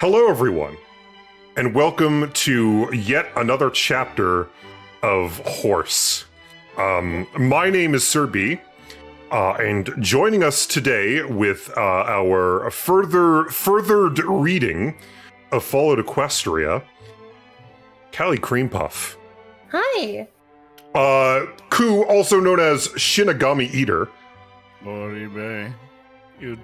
Hello, everyone, and welcome to yet another chapter of Horse. My name is Sir B, and joining us today with our furthered reading of Followed Equestria, Callie Cream Puff. Hi. Ku, also known as Shinigami Eater. Oribe. Who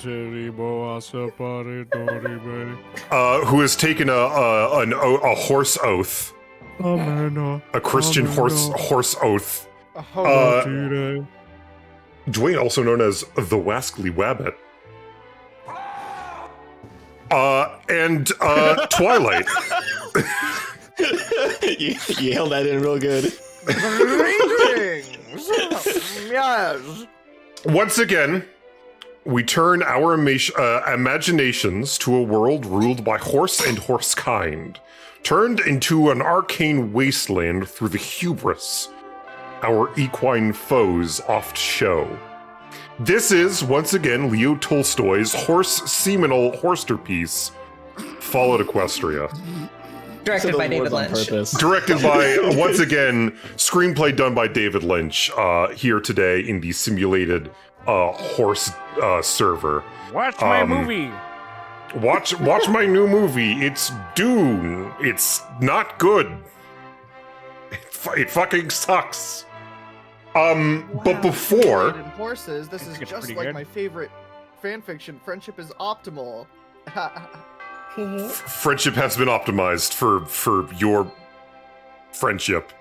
has taken a horse oath, a Christian horse oath. Dwayne, also known as the Wascally Wabbit, and Twilight. you held that in real good. Greetings! Yes. Once again, we turn our imaginations to a world ruled by horse and horsekind, turned into an arcane wasteland through the hubris our equine foes oft show. This is, once again, Leo Tolstoy's seminal Horseterpiece, Followed Equestria. Directed by David Lynch. Directed by, once again, screenplay done by David Lynch, here today in the simulated horse server. Watch my movie. Watch my new movie. It's Dune. It's not good. It fucking sucks. But before horses, this is just like my favorite fanfiction. Friendship is optimal. Friendship has been optimized for your friendship.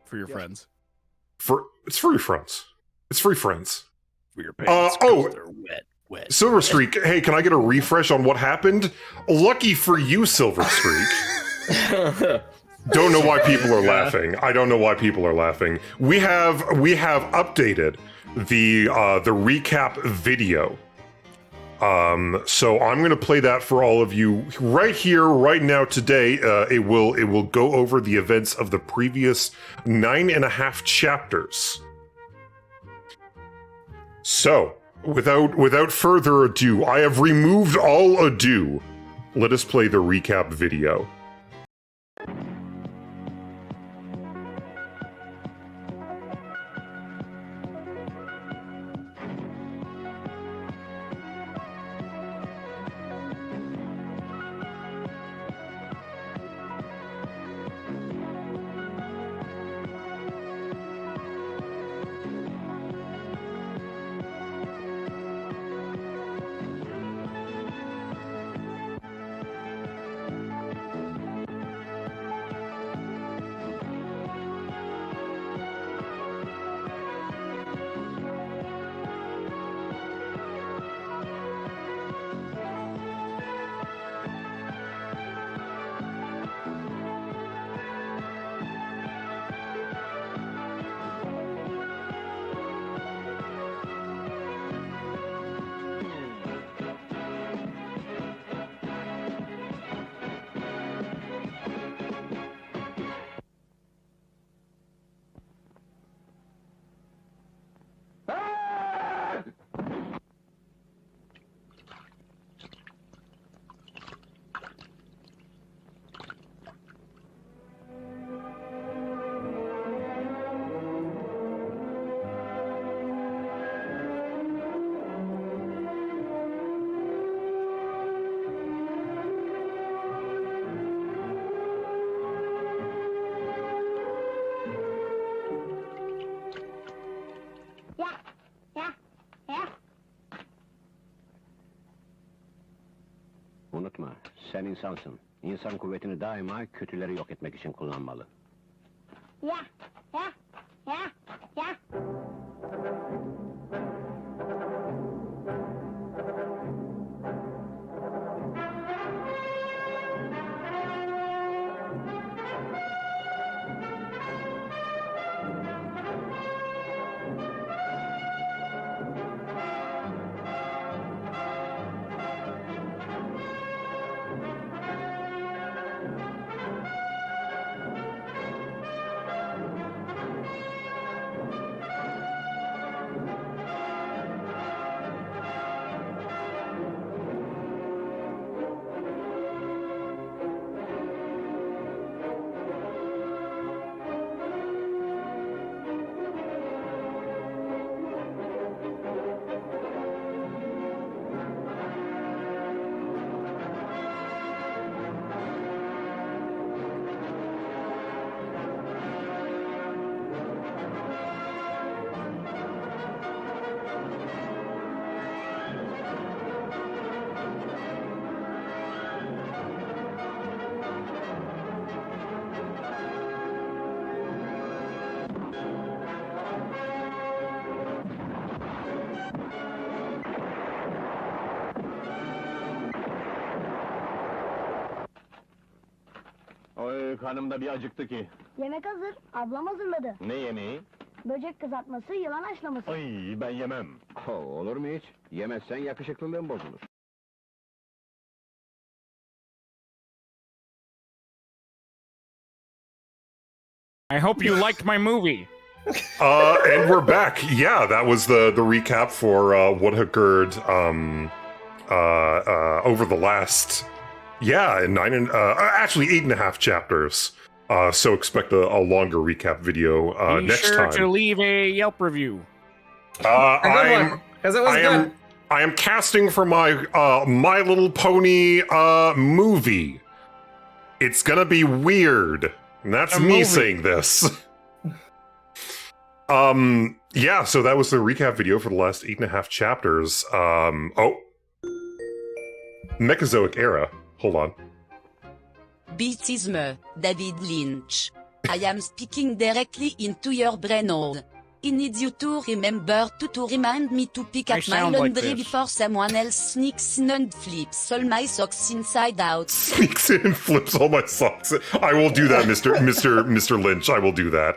For your friends. It's for your friends. It's free friends. For your pants. They're wet. Silver Streak, hey, can I get a refresh on what happened? Lucky for you, Silver Streak. Don't know why people are laughing. I don't know why people are laughing. We have updated the recap video. So I'm going to play that for all of you right here, right now, today. It will go over the events of the previous 9.5 chapters. So, without further ado, I have removed all ado. Let us play the recap video. Unutma, sen insansın. İnsan kuvvetini daima kötüleri yok etmek için kullanmalı. Ya, ya, ya, ya. karnım da bir acıktı ki. Yemek hazır. Ablam hazırladı. Ne yemeği? Böcek kızartması, yılan haşlaması. Ay ben yemem. Olur mu hiç? Yemezsen yakışıklılığın bozulur. I hope you liked my movie. And we're back. Yeah, that was the recap for what occurred over the last actually 8.5 chapters. So expect a longer recap video Be next sure time. to leave a Yelp review. Because it was good. I am casting for my My Little Pony movie. It's gonna be weird. And that's me movie. saying this. Yeah, so that was the recap video for the last 8.5 chapters. Mechazoic era. Hold on. Beatism, David Lynch. I am speaking directly into your brain hole. I need you to remember to remind me to pick I up my sound like laundry this. before someone else sneaks in and flips all my socks inside out. Sneaks in and flips all my socks. I will do that, Mr. Lynch. I will do that.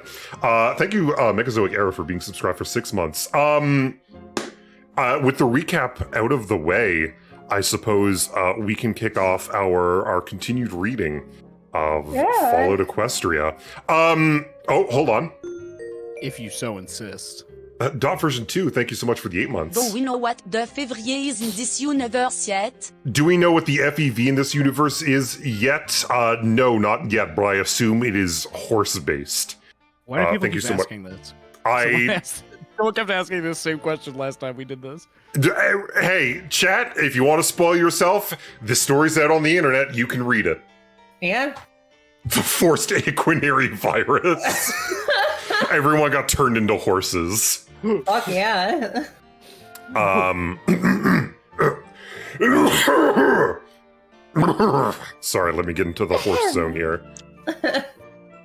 Thank you, Mechazoic Era, for being subscribed for 6 months. With the recap out of the way, I suppose we can kick off our continued reading of Fallout Equestria. Hold on. If you so insist. Dot version 2, thank you so much for the 8 months. Do we know what the Février is in this universe yet? Do we know what the FEV in this universe is yet? No, not yet, but I assume it is horse-based. Why do people thank you keep so much. asking this? I Someone kept asking this same question last time we did this. Hey, chat, if you want to spoil yourself, the story's out on the internet, you can read it. Yeah. The forced equinary virus. Everyone got turned into horses. Fuck yeah. Sorry, let me get into the horse zone here.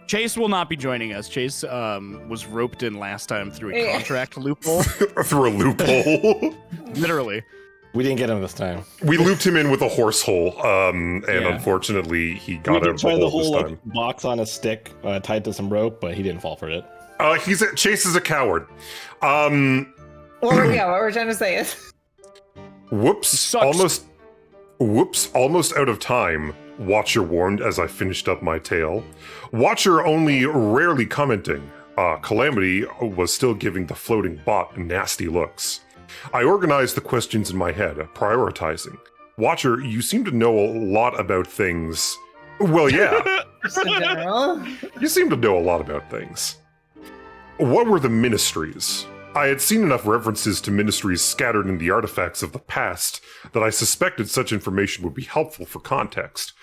Chase will not be joining us. Chase was roped in last time through a contract loophole. Through a loophole. Literally. We didn't get him this time. We looped him in with a horse hole, and unfortunately, he got out of the hole this time. Like, box on a stick tied to some rope, but he didn't fall for it. Chase is a coward. What we're trying to say is. Whoops, almost out of time. Watcher warned as I finished up my tale. Watcher only rarely commenting. Calamity was still giving the floating bot nasty looks. I organized the questions in my head, prioritizing. Watcher, you seem to know a lot about things. Well, yeah. Just in general. You seem to know a lot about things. What were the ministries? I had seen enough references to ministries scattered in the artifacts of the past that I suspected such information would be helpful for context.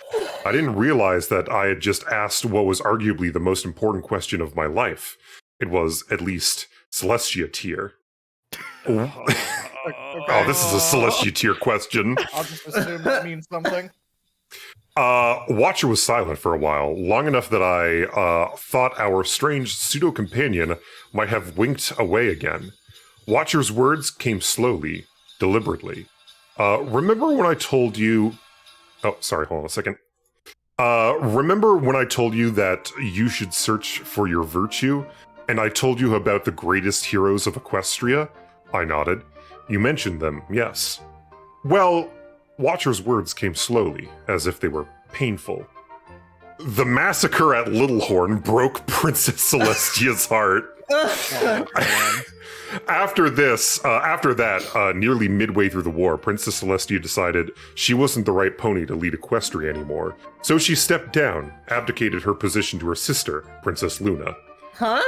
I didn't realize that I had just asked what was arguably the most important question of my life. It was, at least, Celestia tier. Oh, this is a Celestia tier question. I'll just assume that means something. Watcher was silent for a while, long enough that I thought our strange pseudo-companion might have winked away again. Watcher's words came slowly, deliberately. Remember when I told you... Oh, sorry, hold on a second. Remember when I told you that you should search for your virtue, and I told you about the greatest heroes of Equestria? I nodded. You mentioned them, yes. Well, Watcher's words came slowly, as if they were painful. The massacre at Littlehorn broke Princess Celestia's heart. After that, nearly midway through the war, Princess Celestia decided she wasn't the right pony to lead Equestria anymore. So she stepped down, abdicated her position to her sister, Princess Luna. Huh?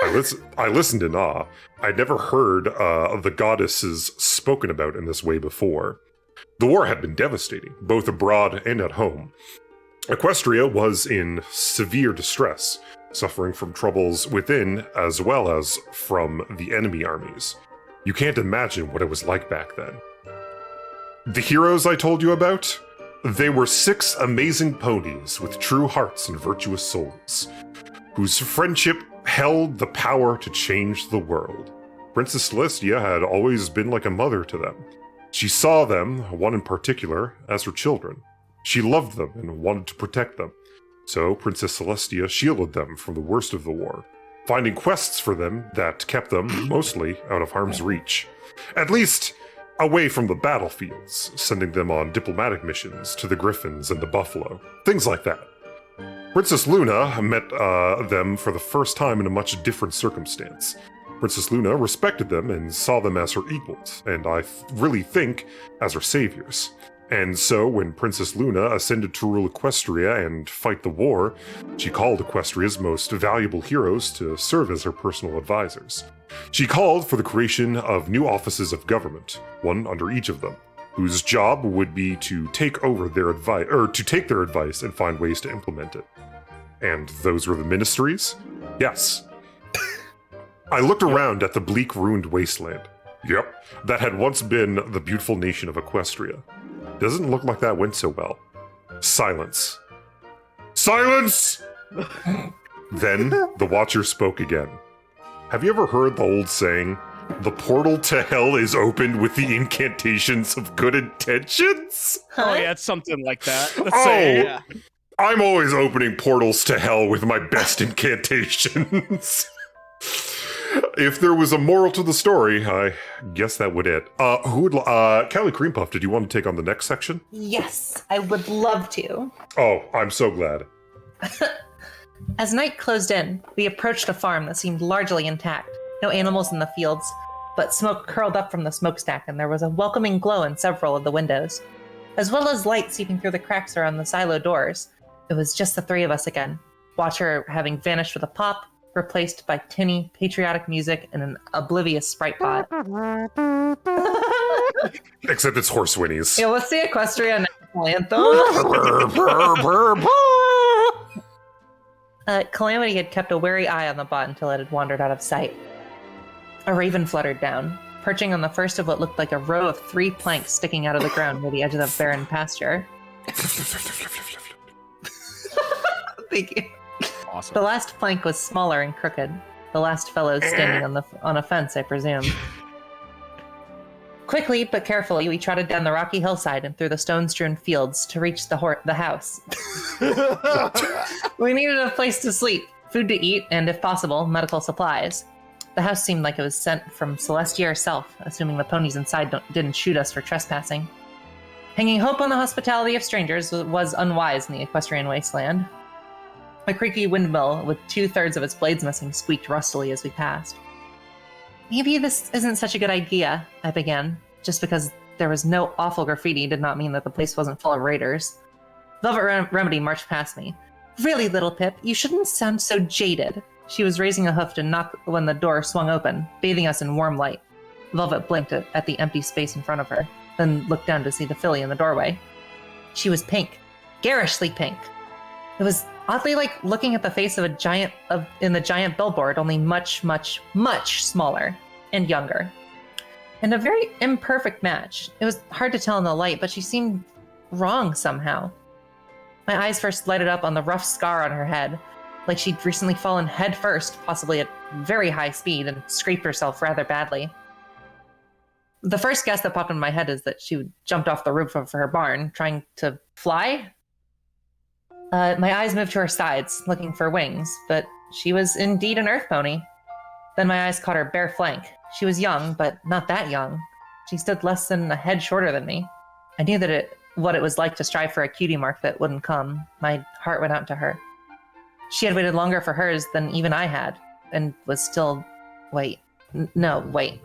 I listened in awe. I'd never heard of the goddesses spoken about in this way before. The war had been devastating, both abroad and at home. Equestria was in severe distress, suffering from troubles within as well as from the enemy armies. You can't imagine what it was like back then. The heroes I told you about? They were 6 amazing ponies with true hearts and virtuous souls, whose friendship held the power to change the world. Princess Celestia had always been like a mother to them. She saw them, one in particular, as her children. She loved them and wanted to protect them. So Princess Celestia shielded them from the worst of the war, finding quests for them that kept them, mostly, out of harm's reach. At least, away from the battlefields, sending them on diplomatic missions to the Griffins and the Buffalo. Things like that. Princess Luna met them for the first time in a much different circumstance. Princess Luna respected them and saw them as her equals, and I really think as her saviors. And so, when Princess Luna ascended to rule Equestria and fight the war, she called Equestria's most valuable heroes to serve as her personal advisors. She called for the creation of new offices of government, one under each of them, whose job would be to take over their advice, or to take their advice and find ways to implement it. And those were the ministries? Yes. I looked around at the bleak, ruined wasteland. Yep, that had once been the beautiful nation of Equestria. Doesn't look like that went so well. Silence. Silence! Then the Watcher spoke again. Have you ever heard the old saying, the portal to hell is opened with the incantations of good intentions? Oh yeah, it's something like that. Oh, I'm always opening portals to hell with my best incantations. If there was a moral to the story, I guess that would it. Callie Cream Puff, did you want to take on the next section? Yes, I would love to. Oh, I'm so glad. As night closed in, we approached a farm that seemed largely intact. No animals in the fields, but smoke curled up from the smokestack, and there was a welcoming glow in several of the windows, as well as light seeping through the cracks around the silo doors. It was just the three of us again, Watcher having vanished with a pop, replaced by tinny, patriotic music and an oblivious sprite bot. Except it's horse whinnies. Yeah, what's the Equestria national anthem? Calamity had kept a wary eye on the bot until it had wandered out of sight. A raven fluttered down, perching on the first of what looked like a row of 3 planks sticking out of the ground near the edge of the barren pasture. Thank you. Awesome. The last plank was smaller and crooked. The last fellow standing on a fence, I presume. Quickly but carefully, we trotted down the rocky hillside and through the stone-strewn fields to reach the house. We needed a place to sleep, food to eat, and, if possible, medical supplies. The house seemed like it was sent from Celestia herself, assuming the ponies inside didn't shoot us for trespassing. Hanging hope on the hospitality of strangers was unwise in the equestrian wasteland. A creaky windmill with 2/3 of its blades missing squeaked rustily as we passed. Maybe this isn't such a good idea, I began. Just because there was no awful graffiti did not mean that the place wasn't full of raiders. Velvet Remedy marched past me. Really, little Pip, you shouldn't sound so jaded. She was raising a hoof to knock when the door swung open, bathing us in warm light. Velvet blinked at the empty space in front of her, then looked down to see the filly in the doorway. She was pink. Garishly pink. It was oddly like looking at the face of in the giant billboard, only much, much, much smaller and younger. And a very imperfect match. It was hard to tell in the light, but she seemed wrong somehow. My eyes first lighted up on the rough scar on her head, like she'd recently fallen head first, possibly at very high speed, and scraped herself rather badly. The first guess that popped into my head is that she jumped off the roof of her barn, trying to fly. My eyes moved to her sides, looking for wings, but she was indeed an earth pony. Then my eyes caught her bare flank. She was young, but not that young. She stood less than a head shorter than me. I knew what it was like to strive for a cutie mark that wouldn't come. My heart went out to her. She had waited longer for hers than even I had, and was still... Wait. The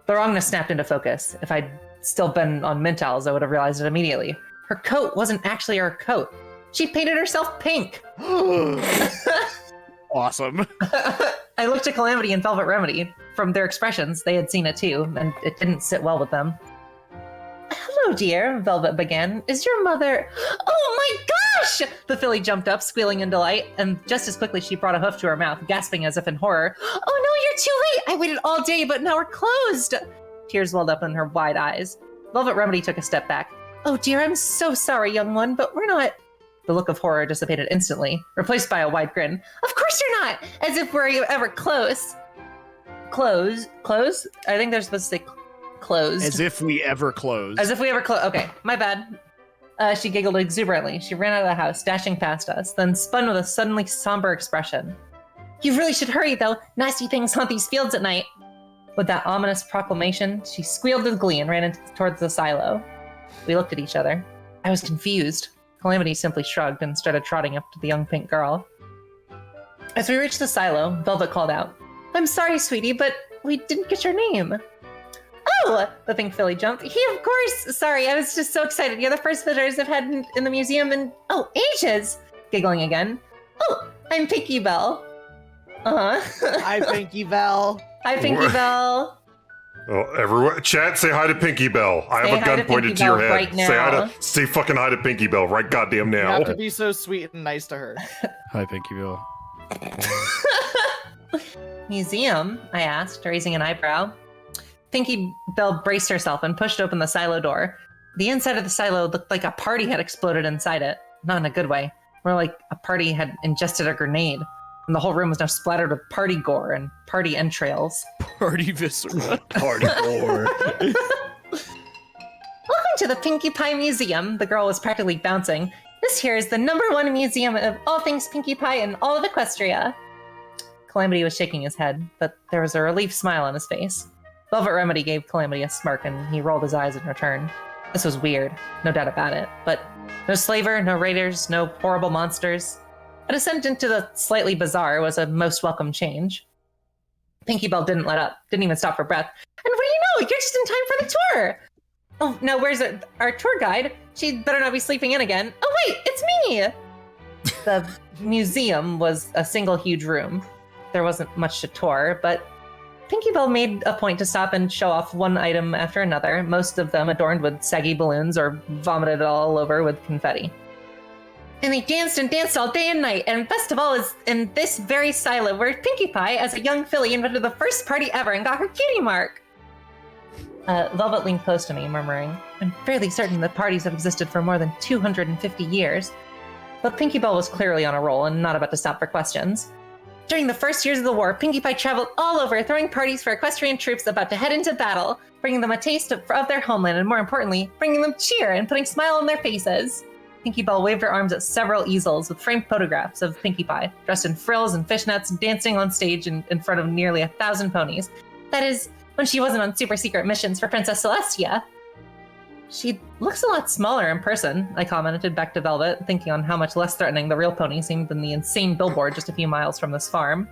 wrongness snapped into focus. If I'd still been on Mentals, I would have realized it immediately. Her coat wasn't actually her coat. She painted herself pink. Awesome. I looked at Calamity and Velvet Remedy. From their expressions, they had seen it too, and it didn't sit well with them. Hello, dear, Velvet began. Is your mother... Oh my gosh! The filly jumped up, squealing in delight, and just as quickly she brought a hoof to her mouth, gasping as if in horror. Oh no, you're too late! I waited all day, but now we're closed! Tears welled up in her wide eyes. Velvet Remedy took a step back. Oh dear, I'm so sorry, young one, but we're not... The look of horror dissipated instantly, replaced by a wide grin. Of course you're not! As if we're ever close. Close? I think they're supposed to say closed. As if we ever close. As if we ever close. Okay, my bad. She giggled exuberantly. She ran out of the house, dashing past us, then spun with a suddenly somber expression. You really should hurry, though. Nasty things haunt these fields at night. With that ominous proclamation, she squealed with glee and ran towards the silo. We looked at each other. I was confused. Calamity simply shrugged and started trotting up to the young pink girl. As we reached the silo, Velvet called out, I'm sorry, sweetie, but we didn't get your name. Oh! The pink filly jumped. Of course! Sorry, I was just so excited. You're the first visitors I've had in the museum in, ages! Giggling again. Oh, I'm Pinky Bell. Uh-huh. Hi, Pinky Bell. Hi, Pinky Bell. Oh, everyone, chat, say hi to Pinky Bell. I have a gun pointed to your head. Right now. Say fucking hi to Pinky Bell right goddamn You now. have to be so sweet and nice to her. Hi, Pinky Bill. Museum? I asked, raising an eyebrow. Pinky Bell braced herself and pushed open the silo door. The inside of the silo looked like a party had exploded inside it. Not in a good way. More like a party had ingested a grenade. And the whole room was now splattered with party gore and party entrails. Party viscera. Party gore. Welcome to the Pinkie Pie Museum. The girl was practically bouncing. This here is the #1 museum of all things Pinkie Pie in all of Equestria. Calamity was shaking his head, but there was a relieved smile on his face. Velvet Remedy gave Calamity a smirk and he rolled his eyes in return. This was weird, no doubt about it, but no slaver, no raiders, no horrible monsters. A descent into the slightly bizarre was a most welcome change. Pinky Bell didn't let up, didn't even stop for breath. And what do you know? You're just in time for the tour! Oh, no, where's our tour guide? She'd better not be sleeping in again. Oh, wait, it's me! The museum was a single huge room. There wasn't much to tour, but Pinky Bell made a point to stop and show off one item after another, most of them adorned with saggy balloons or vomited all over with confetti. And they danced and danced all day and night, and best of all is in this very silo where Pinkie Pie, as a young filly, invented the first party ever and got her cutie mark. Velvet leaned close to me, murmuring, I'm fairly certain that parties have existed for more than 250 years. But Pinky Bell was clearly on a roll and not about to stop for questions. During the first years of the war, Pinkie Pie traveled all over, throwing parties for equestrian troops about to head into battle, bringing them a taste of their homeland, and more importantly, bringing them cheer and putting a smile on their faces. Pinky Bell waved her arms at several easels with framed photographs of Pinkie Pie, dressed in frills and fishnets, dancing on stage in front of nearly 1,000 ponies. That is, when she wasn't on super secret missions for Princess Celestia. She looks a lot smaller in person, I commented back to Velvet, thinking on how much less threatening the real pony seemed than the insane billboard just a few miles from this farm.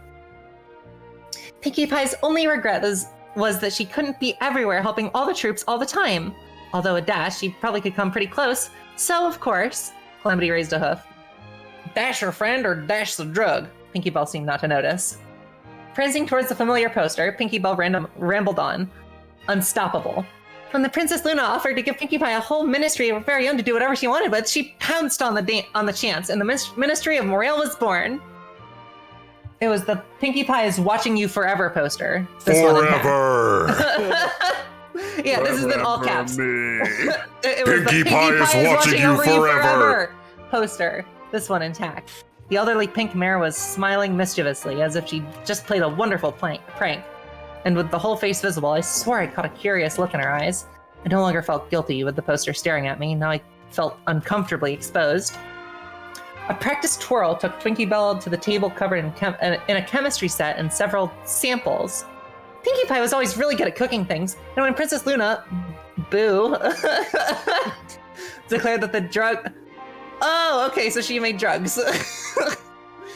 Pinkie Pie's only regret was that she couldn't be everywhere helping all the troops all the time. Although a dash, she probably could come pretty close. So, of course, Calamity raised a hoof. Dash her friend or dash the drug? Pinky Bell seemed not to notice. Prancing towards the familiar poster, Pinky Bell rambled on. Unstoppable. When the Princess Luna offered to give Pinkie Pie a whole ministry of her very own to do whatever she wanted, but she pounced on the chance, and the Ministry of Morale was born. It was the Pinkie Pie is watching you forever poster. This forever! Yeah, this is in all caps. It was Pinkie Pie is watching you forever poster. This one intact. The elderly pink mare was smiling mischievously, as if she'd just played a wonderful prank. And with the whole face visible, I swore I caught a curious look in her eyes. I no longer felt guilty with the poster staring at me. Now I felt uncomfortably exposed. A practiced twirl took Pinkie Bell to the table covered in a chemistry set and several samples. Pinkie Pie was always really good at cooking things, and when Princess Luna, boo, declared that the drug... Oh, okay, so she made drugs.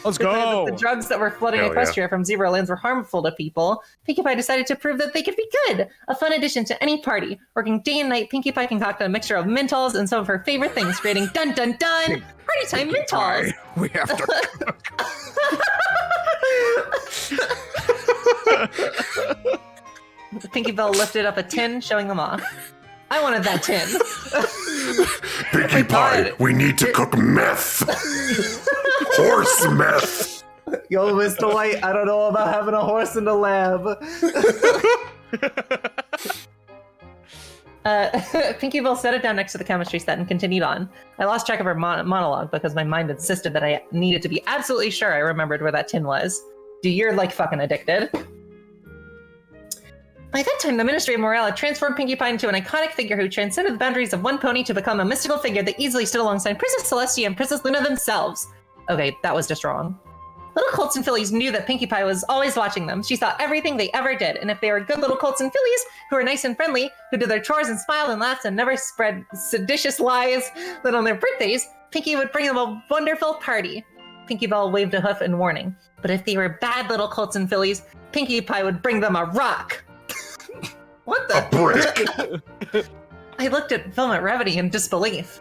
Let's go! The drugs that were flooding Equestria from Zebra Lands were harmful to people. Pinkie Pie decided to prove that they could be good. A fun addition to any party. Working day and night, Pinkie Pie concocted a mixture of menthols and some of her favorite things, creating dun dun dun, party time menthols. We have to Pinkie Bell lifted up a tin, showing them off. I wanted that tin. Pinkie Pie, we need to cook meth. Horse meth. Yo, Mr. White, I don't know about having a horse in the lab. Pinkie Bell set it down next to the chemistry set and continued on. I lost track of her monologue because my mind insisted that I needed to be absolutely sure I remembered where that tin was. Dude, you're like fucking addicted. By that time, the Ministry of Morale had transformed Pinkie Pie into an iconic figure who transcended the boundaries of one pony to become a mystical figure that easily stood alongside Princess Celestia and Princess Luna themselves. Okay, that was just wrong. Little colts and fillies knew that Pinkie Pie was always watching them. She saw everything they ever did, and if they were good little colts and fillies who were nice and friendly, who did their chores and smiled and laughed and never spread seditious lies, then on their birthdays, Pinkie would bring them a wonderful party. Pinkie Bell waved a hoof in warning. But if they were bad little colts and fillies, Pinkie Pie would bring them a rock. What the? A brick! I looked at Velvet Remedy in disbelief.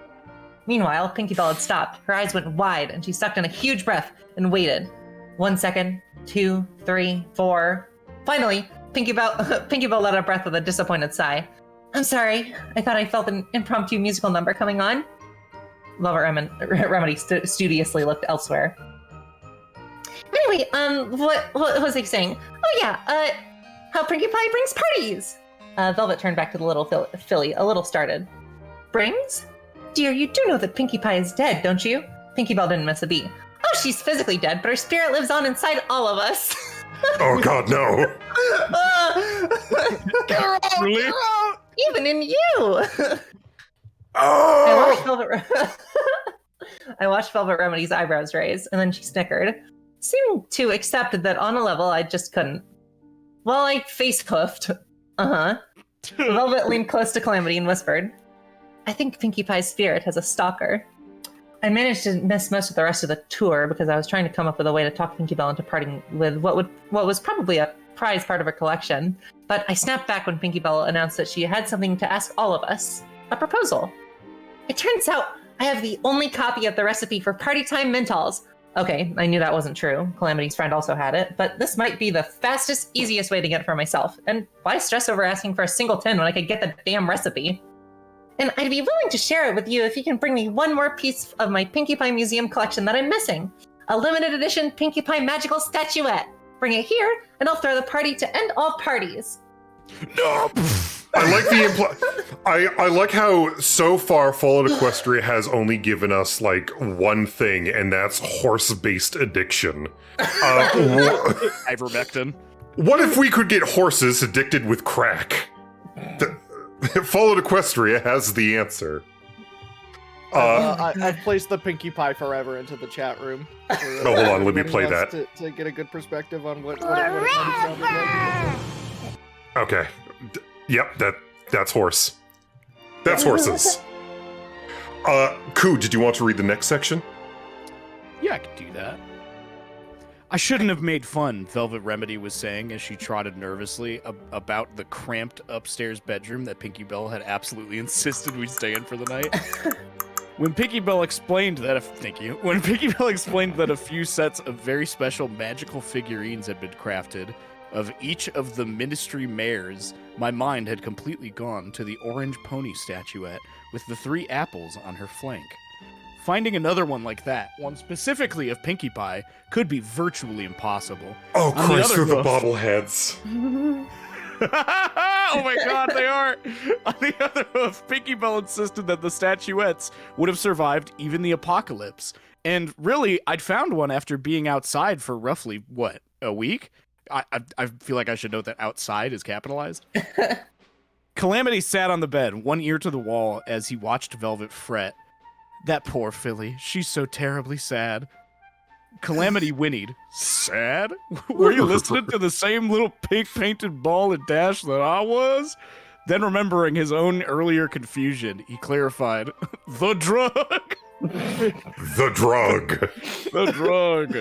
Meanwhile, Pinkie Bell had stopped. Her eyes went wide, and she sucked in a huge breath and waited. 1 second, 2, 3, 4. Finally, Pinkie Bell let out a breath with a disappointed sigh. I'm sorry. I thought I felt an impromptu musical number coming on. Velvet Remedy studiously looked elsewhere. Anyway, what was I saying? Oh yeah, how Pinkie Pie brings parties. Velvet turned back to the little filly, a little startled. Brings? Dear, you do know that Pinkie Pie is dead, don't you? Pinkie Bell didn't miss a beat. Oh, she's physically dead, but her spirit lives on inside all of us. Oh God, no! Get her out! Really? Get her out! Even in you. Oh! I watched Velvet Remedy's eyebrows raise, and then she snickered, seeming to accept that on a level I just couldn't. Well, I face-hoofed. Velvet leaned close to Calamity and whispered, I think Pinkie Pie's spirit has a stalker. I managed to miss most of the rest of the tour because I was trying to come up with a way to talk Pinkie Bell into parting with what was probably a prized part of her collection. But I snapped back when Pinkie Bell announced that she had something to ask all of us. A proposal. It turns out I have the only copy of the recipe for Party Time Mentals. Okay, I knew that wasn't true. Calamity's friend also had it, but this might be the fastest, easiest way to get it for myself. And why stress over asking for a single tin when I could get the damn recipe? And I'd be willing to share it with you if you can bring me one more piece of my Pinkie Pie Museum collection that I'm missing. A limited edition Pinkie Pie magical statuette. Bring it here, and I'll throw the party to end all parties. No! I like the I like how so far Fallen Equestria has only given us like one thing, and that's horse-based addiction. Ivermectin. What if we could get horses addicted with crack? Fallen Equestria has the answer. I've placed the Pinkie Pie Forever into the chat room. Oh, hold on, let me play that. To get a good perspective on what it sounded like. Okay. Yep, that's horse. That's horses. Koo, did you want to read the next section? Yeah, I could do that. I shouldn't have made fun, Velvet Remedy was saying as she trotted nervously about the cramped upstairs bedroom that Pinkie Bell had absolutely insisted we stay in for the night. When Pinkie Bell explained that a few sets of very special magical figurines had been crafted of each of the ministry mares, my mind had completely gone to the orange pony statuette with the 3 apples on her flank. Finding another one like that, one specifically of Pinkie Pie, could be virtually impossible. Oh, On Christ, the they're other the bobbleheads. Oh my God, they are! On the other hoof, Pinkie Bell insisted that the statuettes would have survived even the apocalypse. And really, I'd found one after being outside for roughly, what, a week? I feel like I should note that outside is capitalized. Calamity sat on the bed, one ear to the wall, as he watched Velvet fret. That poor filly, she's so terribly sad. Calamity whinnied. Sad? Were you listening to the same little pink painted ball and dash that I was? Then remembering his own earlier confusion, he clarified, the drug! The drug. The drug.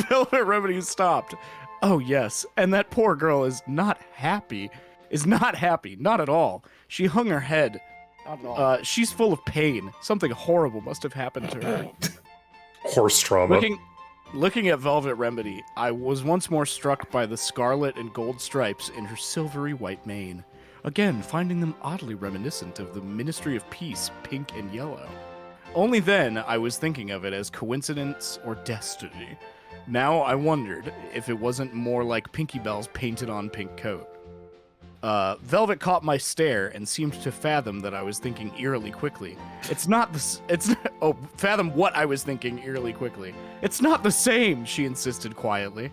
Velvet Remedy stopped. Oh yes, and that poor girl is not happy. Not at all. She hung her head. Not at all. She's full of pain. Something horrible must have happened to her. Horse trauma. Looking at Velvet Remedy, I was once more struck by the scarlet and gold stripes in her silvery white mane. Again, finding them oddly reminiscent of the Ministry of Peace, pink and yellow. Only then I was thinking of it as coincidence or destiny. Now I wondered if it wasn't more like Pinkie Bell's painted-on pink coat. Velvet caught my stare and seemed to fathom that I was thinking eerily quickly. Fathom what I was thinking eerily quickly. It's not the same, she insisted quietly.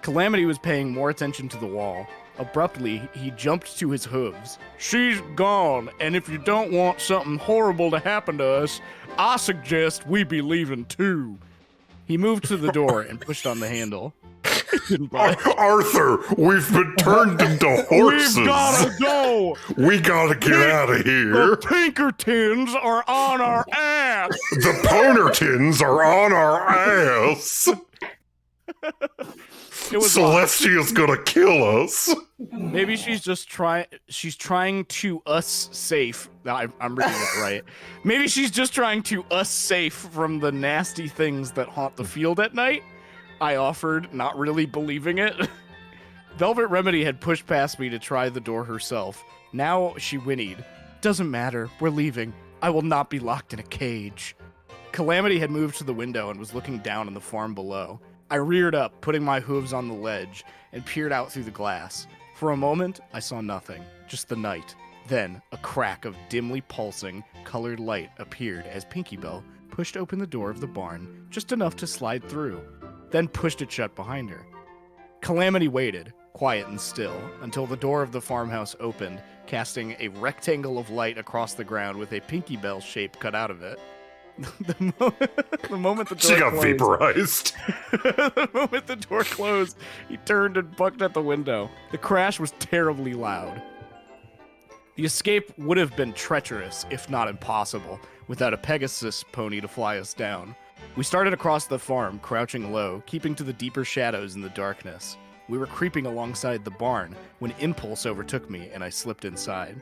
Calamity was paying more attention to the wall. Abruptly, he jumped to his hooves. She's gone, and if you don't want something horrible to happen to us, I suggest we be leaving too. He moved to the door and pushed on the handle. Arthur, we've been turned into horses. We've gotta go! We gotta get out of here. The Pinkertons are on our ass! The Ponertons are on our ass. Celestia's gonna kill us. Maybe she's just trying to us safe. I'm reading it right. Maybe she's just trying to us safe from the nasty things that haunt the field at night. I offered, not really believing it. Velvet Remedy had pushed past me to try the door herself. Now she whinnied. Doesn't matter, we're leaving. I will not be locked in a cage. Calamity had moved to the window and was looking down on the farm below. I reared up, putting my hooves on the ledge, and peered out through the glass. For a moment, I saw nothing, just the night. Then, a crack of dimly pulsing, colored light appeared as Pinky Bell pushed open the door of the barn, just enough to slide through, then pushed it shut behind her. Calamity waited, quiet and still, until the door of the farmhouse opened, casting a rectangle of light across the ground with a Pinky Bell shape cut out of it. The moment the door she got closed, vaporized. The moment the door closed, he turned and bucked at the window. The crash was terribly loud. The escape would have been treacherous, if not impossible, without a Pegasus pony to fly us down. We started across the farm, crouching low, keeping to the deeper shadows in the darkness. We were creeping alongside the barn when impulse overtook me and I slipped inside.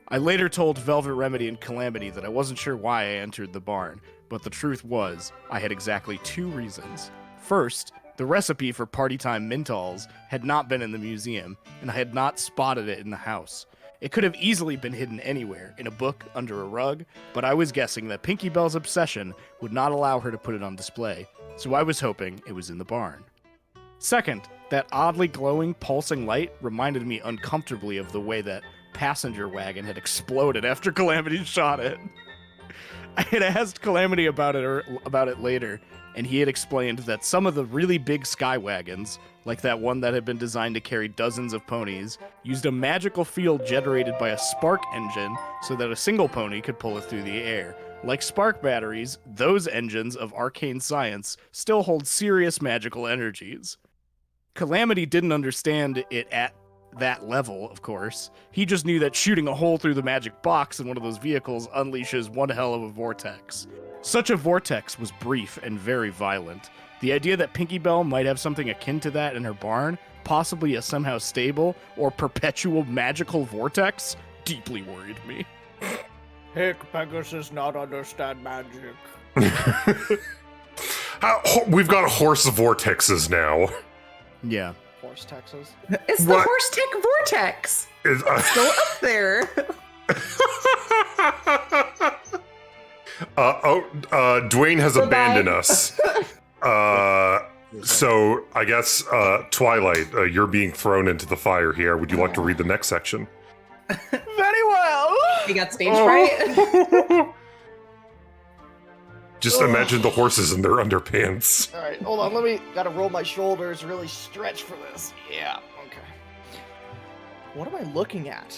I later told Velvet Remedy and Calamity that I wasn't sure why I entered the barn, but the truth was, I had exactly 2 reasons. First, the recipe for Party Time Mintalls had not been in the museum, and I had not spotted it in the house. It could have easily been hidden anywhere, in a book, under a rug, but I was guessing that Pinky Bell's obsession would not allow her to put it on display, so I was hoping it was in the barn. Second, that oddly glowing, pulsing light reminded me uncomfortably of the way that passenger wagon had exploded after Calamity shot it. I had asked Calamity about it later, and he had explained that some of the really big sky wagons, like that one that had been designed to carry dozens of ponies, used a magical field generated by a spark engine so that a single pony could pull it through the air. Like spark batteries, those engines of arcane science still hold serious magical energies. Calamity didn't understand it at that level, of course. He just knew that shooting a hole through the magic box in one of those vehicles unleashes one hell of a vortex. Such a vortex was brief and very violent. The idea that Pinky Bell might have something akin to that in her barn, possibly a somehow stable or perpetual magical vortex, deeply worried me. Hick, Pegasus not understand magic. We've got horse vortexes now. Yeah. Horse Texas. It's the horse tech vortex. Go up there. Dwayne has abandoned us. So I guess, Twilight, you're being thrown into the fire here. Would you like to read the next section? Very well. You got stage fright? Just imagine the horses in their underpants. All right, hold on. Gotta roll my shoulders, really stretch for this. Yeah, okay. What am I looking at?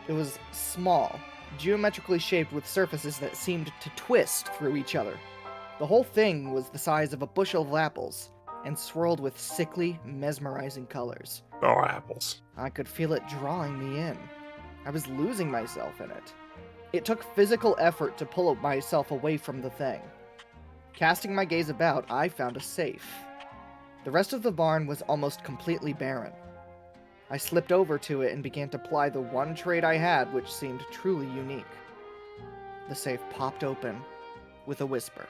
It was small, geometrically shaped with surfaces that seemed to twist through each other. The whole thing was the size of a bushel of apples and swirled with sickly, mesmerizing colors. Oh, apples. I could feel it drawing me in. I was losing myself in it. It took physical effort to pull myself away from the thing. Casting my gaze about, I found a safe. The rest of the barn was almost completely barren. I slipped over to it and began to ply the one trait I had which seemed truly unique. The safe popped open with a whisper.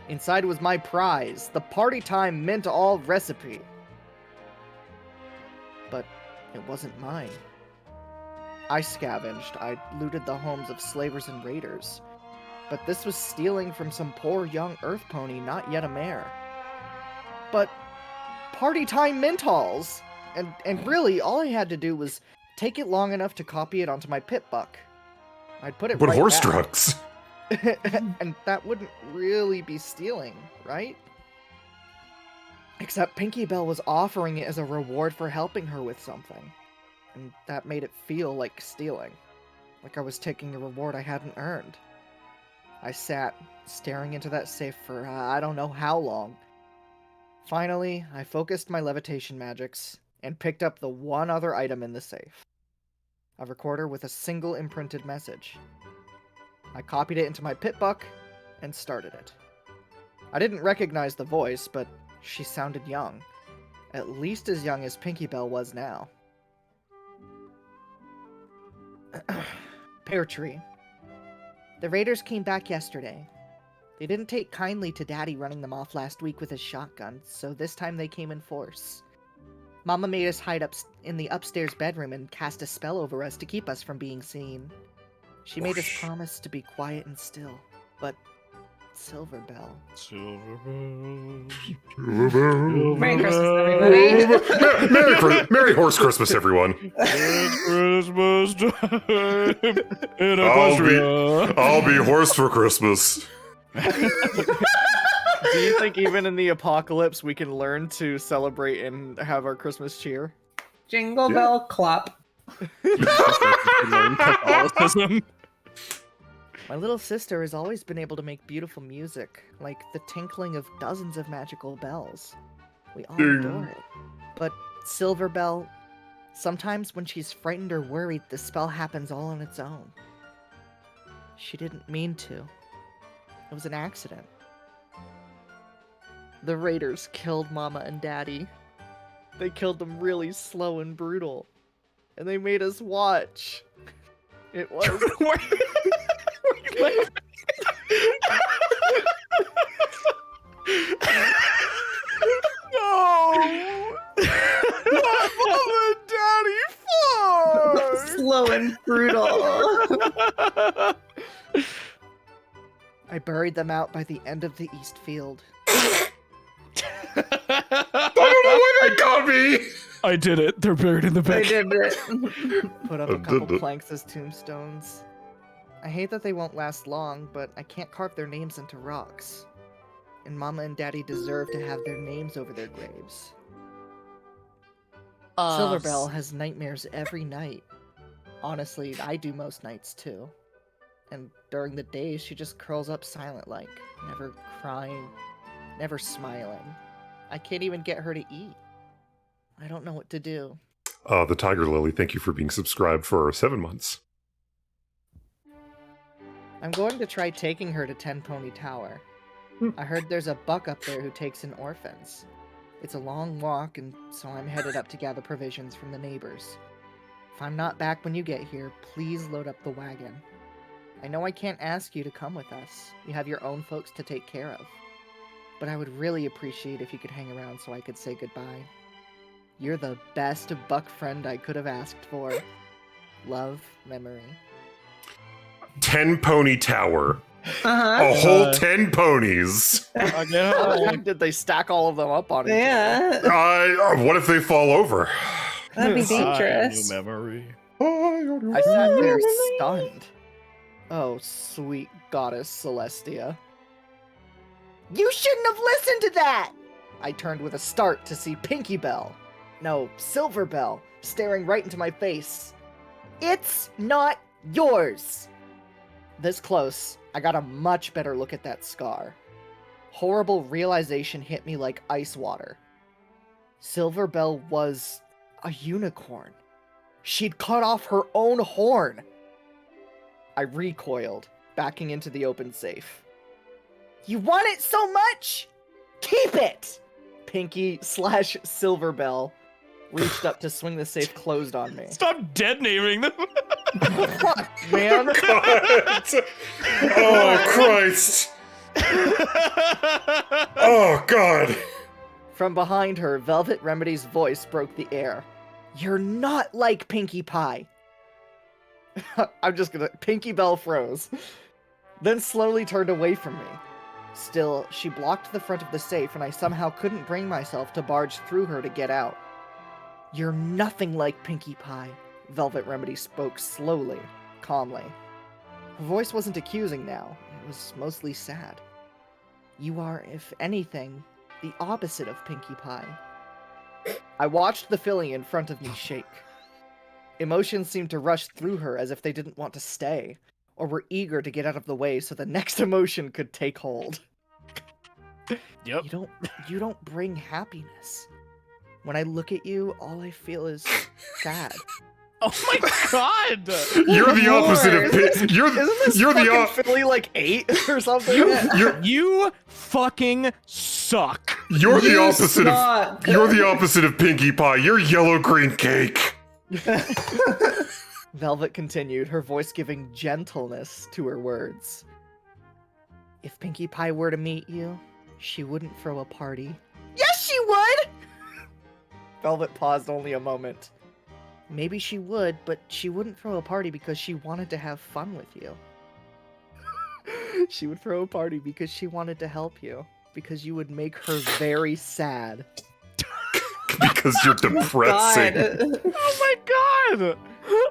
Inside was my prize, the Party Time Mint All recipe. But it wasn't mine. I scavenged, I looted the homes of slavers and raiders. But this was stealing from some poor young earth pony, not yet a mare. But Party Time Mintalls! And really, all I had to do was take it long enough to copy it onto my pit buck. I'd put it But right horse back. trucks. And that wouldn't really be stealing, right? Except Pinky Bell was offering it as a reward for helping her with something. And that made it feel like stealing. Like I was taking a reward I hadn't earned. I sat, staring into that safe for I don't know how long. Finally, I focused my levitation magics and picked up the one other item in the safe. A recorder with a single imprinted message. I copied it into my pit buck and started it. I didn't recognize the voice, but she sounded young. At least as young as Pinky Bell was now. Pear Tree. The raiders came back yesterday. They didn't take kindly to Daddy running them off last week with his shotgun, so this time they came in force. Mama made us hide up in the upstairs bedroom and cast a spell over us to keep us from being seen. She made us promise to be quiet and still, but Silver Bell. Merry Christmas, everybody. Merry Horse Christmas, everyone. It's Christmas time in Equestria. I'll be horse for Christmas. Do you think even in the apocalypse we can learn to celebrate and have our Christmas cheer? Jingle bell clop. Catholicism. My little sister has always been able to make beautiful music, like the tinkling of dozens of magical bells. We all Ding. adore it. But Silver Bell, sometimes when she's frightened or worried, the spell happens all on its own. She didn't mean to. It was an accident. The raiders killed Mama and Daddy. They killed them really slow and brutal. And they made us watch. It was... No! My mom and daddy fought! Slow and brutal. I buried them out by the end of the East Field. I don't know why that got me. I did it. They're buried in the They back. did it. Put up a couple planks as tombstones. I hate that they won't last long, but I can't carve their names into rocks. And Mama and Daddy deserve to have their names over their graves. Silver Bell has nightmares every night. Honestly, I do most nights too. And during the day, she just curls up silent-like, never crying, never smiling. I can't even get her to eat. I don't know what to do. The Tiger Lily, thank you for being subscribed for 7 months. I'm going to try taking her to Ten Pony Tower. I heard there's a buck up there who takes in orphans. It's a long walk, and so I'm headed up to gather provisions from the neighbors. If I'm not back when you get here, please load up the wagon. I know I can't ask you to come with us. You have your own folks to take care of. But I would really appreciate if you could hang around so I could say goodbye. You're the best buck friend I could have asked for. Love, Memory. 10 Pony Tower. Uh-huh. A whole 10 ponies. How the heck did they stack all of them up on each other? Yeah. What if they fall over? That'd be dangerous. New memory. I sat there stunned. Oh, sweet goddess Celestia. You shouldn't have listened to that! I turned with a start to see Pinky Bell. No, Silver Bell, staring right into my face. It's not yours! This close, I got a much better look at that scar. Horrible realization hit me like ice water. Silver Bell was a unicorn. She'd cut off her own horn. I recoiled, backing into the open safe. You want it so much? Keep it! Pinky/Silver Bell reached up to swing the safe closed on me. Stop dead naming them. Fuck, man. God. Oh, Christ. Oh, God. From behind her, Velvet Remedy's voice broke the air. You're not like Pinkie Pie. I'm just gonna... Pinky Bell froze. Then slowly turned away from me. Still, she blocked the front of the safe and I somehow couldn't bring myself to barge through her to get out. You're nothing like Pinkie Pie, Velvet Remedy spoke slowly, calmly. Her voice wasn't accusing now. It was mostly sad. You are, if anything, the opposite of Pinkie Pie. I watched the filly in front of me shake. Emotions seemed to rush through her as if they didn't want to stay, or were eager to get out of the way so the next emotion could take hold. Yep. You don't bring happiness. When I look at you, all I feel is sad. Oh my god! You're the opposite of you're Isn't this you're fucking the filly like 8 or something? You fucking suck. you're the You opposite suck. of you're the opposite of Pinkie Pie. You're yellow green cake. Velvet continued, her voice giving gentleness to her words. If Pinkie Pie were to meet you, she wouldn't throw a party. Yes, she would! Velvet paused only a moment. Maybe she would, but she wouldn't throw a party because she wanted to have fun with you. She would throw a party because she wanted to help you. Because you would make her very sad. Because you're depressing. Oh my god!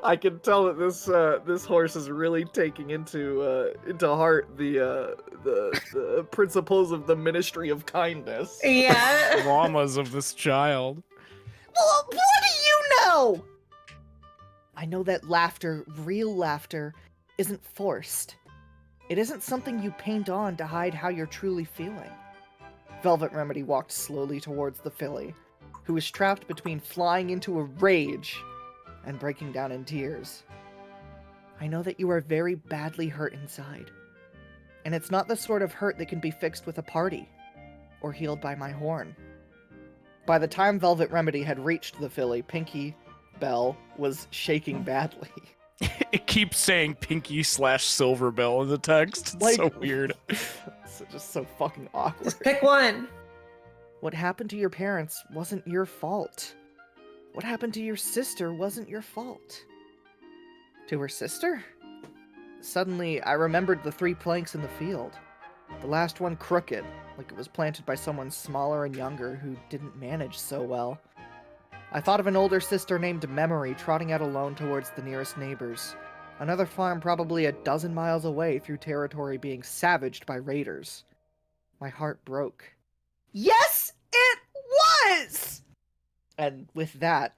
I can tell that this horse is really taking into heart the principles of the ministry of kindness. Yeah. Dramas of this child. Well, what do you know? I know that laughter, real laughter, isn't forced. It isn't something you paint on to hide how you're truly feeling. Velvet Remedy walked slowly towards the filly, who was trapped between flying into a rage and breaking down in tears. I know that you are very badly hurt inside, and it's not the sort of hurt that can be fixed with a party, or healed by my horn. By the time Velvet Remedy had reached the filly, Pinkie Bell was shaking badly. It keeps saying Pinky/Silverbell in the text. It's so weird. It's just so fucking awkward. Just pick one. What happened to your parents wasn't your fault. What happened to your sister wasn't your fault. To her sister? Suddenly, I remembered the 3 planks in the field. The last one crooked, like it was planted by someone smaller and younger who didn't manage so well. I thought of an older sister named Memory trotting out alone towards the nearest neighbors. Another farm probably a dozen miles away through territory being savaged by raiders. My heart broke. Yes, it was! And with that,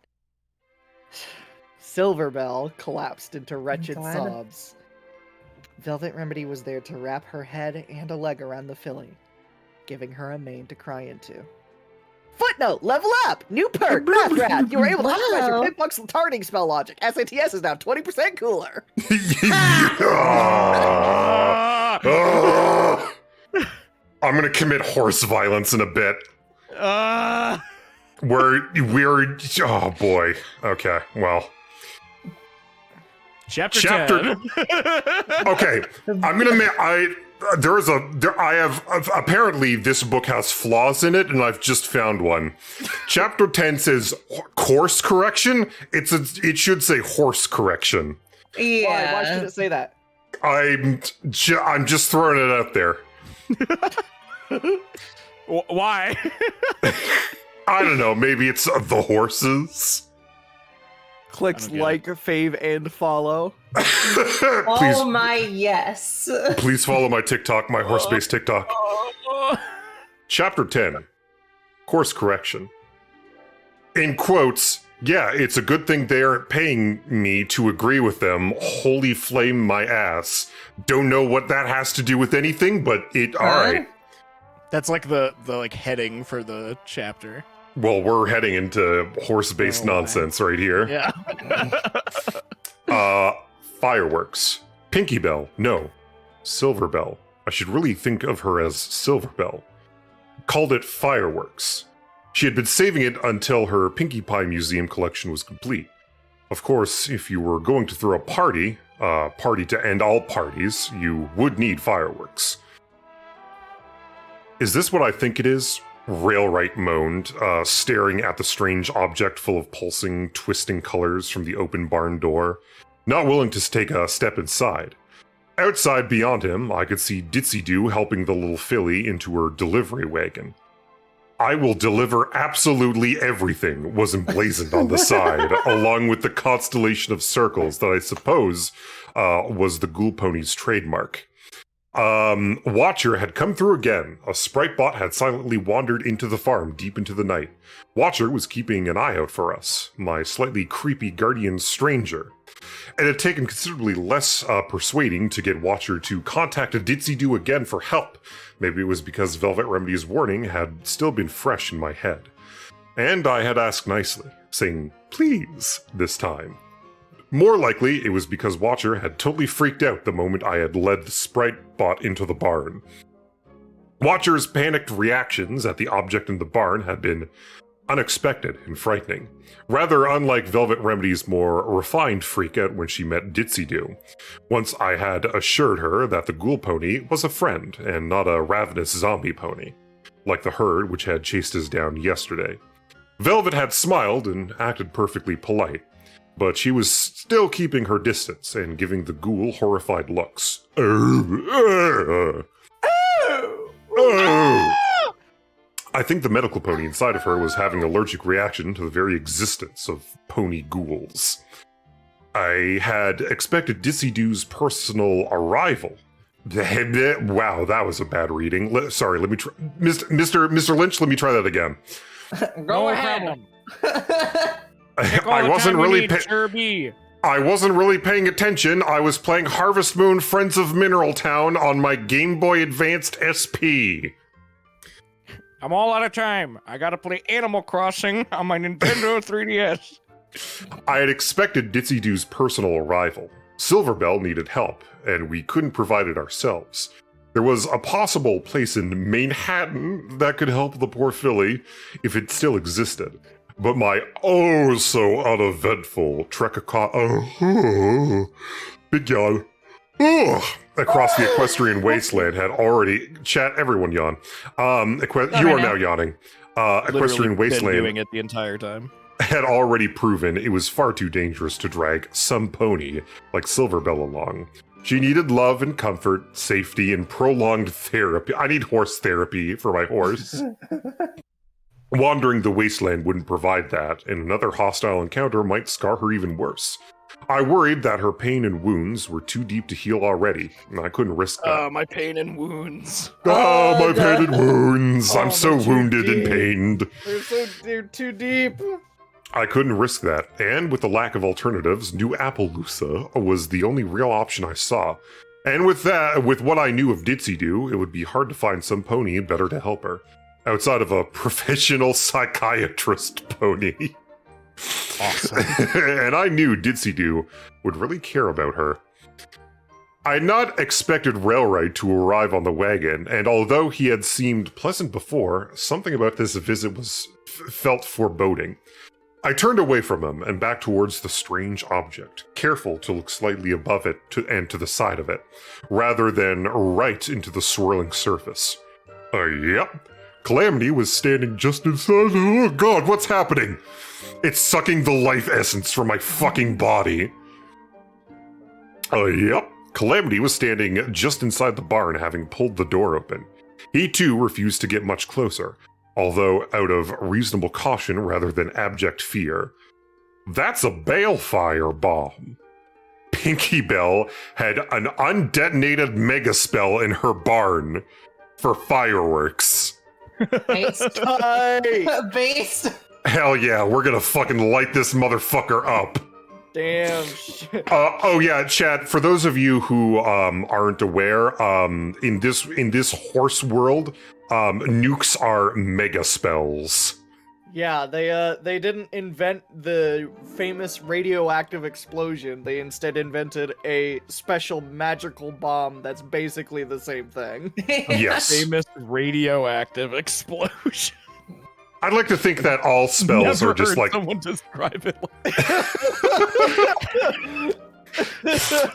Silverbell collapsed into wretched God. sobs. Velvet Remedy was there to wrap her head and a leg around the filly, giving her a mane to cry into. Footnote, level up! New perk, Math Rat! You were able to optimize your Wow. Pitbuck's targeting spell logic. SATS is now 20% cooler. I'm gonna commit horse violence in a bit. We're oh boy. Okay, well. Chapter Chapter- 10. Okay, I'm gonna I have apparently this book has flaws in it, and I've just found one. Chapter 10 says course correction. It should say horse correction. Yeah. Why should it say that? I'm just throwing it out there. Why? I don't know. Maybe it's the horses. Clicks I don't get like, fave, and follow. please, Oh my yes. please follow my TikTok, my horse-based TikTok. Chapter 10, course correction. In quotes, yeah, it's a good thing they aren't paying me to agree with them. Holy flame my ass. Don't know what that has to do with anything, but alright. That's like the like heading for the chapter. Well, we're heading into horse-based Oh, my. nonsense right here. Yeah. Fireworks. Pinkie Bell, no. Silverbell. I should really think of her as Silverbell. Called it fireworks. She had been saving it until her Pinkie Pie Museum collection was complete. Of course, if you were going to throw a party to end all parties, you would need fireworks. Is this what I think it is? Railwright moaned, staring at the strange object full of pulsing, twisting colors from the open barn door, not willing to take a step inside. Outside beyond him, I could see Ditsy-Doo helping the little filly into her delivery wagon. I will deliver absolutely everything was emblazoned on the side, along with the constellation of circles that I suppose was the Ghoul Pony's trademark. Watcher had come through again. A sprite bot had silently wandered into the farm deep into the night. Watcher was keeping an eye out for us, my slightly creepy guardian stranger. It had taken considerably less persuading to get Watcher to contact a Ditsy-Do again for help. Maybe it was because Velvet Remedy's warning had still been fresh in my head. And I had asked nicely, saying, please, this time. More likely, it was because Watcher had totally freaked out the moment I had led the sprite bot into the barn. Watcher's panicked reactions at the object in the barn had been unexpected and frightening, rather unlike Velvet Remedy's more refined freakout when she met Ditsy-Do. Once I had assured her that the ghoul pony was a friend and not a ravenous zombie pony, like the herd which had chased us down yesterday. Velvet had smiled and acted perfectly polite, but she was still keeping her distance and giving the ghoul horrified looks. I think the medical pony inside of her was having an allergic reaction to the very existence of pony ghouls. I had expected Ditsy-Do's personal arrival. Wow, that was a bad reading. Sorry, let me try. Mr. Lynch, let me try that again. Go ahead. I wasn't really paying attention. I was playing Harvest Moon Friends of Mineral Town on my Game Boy Advanced SP. I'm all out of time. I gotta play Animal Crossing on my Nintendo 3DS. I had expected Ditsy-Do's personal arrival. Silverbell needed help, and we couldn't provide it ourselves. There was a possible place in Manhattan that could help the poor filly if it still existed. But my oh-so-uneventful trek big yawn, across the equestrian wasteland had already... Chat, everyone yawn. You are now yawning. Equestrian wasteland... Been doing it the entire time. Had already proven it was far too dangerous to drag some pony like Silverbell along. She needed love and comfort, safety, and prolonged therapy. I need horse therapy for my horse. Wandering the wasteland wouldn't provide that, and another hostile encounter might scar her even worse. I worried that her pain and wounds were too deep to heal already, and I couldn't risk that. My pain and wounds. My pain and wounds. I'm so wounded and pained. They're too deep. I couldn't risk that, and with the lack of alternatives, New Appaloosa was the only real option I saw. And with what I knew of Ditsy-Do, it would be hard to find some pony better to help her. Outside of a professional psychiatrist pony. Awesome. And I knew Ditsy-Do would really care about her. I had not expected Railride to arrive on the wagon, and although he had seemed pleasant before, something about this visit felt foreboding. I turned away from him and back towards the strange object, careful to look slightly above it and to the side of it, rather than right into the swirling surface. Yep. Calamity was standing just inside. Oh god, what's happening? It's sucking the life essence from my fucking body. Yep. Calamity was standing just inside the barn, having pulled the door open. He too refused to get much closer, although out of reasonable caution rather than abject fear. That's a balefire bomb. Pinky Bell had an undetonated mega spell in her barn for fireworks. Based. Based. Hell yeah, we're gonna fucking light this motherfucker up. Damn shit. Oh yeah, chat, for those of you who aren't aware, in this horse world, nukes are mega spells. Yeah, they didn't invent the famous radioactive explosion. They instead invented a special magical bomb that's basically the same thing. Yes. Famous radioactive explosion. I'd like to think that all spells Never are just heard like someone describe it like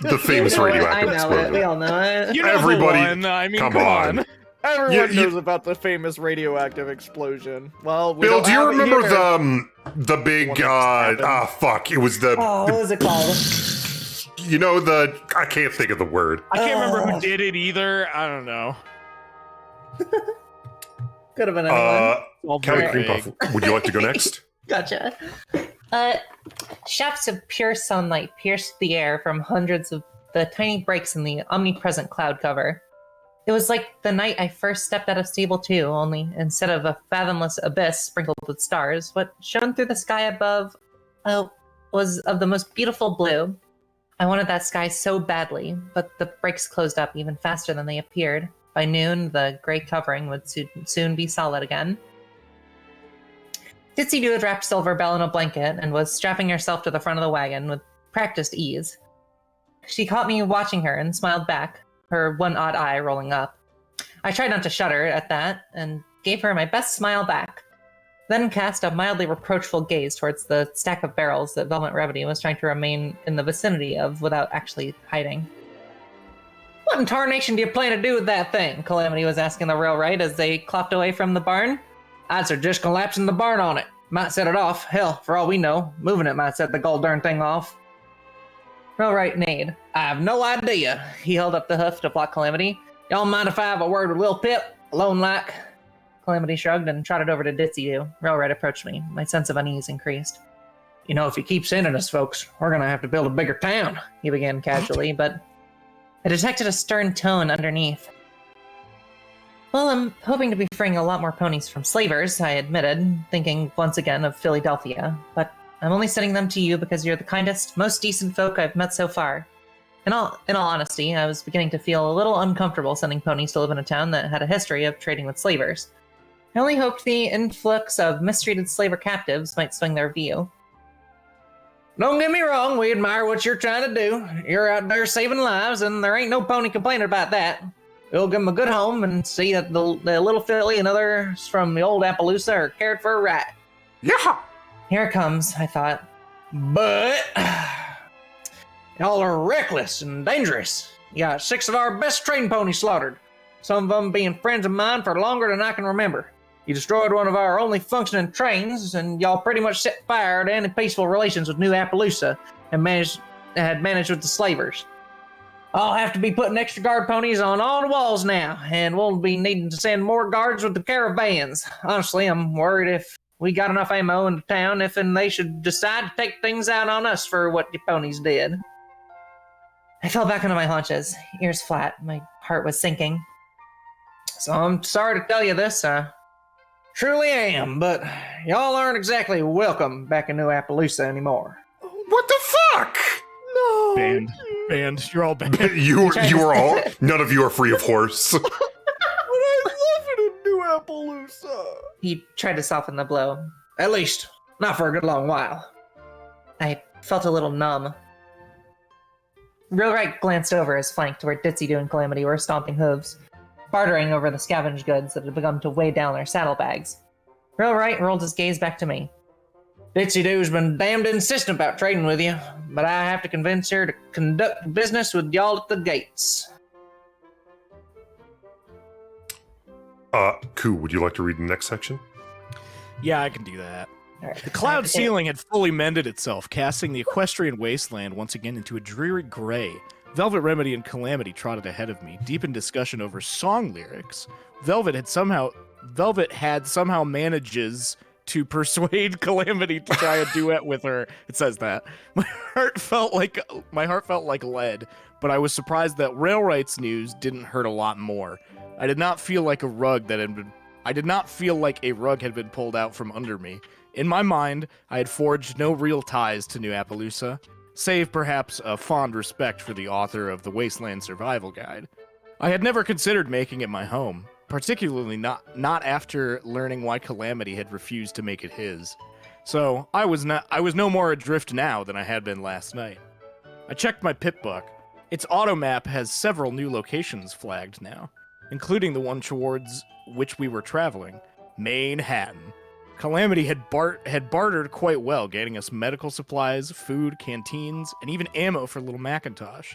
the famous radioactive I know explosion. it. We all know it. You know Everybody, the one. I mean, come come on. on. Everyone You- knows about the famous radioactive explosion. Well, we Bill, don't do you have it remember here. the big one that just happened. fuck, it was the Oh, what was it called? you know I can't think of the word. I can't remember who did it either. I don't know. Could have been anyone. All County very Cream vague. Puff, would you like to go next? Gotcha. Shafts of pure sunlight pierced the air from hundreds of the tiny breaks in the omnipresent cloud cover. It was like the night I first stepped out of Stable 2, only instead of a fathomless abyss sprinkled with stars, what shone through the sky above was of the most beautiful blue. I wanted that sky so badly, but the breaks closed up even faster than they appeared. By noon, the gray covering would soon be solid again. Ditsy Doo had wrapped Silver Bell in a blanket and was strapping herself to the front of the wagon with practiced ease. She caught me watching her and smiled back, her one odd eye rolling up. I tried not to shudder at that and gave her my best smile back, then cast a mildly reproachful gaze towards the stack of barrels that Velvet Remedy was trying to remain in the vicinity of without actually hiding. What in tarnation do you plan to do with that thing? Calamity was asking the railwright as they clopped away from the barn. I'd suggest collapsing the barn on it. Might set it off. Hell, for all we know, moving it might set the gol darn thing off. Railwright neighed. I have no idea. He held up the hoof to block Calamity. Y'all mind if I have a word with Will Pip? Alone like? Calamity shrugged and trotted over to Ditsy Doo. Railwright approached me. My sense of unease increased. You know, if you keep sending us folks, we're gonna have to build a bigger town, he began casually, but I detected a stern tone underneath. Well, I'm hoping to be freeing a lot more ponies from slavers, I admitted, thinking once again of Philadelphia, but I'm only sending them to you because you're the kindest, most decent folk I've met so far. In all honesty, I was beginning to feel a little uncomfortable sending ponies to live in a town that had a history of trading with slavers. I only hoped the influx of mistreated slaver captives might swing their view. Don't get me wrong, we admire what you're trying to do. You're out there saving lives, and there ain't no pony complaining about that. We'll give them a good home and see that the little filly and others from the old Appaloosa are cared for right. Yeah! Here it comes, I thought. But y'all are reckless and dangerous. You got 6 of our best trained ponies slaughtered, some of them being friends of mine for longer than I can remember. You destroyed one of our only functioning trains, and y'all pretty much set fire to any peaceful relations with New Appaloosa and had managed with the slavers. I'll have to be putting extra guard ponies on all the walls now, and we'll be needing to send more guards with the caravans. Honestly, I'm worried if we got enough ammo in the town if and they should decide to take things out on us for what your ponies did. I fell back onto my haunches, ears flat. My heart was sinking. So I'm sorry to tell you this, truly am, but y'all aren't exactly welcome back in New Appaloosa anymore. What the fuck? No. Banned. You're all banned. You are all. None of you are free of horse. But I love it in New Appaloosa. He tried to soften the blow. At least, not for a good long while. I felt a little numb. Railwright glanced over his flank to where Ditsy Doo and Calamity were stomping hooves, bartering over the scavenged goods that had begun to weigh down their saddlebags. Railwright rolled his gaze back to me. Ditsy Doo's been damned insistent about trading with you, but I have to convince her to conduct business with y'all at the gates. Koo, would you like to read the next section? Yeah, I can do that. Right. The cloud ceiling had fully mended itself, casting the equestrian wasteland once again into a dreary gray. Velvet Remedy and Calamity trotted ahead of me, deep in discussion over song lyrics. Velvet had somehow manages to persuade Calamity to try a duet with her. It says that. My heart felt like lead, but I was surprised that Railwright's news didn't hurt a lot more. I did not feel like a rug had been pulled out from under me. In my mind, I had forged no real ties to New Appaloosa, save perhaps a fond respect for the author of the Wasteland Survival Guide. I had never considered making it my home, particularly not after learning why Calamity had refused to make it his. So I was no more adrift now than I had been last night. I checked my pip book. Its auto map has several new locations flagged now, including the one towards which we were traveling, Manhattan. Calamity had bartered quite well, getting us medical supplies, food, canteens, and even ammo for little Macintosh.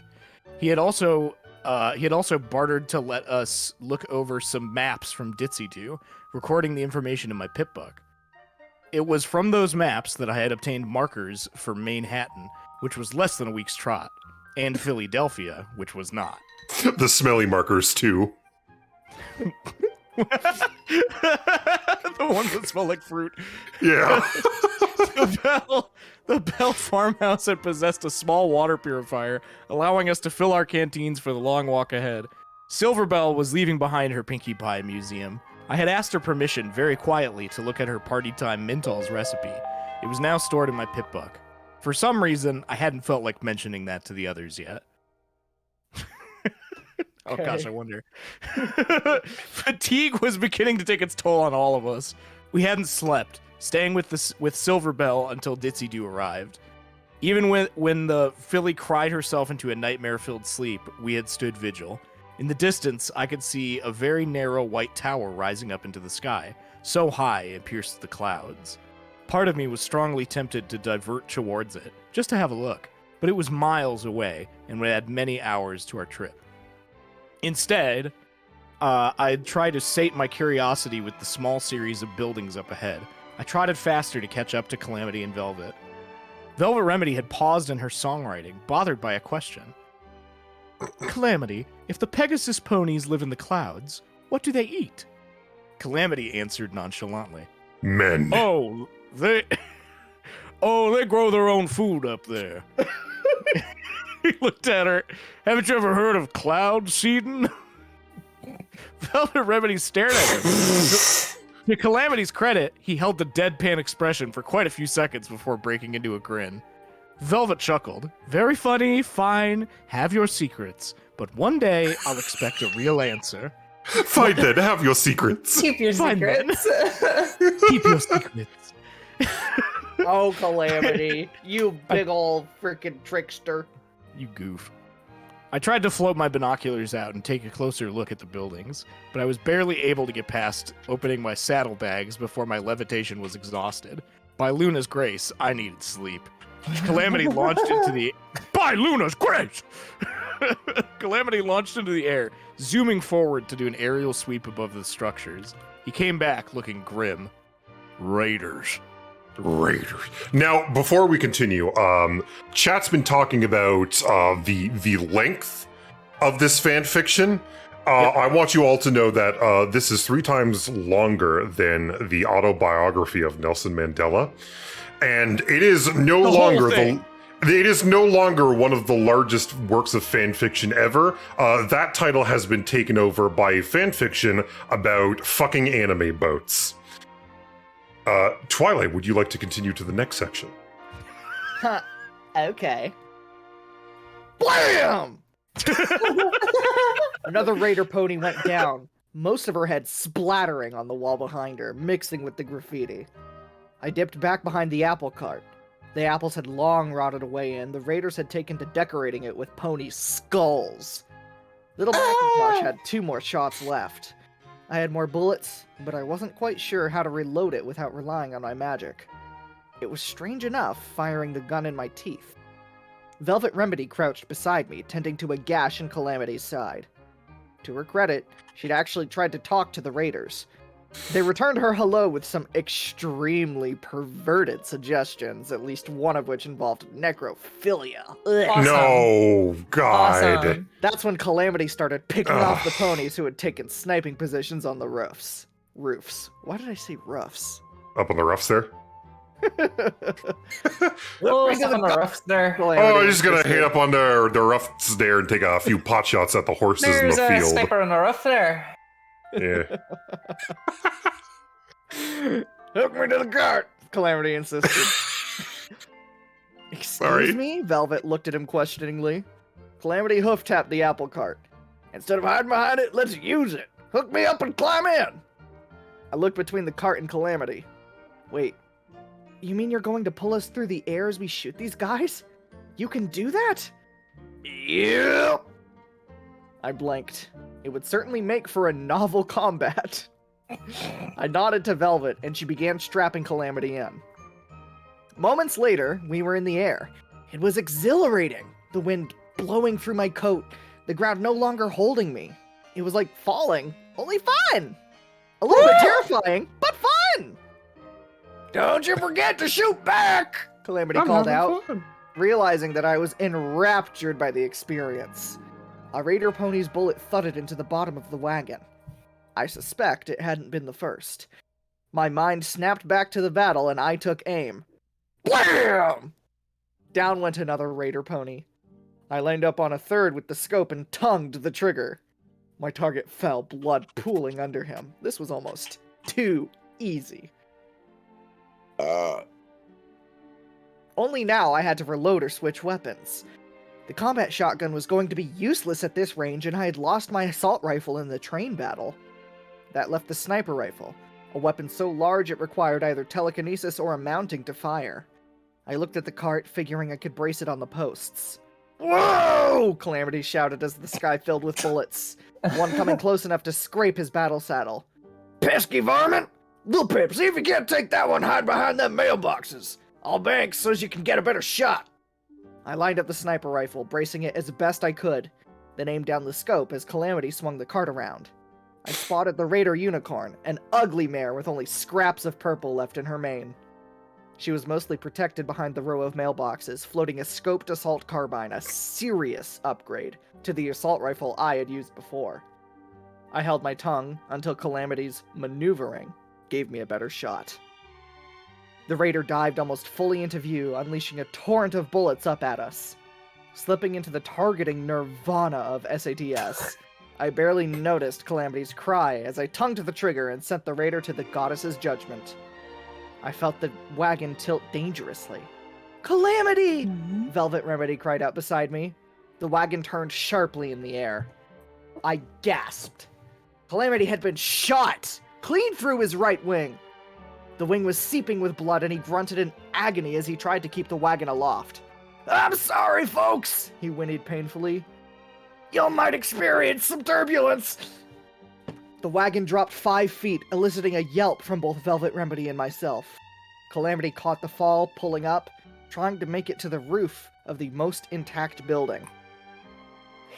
He had also bartered to let us look over some maps from Ditsy Doo, recording the information in my pip book. It was from those maps that I had obtained markers for Manhattan, which was less than a week's trot, and Philadelphia, which was not. The smelly markers, too. The ones that smell like fruit. Yeah. The Bell farmhouse had possessed a small water purifier, allowing us to fill our canteens for the long walk ahead. Silverbell was leaving behind her Pinkie Pie museum. I had asked her permission very quietly to look at her party time Mintall's recipe. It was now stored in my pip book. For some reason, I hadn't felt like mentioning that to the others yet. Oh gosh, I wonder. Fatigue was beginning to take its toll on all of us. We hadn't slept, staying with Silverbell until Ditzy Doo arrived. Even when the filly cried herself into a nightmare-filled sleep, we had stood vigil. In the distance, I could see a very narrow white tower rising up into the sky, so high it pierced the clouds. Part of me was strongly tempted to divert towards it, just to have a look, but it was miles away and would add many hours to our trip. Instead, I'd try to sate my curiosity with the small series of buildings up ahead. I trotted faster to catch up to Calamity and Velvet. Velvet Remedy had paused in her songwriting, bothered by a question. Calamity, if the Pegasus ponies live in the clouds, what do they eat? Calamity answered nonchalantly. Men. Oh, they grow their own food up there. He looked at her. Haven't you ever heard of cloud seeding? Velvet Remedy stared at her. To Calamity's credit, he held the deadpan expression for quite a few seconds before breaking into a grin. Velvet chuckled. Very funny, fine, have your secrets, but one day I'll expect a real answer. Fine then, have your secrets. Keep your Fine, secrets. Keep your secrets. Oh, Calamity, you big ol' freaking trickster. You goof. I tried to float my binoculars out and take a closer look at the buildings, but I was barely able to get past opening my saddlebags before my levitation was exhausted. By Luna's grace, I needed sleep. Calamity launched into the... By Luna's grace! Calamity launched into the air, zooming forward to do an aerial sweep above the structures. He came back looking grim. Raiders. Now, before we continue, chat's been talking about the length of this fan fiction. I want you all to know that this is 3 times longer than the autobiography of Nelson Mandela, and it is no longer it is no longer one of the largest works of fan fiction ever. That title has been taken over by fan fiction about fucking anime boats. Twilight, would you like to continue to the next section? Huh. Okay. Blam! Another raider pony went down, most of her head splattering on the wall behind her, mixing with the graffiti. I dipped back behind the apple cart. The apples had long rotted away and the raiders had taken to decorating it with pony skulls. Little Macintosh had 2 more shots left. I had more bullets, but I wasn't quite sure how to reload it without relying on my magic. It was strange enough firing the gun in my teeth. Velvet Remedy crouched beside me, tending to a gash in Calamity's side. To her credit, she'd actually tried to talk to the raiders. They returned her hello with some extremely perverted suggestions, at least one of which involved necrophilia. Ugh. Awesome. No, God. Awesome. That's when Calamity started picking off the ponies who had taken sniping positions on the roofs. Why did I say roofs? Up on the roofs there? Oh, it's on the roofs there. Oh, I'm just gonna hit up on the roofs there and take a few pot shots at the horses in There's the a field. sniper on the roof there. Yeah. Hook me to the cart, Calamity insisted. Sorry. Excuse me? Velvet looked at him questioningly. Calamity hoof-tapped the apple cart. Instead of hiding behind it, let's use it. Hook me up and climb in. I looked between the cart and Calamity. Wait, you mean you're going to pull us through the air as we shoot these guys? You can do that? Yeah. I blanked. It would certainly make for a novel combat. I nodded to Velvet, and she began strapping Calamity in. Moments later, we were in the air. It was exhilarating. The wind blowing through my coat, the ground no longer holding me. It was like falling, only fun! A little bit terrifying, but fun! Don't you forget to shoot back! Calamity called out, realizing that I was enraptured by the experience. A raider pony's bullet thudded into the bottom of the wagon. I suspect it hadn't been the first. My mind snapped back to the battle and I took aim. Blam! Down went another raider pony. I lined up on a third with the scope and tongued the trigger. My target fell, blood pooling under him. This was almost too easy. Only now I had to reload or switch weapons. The combat shotgun was going to be useless at this range, and I had lost my assault rifle in the train battle. That left the sniper rifle, a weapon so large it required either telekinesis or a mounting to fire. I looked at the cart, figuring I could brace it on the posts. Whoa! Calamity shouted as the sky filled with bullets, one coming close enough to scrape his battle saddle. Pesky varmint! Little Pip, see if you can't take that one hide behind them mailboxes. I'll bank so's you can get a better shot. I lined up the sniper rifle, bracing it as best I could, then aimed down the scope as Calamity swung the cart around. I spotted the Raider Unicorn, an ugly mare with only scraps of purple left in her mane. She was mostly protected behind the row of mailboxes, floating a scoped assault carbine, a serious upgrade to the assault rifle I had used before. I held my tongue until Calamity's maneuvering gave me a better shot. The Raider dived almost fully into view, unleashing a torrent of bullets up at us. Slipping into the targeting nirvana of SATS, I barely noticed Calamity's cry as I tongued to the trigger and sent the Raider to the goddess's judgment. I felt the wagon tilt dangerously. Calamity! Velvet Remedy cried out beside me. The wagon turned sharply in the air. I gasped. Calamity had been shot! Clean through his right wing! The wing was seeping with blood, and he grunted in agony as he tried to keep the wagon aloft. I'm sorry, folks, he whinnied painfully. You might experience some turbulence. The wagon dropped 5 feet, eliciting a yelp from both Velvet Remedy and myself. Calamity caught the fall, pulling up, trying to make it to the roof of the most intact building.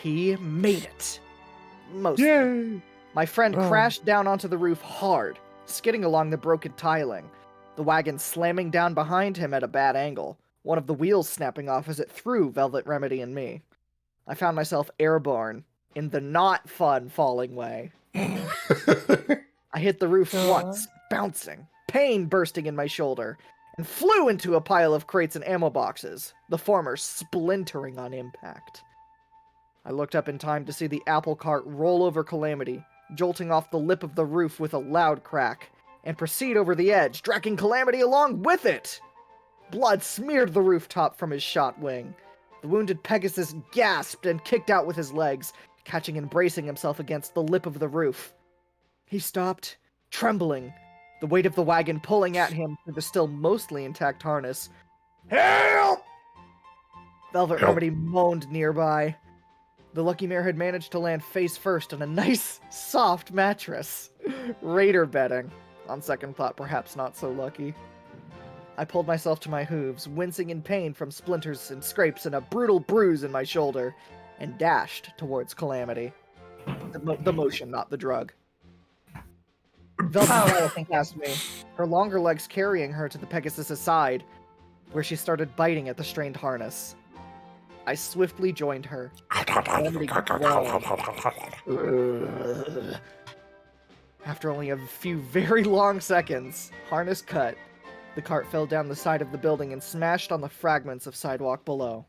He made it. Mostly. Yay! My friend crashed down onto the roof hard, skidding along the broken tiling, the wagon slamming down behind him at a bad angle, one of the wheels snapping off as it threw Velvet Remedy and me. I found myself airborne, in the not fun falling way. I hit the roof once, bouncing, pain bursting in my shoulder, and flew into a pile of crates and ammo boxes, the former splintering on impact. I looked up in time to see the apple cart roll over Calamity, jolting off the lip of the roof with a loud crack, and proceed over the edge, dragging Calamity along with it! Blood smeared the rooftop from his shot wing. The wounded Pegasus gasped and kicked out with his legs, catching and bracing himself against the lip of the roof. He stopped, trembling, the weight of the wagon pulling at him through the still mostly intact harness. Help! Velvet Remedy moaned nearby. The lucky mare had managed to land face first on a nice, soft mattress. Raider betting. On second thought, perhaps not so lucky. I pulled myself to my hooves, wincing in pain from splinters and scrapes and a brutal bruise in my shoulder, and dashed towards Calamity. The motion, not the drug. Velvet galloping past me, her longer legs carrying her to the Pegasus' side, where she started biting at the strained harness. I swiftly joined her. After only a few very long seconds, harness cut, the cart fell down the side of the building and smashed on the fragments of sidewalk below.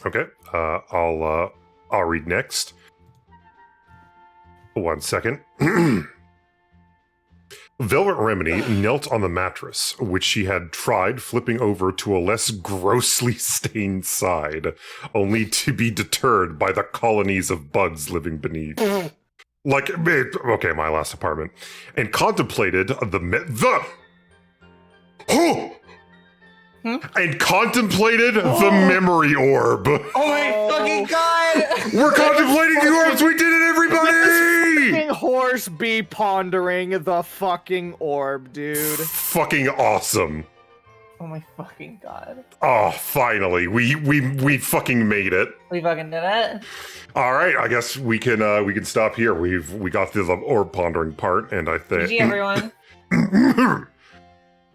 Okay, I'll read next. 1 second. Velvet Remedy knelt on the mattress, which she had tried flipping over to a less grossly stained side, only to be deterred by the colonies of bugs living beneath. Okay, my last apartment. And contemplated and contemplated the memory orb. Oh my fucking god! We're contemplating the orbs! We did it, everybody! Fucking horse be pondering the fucking orb, dude. Fucking awesome. Oh my fucking god. Oh, finally. We fucking made it. We fucking did it. Alright, I guess we can stop here. We got through the orb pondering part, and I think GG everyone.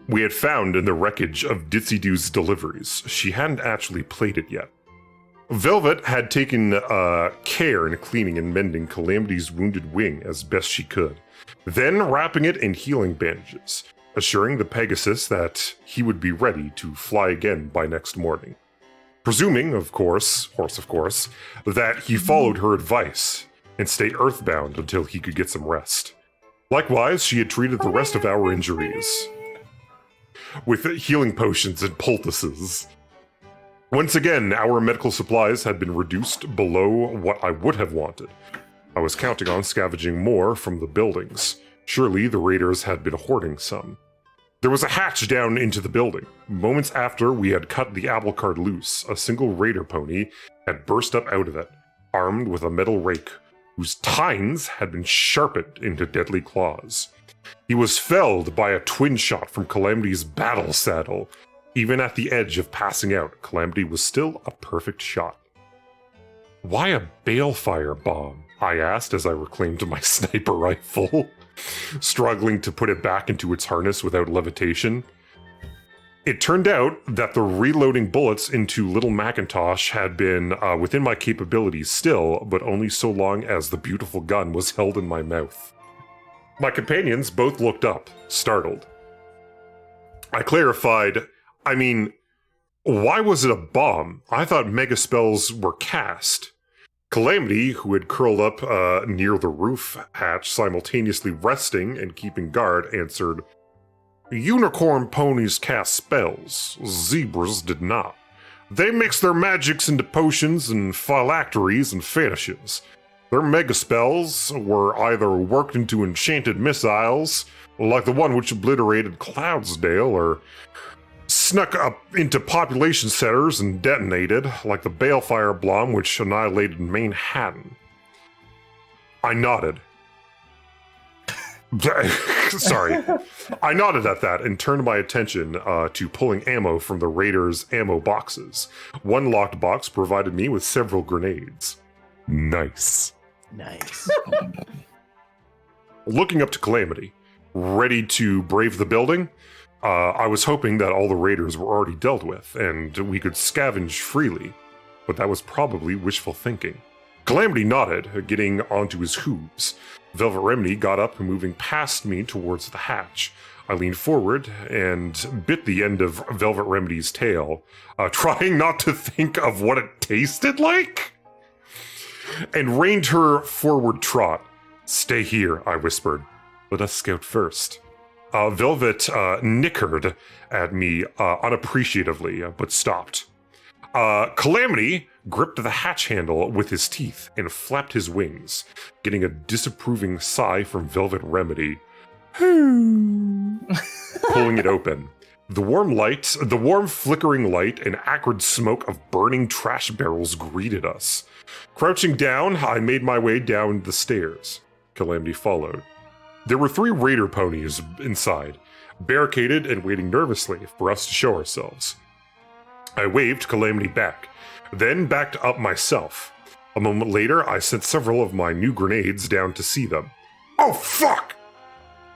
we had found in the wreckage of Ditsy Doo's deliveries. She hadn't actually played it yet. Velvet had taken care in cleaning and mending Calamity's wounded wing as best she could, then wrapping it in healing bandages, assuring the Pegasus that he would be ready to fly again by next morning. Presuming, of course, that he followed her advice and stayed earthbound until he could get some rest. Likewise, she had treated the rest of our injuries with healing potions and poultices. Once again, our medical supplies had been reduced below what I would have wanted. I was counting on scavenging more from the buildings. Surely the raiders had been hoarding some. There was a hatch down into the building. Moments after we had cut the apple cart loose, a single raider pony had burst up out of it, armed with a metal rake, whose tines had been sharpened into deadly claws. He was felled by a twin shot from Calamity's battle saddle. Even at the edge of passing out, Calamity was still a perfect shot. "Why a balefire bomb?" I asked as I reclaimed my sniper rifle, struggling to put it back into its harness without levitation. It turned out that the reloading bullets into Little Macintosh had been within my capabilities still, but only so long as the beautiful gun was held in my mouth. My companions both looked up, startled. I clarified, why was it a bomb? I thought mega spells were cast. Calamity, who had curled up near the roof hatch, simultaneously resting and keeping guard, answered, "Unicorn ponies cast spells. Zebras did not. They mix their magics into potions and phylacteries and fetishes. Their mega spells were either worked into enchanted missiles, like the one which obliterated Cloudsdale, or snuck up into population centers and detonated, like the balefire bomb which annihilated Manhattan." I nodded. Sorry. I nodded at that and turned my attention to pulling ammo from the raiders' ammo boxes. One locked box provided me with several grenades. Nice. Looking up to Calamity, ready to brave the building, I was hoping that all the raiders were already dealt with, and we could scavenge freely, but that was probably wishful thinking. Calamity nodded, getting onto his hooves. Velvet Remedy got up, moving past me towards the hatch. I leaned forward and bit the end of Velvet Remedy's tail, trying not to think of what it tasted like, and reined her forward trot. "Stay here," I whispered. "Let us scout first." Velvet nickered at me unappreciatively, but stopped. Calamity gripped the hatch handle with his teeth and flapped his wings, getting a disapproving sigh from Velvet Remedy. Pulling it open. The warm flickering light and acrid smoke of burning trash barrels greeted us. Crouching down, I made my way down the stairs. Calamity followed. There were 3 raider ponies inside, barricaded and waiting nervously for us to show ourselves. I waved Calamity back, then backed up myself. A moment later, I sent several of my new grenades down to see them. "Oh, fuck!"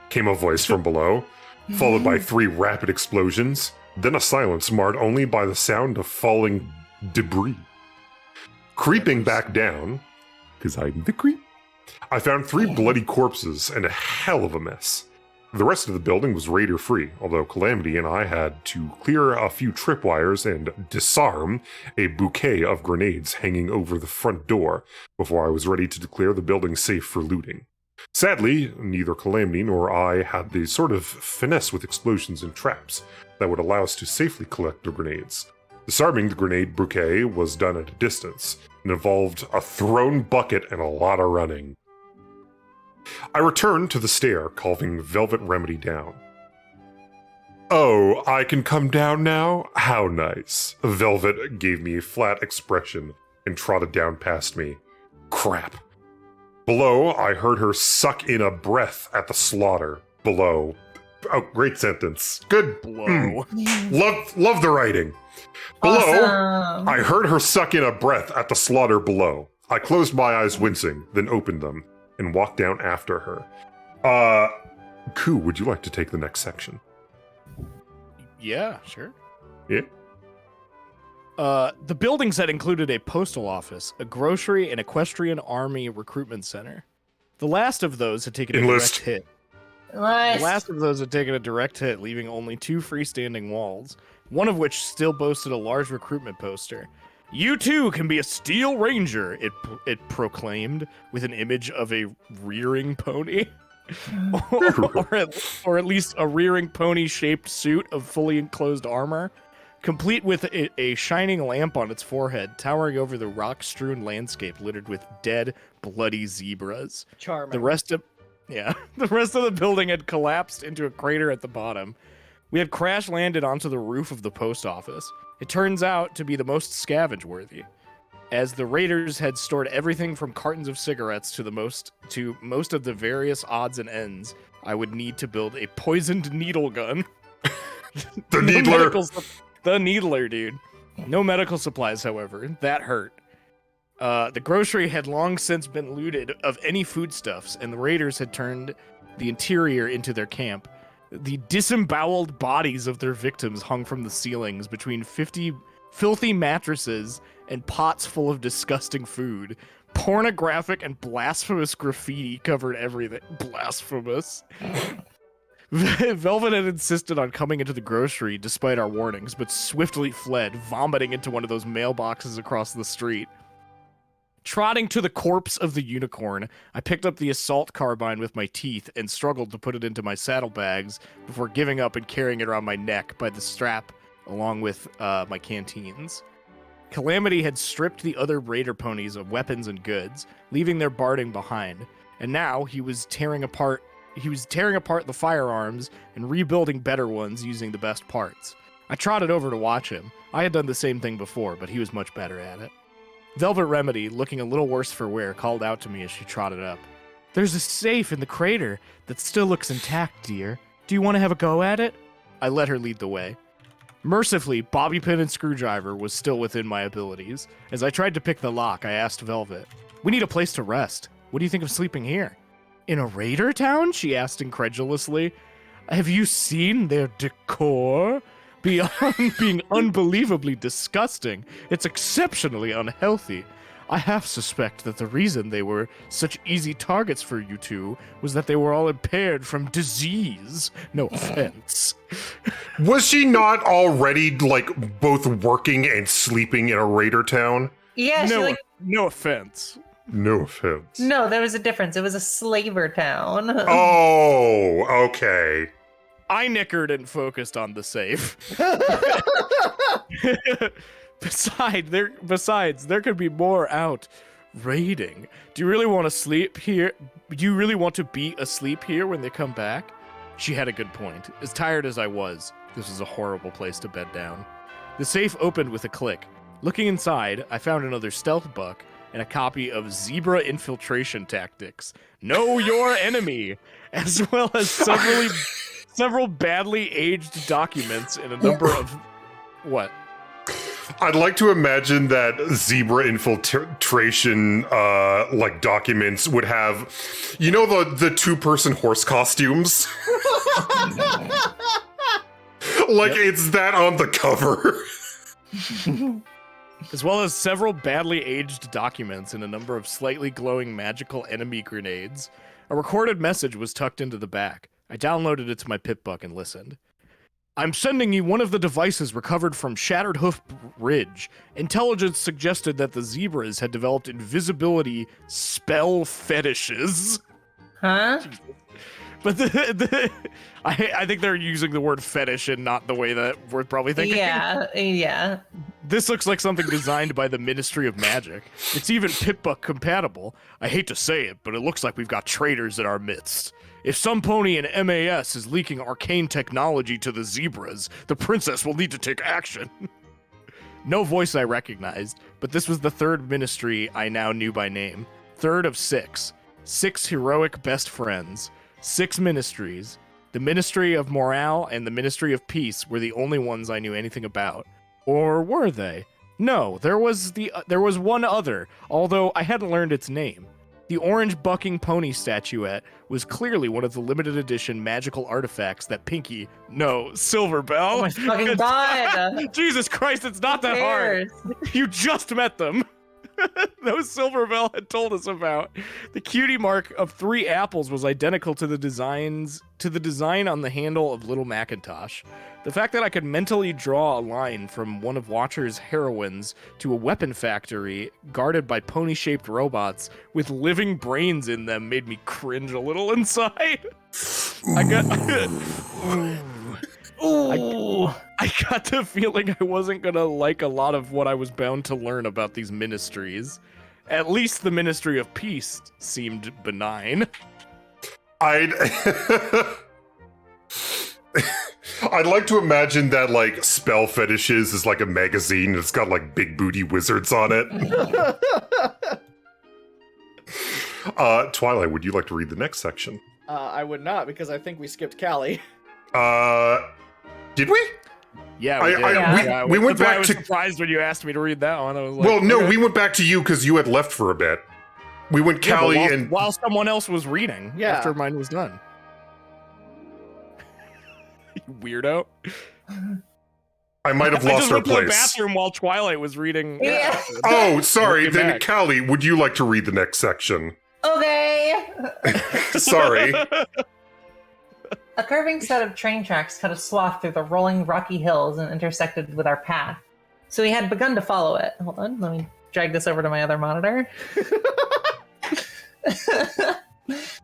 came a voice from below, followed by 3 rapid explosions, then a silence marred only by the sound of falling debris. Creeping back down, because I'm the creep, I found 3 bloody corpses and a hell of a mess. The rest of the building was raider-free, although Calamity and I had to clear a few tripwires and disarm a bouquet of grenades hanging over the front door before I was ready to declare the building safe for looting. Sadly, neither Calamity nor I had the sort of finesse with explosions and traps that would allow us to safely collect the grenades. Disarming the grenade bouquet was done at a distance and involved a thrown bucket and a lot of running. I returned to the stair, calling Velvet Remedy down. "Oh, I can come down now? How nice." Velvet gave me a flat expression and trotted down past me. Crap. Below, I heard her suck in a breath at the slaughter. Below. Oh, great sentence. Good. Blow. Love the writing. Below, Awesome. I heard her suck in a breath at the slaughter below. I closed my eyes wincing, then opened them, and walked down after her. Ku, would you like to take the next section? Yeah, sure. Yeah? The building set included a postal office, a grocery, and Equestrian Army recruitment center. The last of those had taken a Enlist. direct hit. Nice. The last of those had taken a direct hit, leaving only 2 freestanding walls. one of which still boasted a large recruitment poster. "You too can be a Steel Ranger," it proclaimed, with an image of a rearing pony. or at least a rearing pony-shaped suit of fully enclosed armor, complete with a shining lamp on its forehead, towering over the rock-strewn landscape littered with dead, bloody zebras. Charming. The rest of the building had collapsed into a crater at the bottom. We had crash landed onto the roof of the post office. It turns out to be the most scavenge-worthy, as the raiders had stored everything from cartons of cigarettes to most of the various odds and ends I would need to build a poisoned needle gun. The needler. The needler, dude. No medical supplies, however. That hurt. The grocery had long since been looted of any foodstuffs, and the raiders had turned the interior into their camp. The disemboweled bodies of their victims hung from the ceilings between 50 filthy mattresses and pots full of disgusting food. Pornographic and blasphemous graffiti covered everything. Blasphemous. Velvet had insisted on coming into the grocery despite our warnings, but swiftly fled, vomiting into one of those mailboxes across the street. Trotting to the corpse of the unicorn, I picked up the assault carbine with my teeth and struggled to put it into my saddlebags before giving up and carrying it around my neck by the strap along with my canteens. Calamity had stripped the other raider ponies of weapons and goods, leaving their barding behind, and now he was tearing apart the firearms and rebuilding better ones using the best parts. I trotted over to watch him. I had done the same thing before, but he was much better at it. Velvet Remedy, looking a little worse for wear, called out to me as she trotted up. "There's a safe in the crater that still looks intact, dear. Do you want to have a go at it?" I let her lead the way. Mercifully, bobby pin and screwdriver was still within my abilities. As I tried to pick the lock, I asked Velvet, "We need a place to rest. What do you think of sleeping here?" "In a raider town?" she asked incredulously. "Have you seen their decor? Beyond being unbelievably disgusting, it's exceptionally unhealthy. I half suspect that the reason they were such easy targets for you two was that they were all impaired from disease. No offense." Was she not already, like, both working and sleeping in a raider town? Yeah, No offense. No offense. No, there was a difference. It was a slaver town. Oh, okay. I nickered and focused on the safe. Besides, there could be more out raiding. Do you really want to sleep here? Do you really want to be asleep here when they come back? She had a good point. As tired as I was, this was a horrible place to bed down. The safe opened with a click. Looking inside, I found another stealth book and a copy of Zebra Infiltration Tactics. Know your enemy, as well as several badly aged documents and a number of... What? I'd like to imagine that zebra infiltration, documents would have, you know, the two-person horse costumes? It's that on the cover. As well as several badly aged documents and a number of slightly glowing magical enemy grenades. A recorded message was tucked into the back. I downloaded it to my pip-book and listened. "I'm sending you one of the devices recovered from Shattered Hoof Ridge. Intelligence suggested that the zebras had developed invisibility spell fetishes." Huh? But I think they're using the word fetish and not the way that we're probably thinking. Yeah. This looks like something designed by the Ministry of Magic. It's even pip-book compatible. I hate to say it, but it looks like we've got traitors in our midst. If some pony in MAS is leaking arcane technology to the zebras, the princess will need to take action. No voice I recognized, but this was the third ministry I now knew by name. Third of 6. 6 heroic best friends. 6 ministries. The Ministry of Morale and the Ministry of Peace were the only ones I knew anything about. Or were they? No, there was one other, although I hadn't learned its name. The orange bucking pony statuette was clearly one of the limited edition magical artifacts that Silverbell. Oh my fucking god! Jesus Christ, it's not that hard. You just met them. those Silverville had told us about. The cutie mark of 3 apples was identical to the design on the handle of Little Macintosh. The fact that I could mentally draw a line from one of Watcher's heroines to a weapon factory guarded by pony-shaped robots with living brains in them made me cringe a little inside. I got the feeling I wasn't gonna like a lot of what I was bound to learn about these ministries. At least the Ministry of Peace seemed benign. I'd like to imagine that, like, Spell Fetishes is like a magazine and it's got, like, big booty wizards on it. Twilight, would you like to read the next section? I would not, because I think we skipped Callie. Did we? Yeah, we did. We went back I was to... surprised when you asked me to read that one. I was like, Well, no, okay. we went back to you because you had left for a bit. We went Callie and... While someone else was reading after mine was done. You weirdo. I might have lost our I just went to the place. bathroom while Twilight was reading. Yeah. Oh, sorry. Looking Then, back. Callie, would you like to read the next section? Okay. Sorry. A curving set of train tracks cut a swath through the rolling rocky hills and intersected with our path. So we had begun to follow it. Hold on, let me drag this over to my other monitor.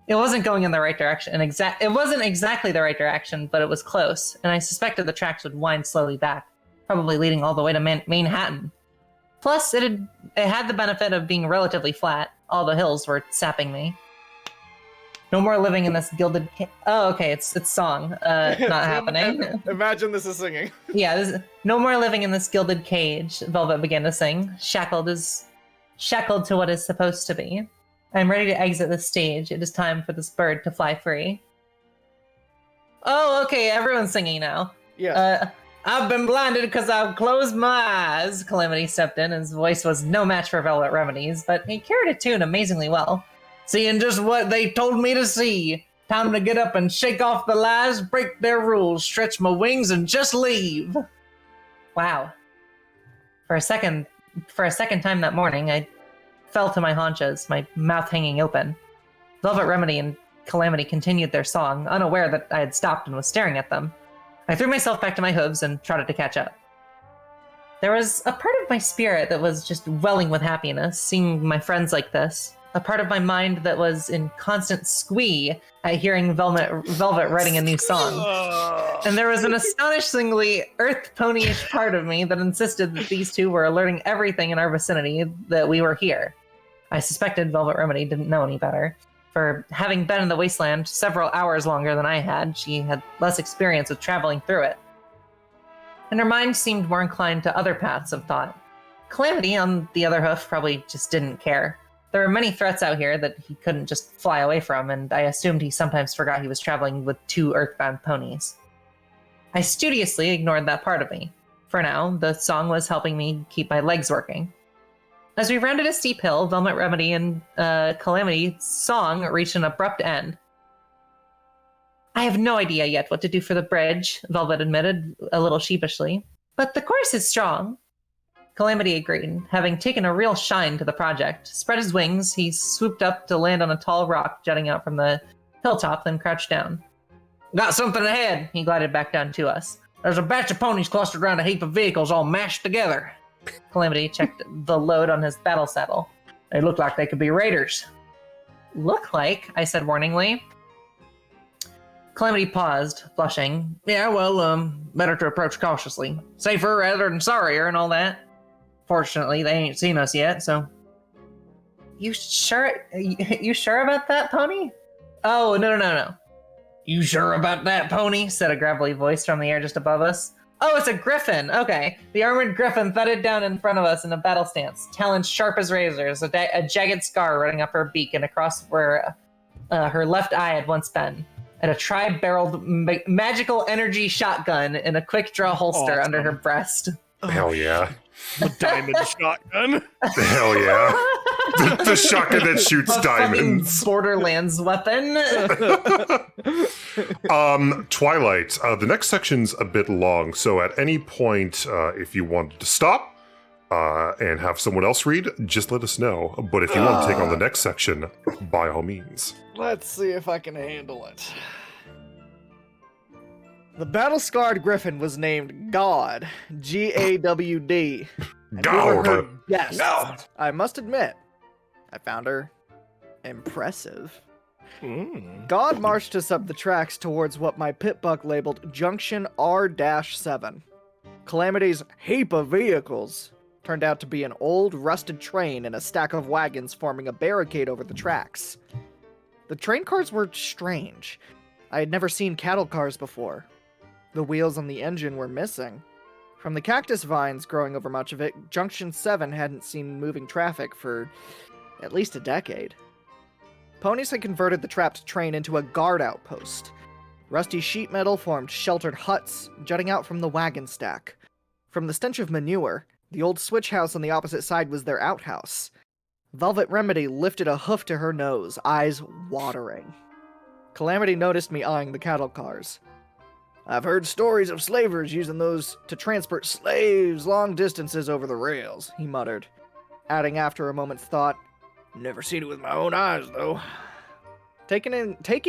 It wasn't going in the right direction. It wasn't exactly the right direction, but it was close, and I suspected the tracks would wind slowly back, probably leading all the way to Manhattan. Plus, it had the benefit of being relatively flat. All the hills were sapping me. No more living in this gilded... Oh, okay, it's song. Not happening. Imagine this is singing. Yeah, no more living in this gilded cage, Velvet began to sing. Shackled to what is supposed to be. I am ready to exit this stage. It is time for this bird to fly free. Oh, okay, everyone's singing now. Yeah. I've been blinded because I've closed my eyes. Calamity stepped in. His voice was no match for Velvet Remedies, but he carried a tune amazingly well. Seeing just what they told me to see. Time to get up and shake off the lies, break their rules, stretch my wings, and just leave. Wow. For a second time that morning, I fell to my haunches, my mouth hanging open. Velvet Remedy and Calamity continued their song, unaware that I had stopped and was staring at them. I threw myself back to my hooves and trotted to catch up. There was a part of my spirit that was just welling with happiness, seeing my friends like this. A part of my mind that was in constant squee at hearing Velvet writing a new song. And there was an astonishingly earth ponyish part of me that insisted that these two were alerting everything in our vicinity that we were here. I suspected Velvet Remedy didn't know any better. For having been in the wasteland several hours longer than I had, she had less experience with traveling through it. And her mind seemed more inclined to other paths of thought. Calamity, on the other hoof, probably just didn't care. There were many threats out here that he couldn't just fly away from, and I assumed he sometimes forgot he was traveling with 2 earthbound ponies. I studiously ignored that part of me. For now, the song was helping me keep my legs working. As we rounded a steep hill, Velvet Remedy and Calamity's song reached an abrupt end. I have no idea yet what to do for the bridge, Velvet admitted a little sheepishly, but the chorus is strong. Calamity agreed, having taken a real shine to the project. Spread his wings, he swooped up to land on a tall rock jutting out from the hilltop, then crouched down. Got something ahead, he glided back down to us. There's a batch of ponies clustered around a heap of vehicles all mashed together. Calamity checked the load on his battle saddle. They look like they could be raiders. Look like? I said warningly. Calamity paused, blushing. Yeah, well, better to approach cautiously. Safer rather than sorrier and all that. Fortunately, they ain't seen us yet, so... You sure about that, pony? Oh, no. You sure about that, pony? Said a gravelly voice from the air just above us. Oh, it's a griffin! Okay. The armored griffin thudded down in front of us in a battle stance, talons sharp as razors, a jagged scar running up her beak and across where her left eye had once been, and a tri-barreled magical energy shotgun in a quick-draw holster under her breast. Hell yeah. A diamond shotgun. Hell yeah. The shotgun that shoots diamonds. Borderlands weapon. Twilight, the next section's a bit long, so at any point, if you wanted to stop and have someone else read, just let us know. But if you want to take on the next section, by all means. Let's see if I can handle it. The battle-scarred griffin was named God, G-A-W-D. God! Yes. God! I must admit, I found her impressive. God marched us up the tracks towards what my pitbuck labeled Junction R-7. Calamity's heap of vehicles turned out to be an old, rusted train and a stack of wagons forming a barricade over the tracks. The train cars were strange. I had never seen cattle cars before. The wheels on the engine were missing. From the cactus vines growing over much of it, Junction 7 hadn't seen moving traffic for at least a decade. Ponies had converted the trapped train into a guard outpost. Rusty sheet metal formed sheltered huts jutting out from the wagon stack. From the stench of manure, the old switch house on the opposite side was their outhouse. Velvet Remedy lifted a hoof to her nose, eyes watering. Calamity noticed me eyeing the cattle cars. I've heard stories of slavers using those to transport slaves long distances over the rails, he muttered, adding after a moment's thought, never seen it with my own eyes, though. Taking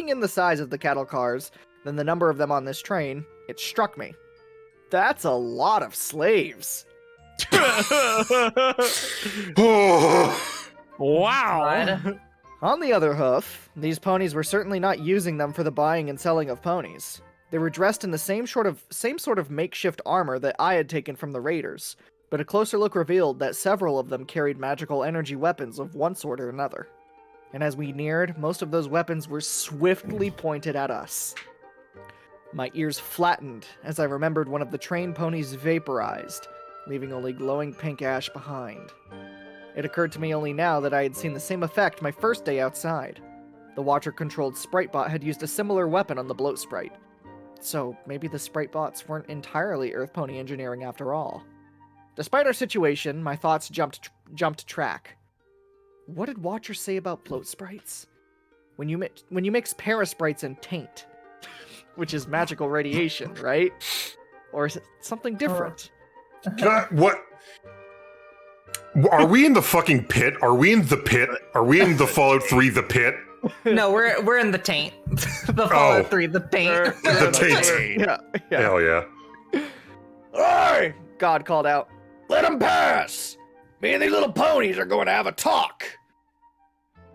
in the size of the cattle cars, then the number of them on this train, it struck me. That's a lot of slaves. Wow. On the other hoof, these ponies were certainly not using them for the buying and selling of ponies. They were dressed in the same sort of makeshift armor that I had taken from the raiders, but a closer look revealed that several of them carried magical energy weapons of one sort or another. And as we neared, most of those weapons were swiftly pointed at us. My ears flattened as I remembered one of the train ponies vaporized, leaving only glowing pink ash behind. It occurred to me only now that I had seen the same effect my first day outside. The Watcher-controlled Spritebot had used a similar weapon on the Bloat Sprite. So maybe the Spritebots weren't entirely Earth Pony engineering after all. Despite our situation, my thoughts jumped track. What did Watcher say about Bloat Sprites? When you mix Parasprites and Taint, which is magical radiation, right? Or is it something different? What? Are we in the fucking pit? Are we in the pit? Are we in the Fallout 3 the pit? No, we're in the taint. The Fallout 3, the taint. The taint. Yeah. Hell yeah. Hey! God called out. Let him pass! Me and these little ponies are going to have a talk!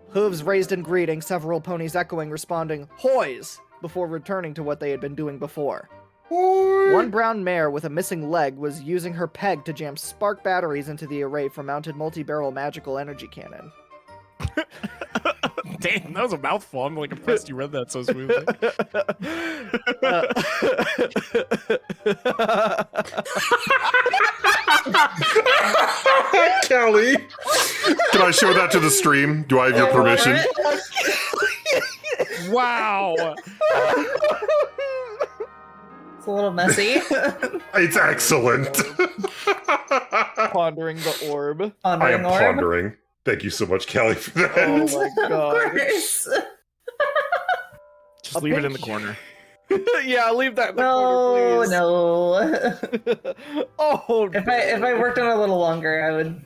Hooves raised in greeting, several ponies echoing, responding, "Hoys!" before returning to what they had been doing before. One brown mare with a missing leg was using her peg to jam spark batteries into the array for mounted multi-barrel magical energy cannon. Damn, that was a mouthful. I'm like impressed you read that so smoothly. Kelly, can I show that to the stream? Do I have your permission? Wow. It's a little messy. It's excellent. Pondering the orb. I am pondering. Thank you so much, Kelly, for that. Oh my god. Just leave it in the corner. Yeah, leave that in the corner, please. No. Oh, If I worked on it a little longer, I would.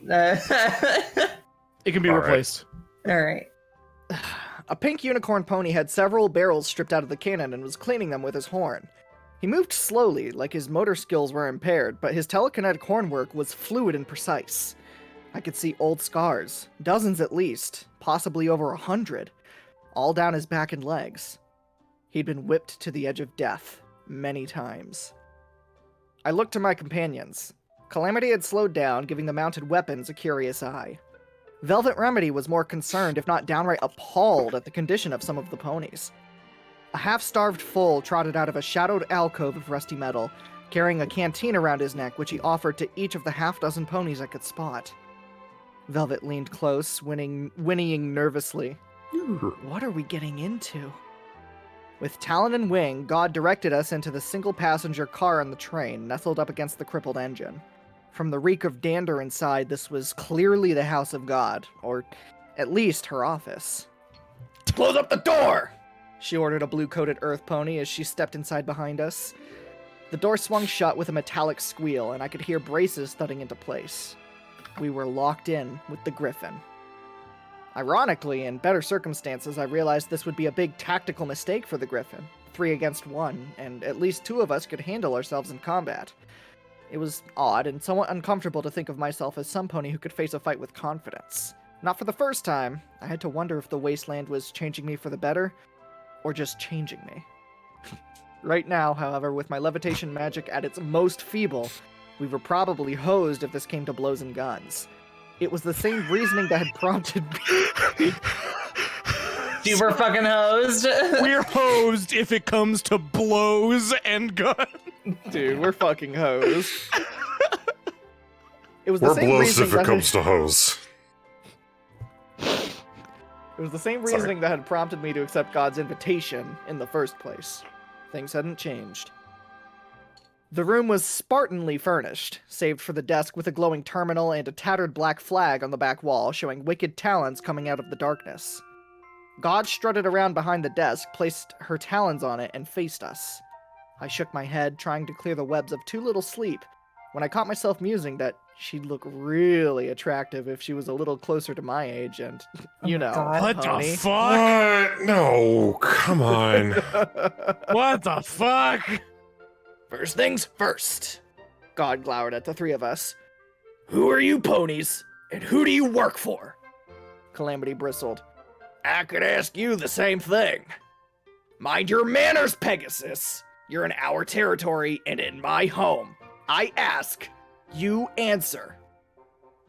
It can be All replaced. All right. A pink unicorn pony had several barrels stripped out of the cannon and was cleaning them with his horn. He moved slowly, like his motor skills were impaired, but his telekinetic horn work was fluid and precise. I could see old scars, dozens at least, possibly over 100, all down his back and legs. He'd been whipped to the edge of death many times. I looked to my companions. Calamity had slowed down, giving the mounted weapons a curious eye. Velvet Remedy was more concerned, if not downright appalled, at the condition of some of the ponies. A half-starved foal trotted out of a shadowed alcove of rusty metal, carrying a canteen around his neck which he offered to each of the half-dozen ponies I could spot. Velvet leaned close, whinnying nervously. What are we getting into? With talon and wing, God directed us into the single-passenger car on the train, nestled up against the crippled engine. From the reek of dander inside, this was clearly the house of God, or at least her office. Close up the door! She ordered a blue-coated earth pony as she stepped inside behind us. The door swung shut with a metallic squeal, and I could hear braces thudding into place. we were locked in with the Griffin. Ironically, in better circumstances, I realized this would be a big tactical mistake for the Griffin. 3 against 1, and at least 2 of us could handle ourselves in combat. It was odd and somewhat uncomfortable to think of myself as some pony who could face a fight with confidence. Not for the first time, I had to wonder if the wasteland was changing me for the better, or just changing me. Right now, however, with my levitation magic at its most feeble, we were probably hosed if this came to blows and guns. It was the same reasoning that had prompted me. Super fucking hosed. We're hosed if it comes to blows and guns. Dude, we're fucking hosed. It was the We're same blows reasoning if it that comes to hose. It was the same reasoning that had prompted me to accept God's invitation in the first place. Things hadn't changed. The room was Spartanly furnished, save for the desk with a glowing terminal and a tattered black flag on the back wall showing wicked talons coming out of the darkness. God strutted around behind the desk, placed her talons on it, and faced us. I shook my head, trying to clear the webs of too little sleep, when I caught myself musing that she'd look really attractive if she was a little closer to my age, and, you know, God. What pony. the fuck? What? No, come on. What the fuck? First things first, God glowered at the 3 of us. Who are you ponies, and who do you work for? Calamity bristled. I could ask you the same thing. Mind your manners, Pegasus. You're in our territory and in my home. I ask, you answer.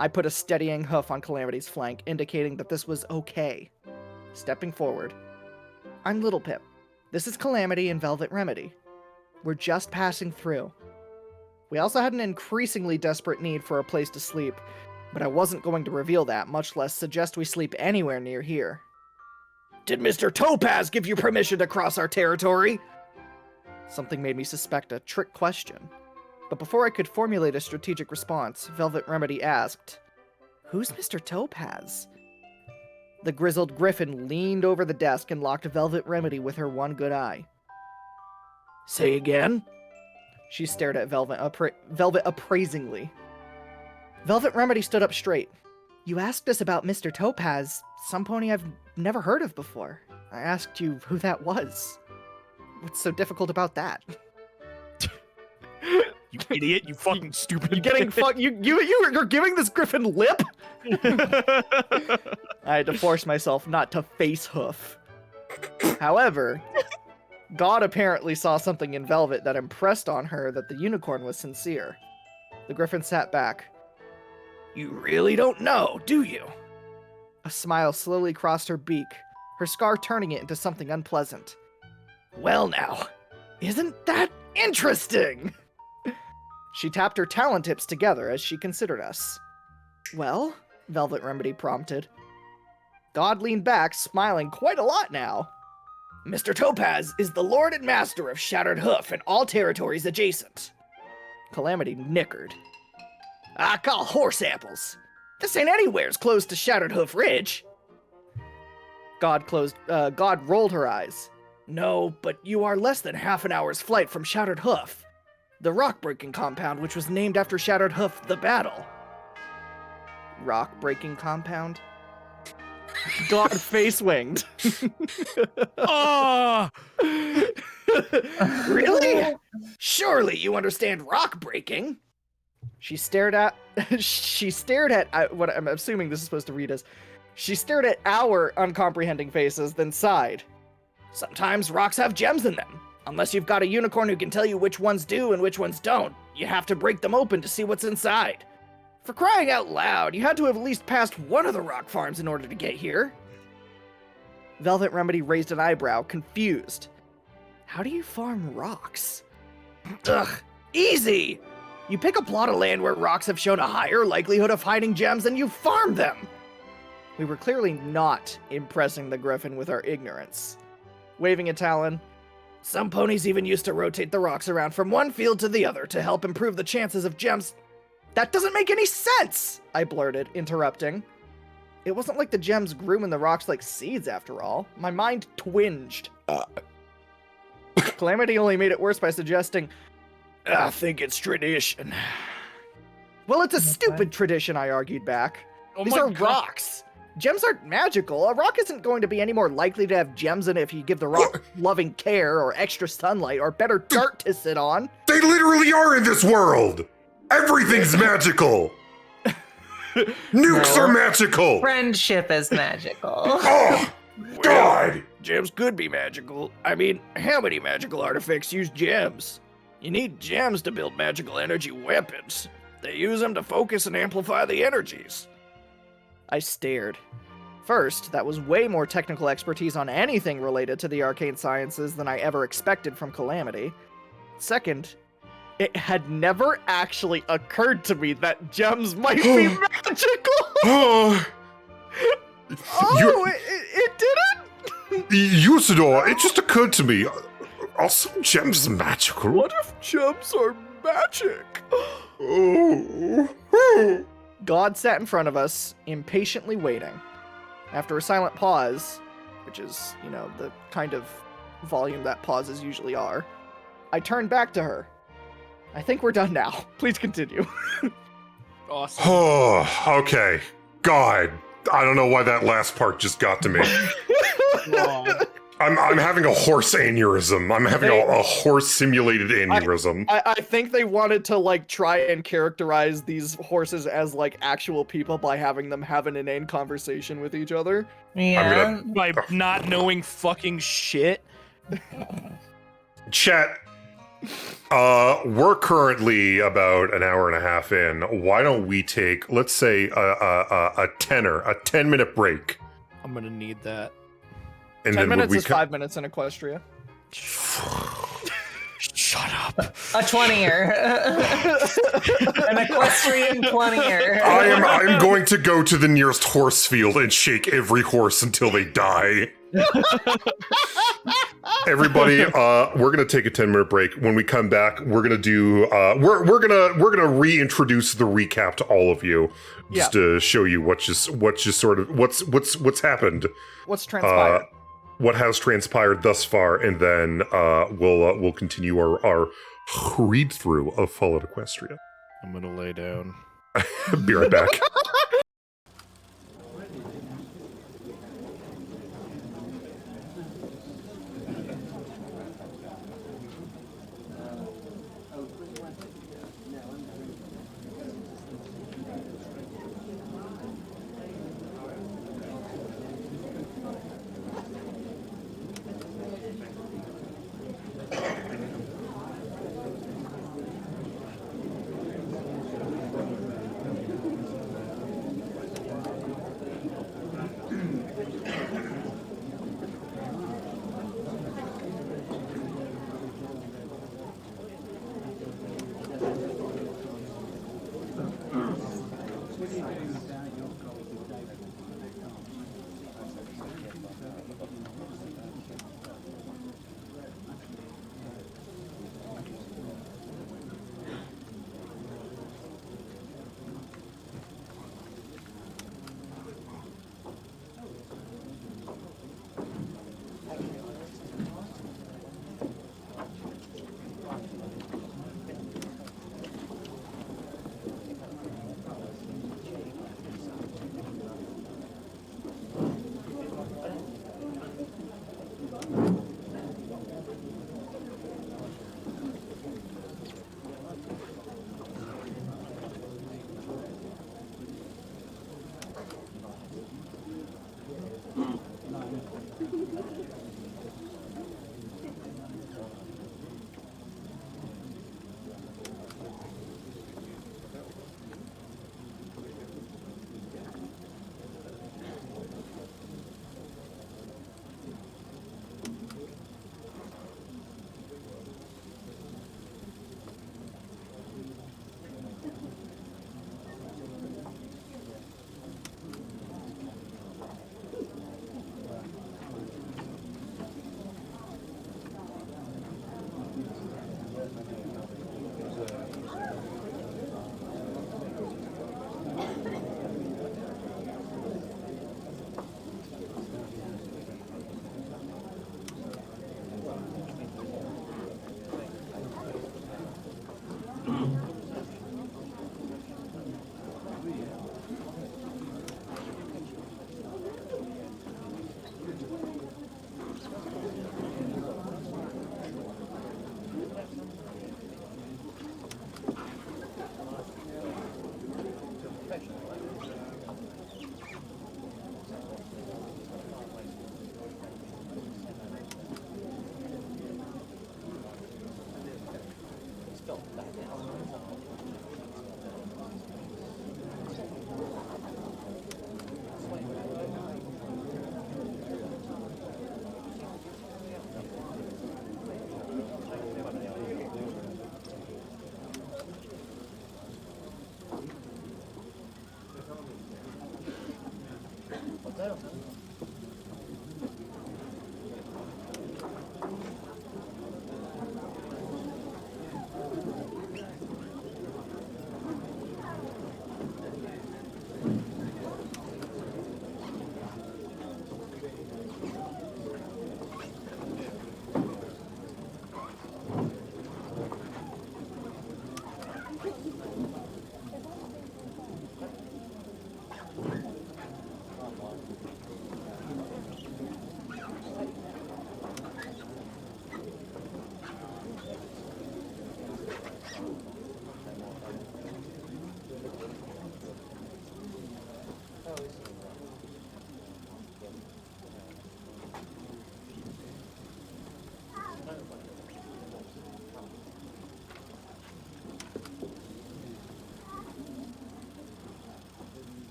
I put a steadying hoof on Calamity's flank, indicating that this was okay. Stepping forward. I'm Little Pip. This is Calamity and Velvet Remedy. We're just passing through. We also had an increasingly desperate need for a place to sleep, but I wasn't going to reveal that, much less suggest we sleep anywhere near here. Did Mr. Topaz give you permission to cross our territory? Something made me suspect a trick question. But before I could formulate a strategic response, Velvet Remedy asked, Who's Mr. Topaz? The grizzled griffin leaned over the desk and locked Velvet Remedy with her one good eye. Say again? She stared at Velvet appraisingly. Velvet Remedy stood up straight. You asked us about Mr. Topaz, some pony I've never heard of before. I asked you who that was. What's so difficult about that? You idiot! You fucking stupid! You're getting you're giving this griffin lip? I had to force myself not to face hoof. However, God apparently saw something in Velvet that impressed on her that the unicorn was sincere. The griffin sat back. You really don't know, do you? A smile slowly crossed her beak, her scar turning it into something unpleasant. Well now, isn't that interesting? She tapped her talon tips together as she considered us. Well, Velvet Remedy prompted. God leaned back, smiling quite a lot now. Mr. Topaz is the Lord and Master of Shattered Hoof and all territories adjacent. Calamity nickered. I call horse apples. This ain't anywheres close to Shattered Hoof Ridge. God rolled her eyes. No, but you are less than half an hour's flight from Shattered Hoof, the rock-breaking compound which was named after Shattered Hoof the battle. Rock-breaking compound? God face-winged. Oh! Really? Surely you understand rock-breaking? She stared at what I'm assuming this is supposed to read as. She stared at our uncomprehending faces, then sighed. Sometimes rocks have gems in them. Unless you've got a unicorn who can tell you which ones do and which ones don't, you have to break them open to see what's inside. For crying out loud, you had to have at least passed one of the rock farms in order to get here. Velvet Remedy raised an eyebrow, confused. How do you farm rocks? Ugh, easy! You pick a plot of land where rocks have shown a higher likelihood of hiding gems and you farm them! We were clearly not impressing the griffin with our ignorance. Waving a talon, some ponies even used to rotate the rocks around from one field to the other to help improve the chances of gems. That doesn't make any sense, I blurted, interrupting. It wasn't like the gems grew in the rocks like seeds after all. My mind twinged. Calamity only made it worse by suggesting, I think it's tradition. Well, it's a stupid tradition, I argued back. Oh These my are God. rocks. Gems aren't magical. A rock isn't going to be any more likely to have gems in it if you give the rock loving care or extra sunlight or better dirt to sit on. They literally are in this world! Everything's magical! Nukes are magical! Friendship is magical. Oh, God! Gems could be magical. I mean, how many magical artifacts use gems? You need gems to build magical energy weapons. They use them to focus and amplify the energies. I stared. First, that was way more technical expertise on anything related to the arcane sciences than I ever expected from Calamity. Second, it had never actually occurred to me that gems might be magical! Oh, Oh, it didn't? Usador, it just occurred to me. Are some gems magical? What if gems are magic? Oh. God sat in front of us, impatiently waiting. After a silent pause, which is, the kind of volume that pauses usually are, I turned back to her. I think we're done now. Please continue. Awesome. Oh, okay. God, I don't know why that last part just got to me. I'm having a horse aneurysm. I'm having a horse simulated aneurysm. I think they wanted to try and characterize these horses as actual people by having them have an inane conversation with each other. Yeah. By not knowing fucking shit. Chat. We're currently about an hour and a half in. Why don't we take, let's say, a 10-minute break? I'm gonna need that. And 10 then minutes is 5 minutes in Equestria. Shut up. A 20-er. An equestrian 20-er. I'm going to go to the nearest horse field and shake every horse until they die. Everybody, we're gonna take a 10-minute break. When we come back, we're gonna do we're gonna reintroduce the recap to all of you, just to show you what's happened, What's transpired? what has transpired thus far, and then we'll continue our read through of Fallout Equestria. I'm gonna lay down. Be right back.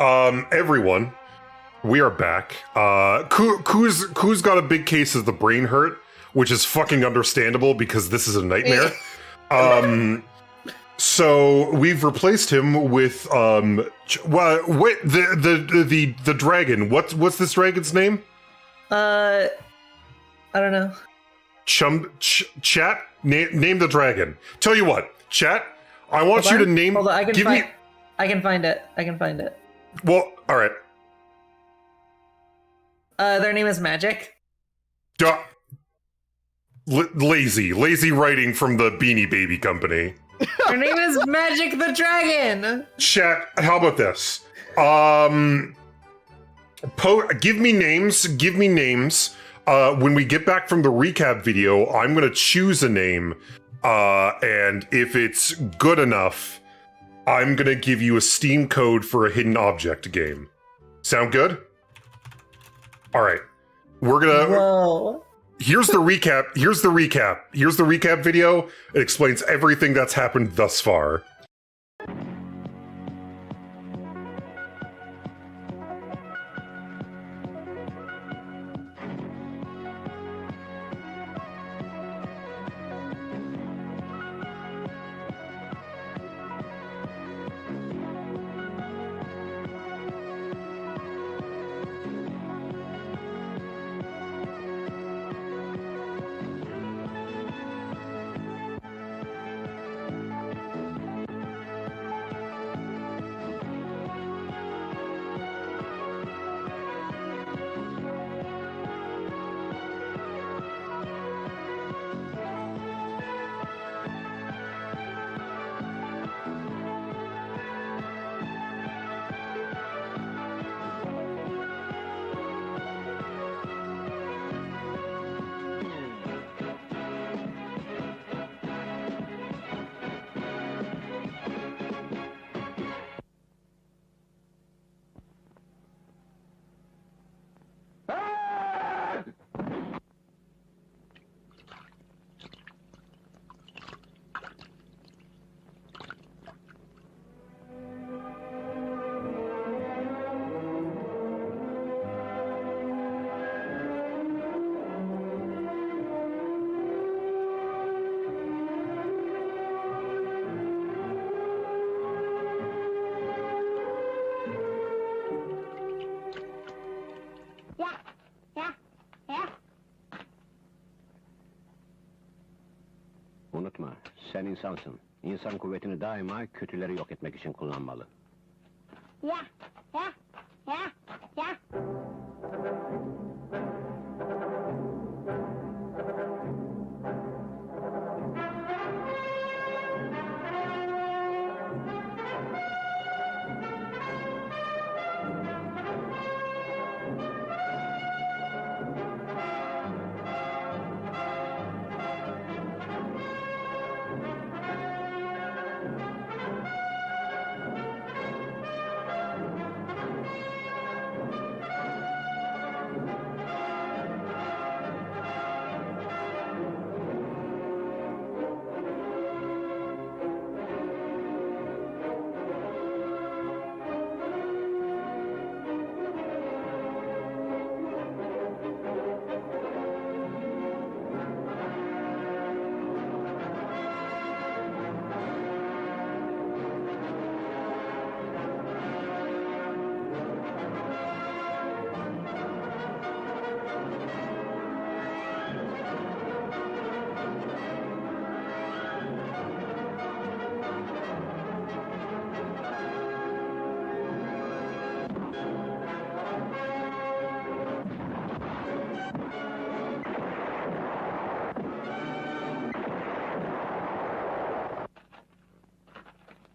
Everyone, we are back. Koo's got a big case of the brain hurt, which is fucking understandable because this is a nightmare. So we've replaced him with wait, the dragon. What's this dragon's name? I don't know. Chat. Name the dragon. Tell you what, chat. I want you to name. Hold on, I can find it. Well, all right. Their name is Magic. Lazy writing from the Beanie Baby Company. Her name is Magic the Dragon. Chat, how about this? Give me names. When we get back from the recap video, I'm gonna choose a name, and if it's good enough, I'm gonna give you a Steam code for a hidden object game. Sound good? All right, we're gonna. Whoa. Here's the recap. Here's the recap video. It explains everything that's happened thus far. Unutma, sen insansın. İnsan kuvvetini daima kötüleri yok etmek için kullanmalı. Ya, ya, ya, ya.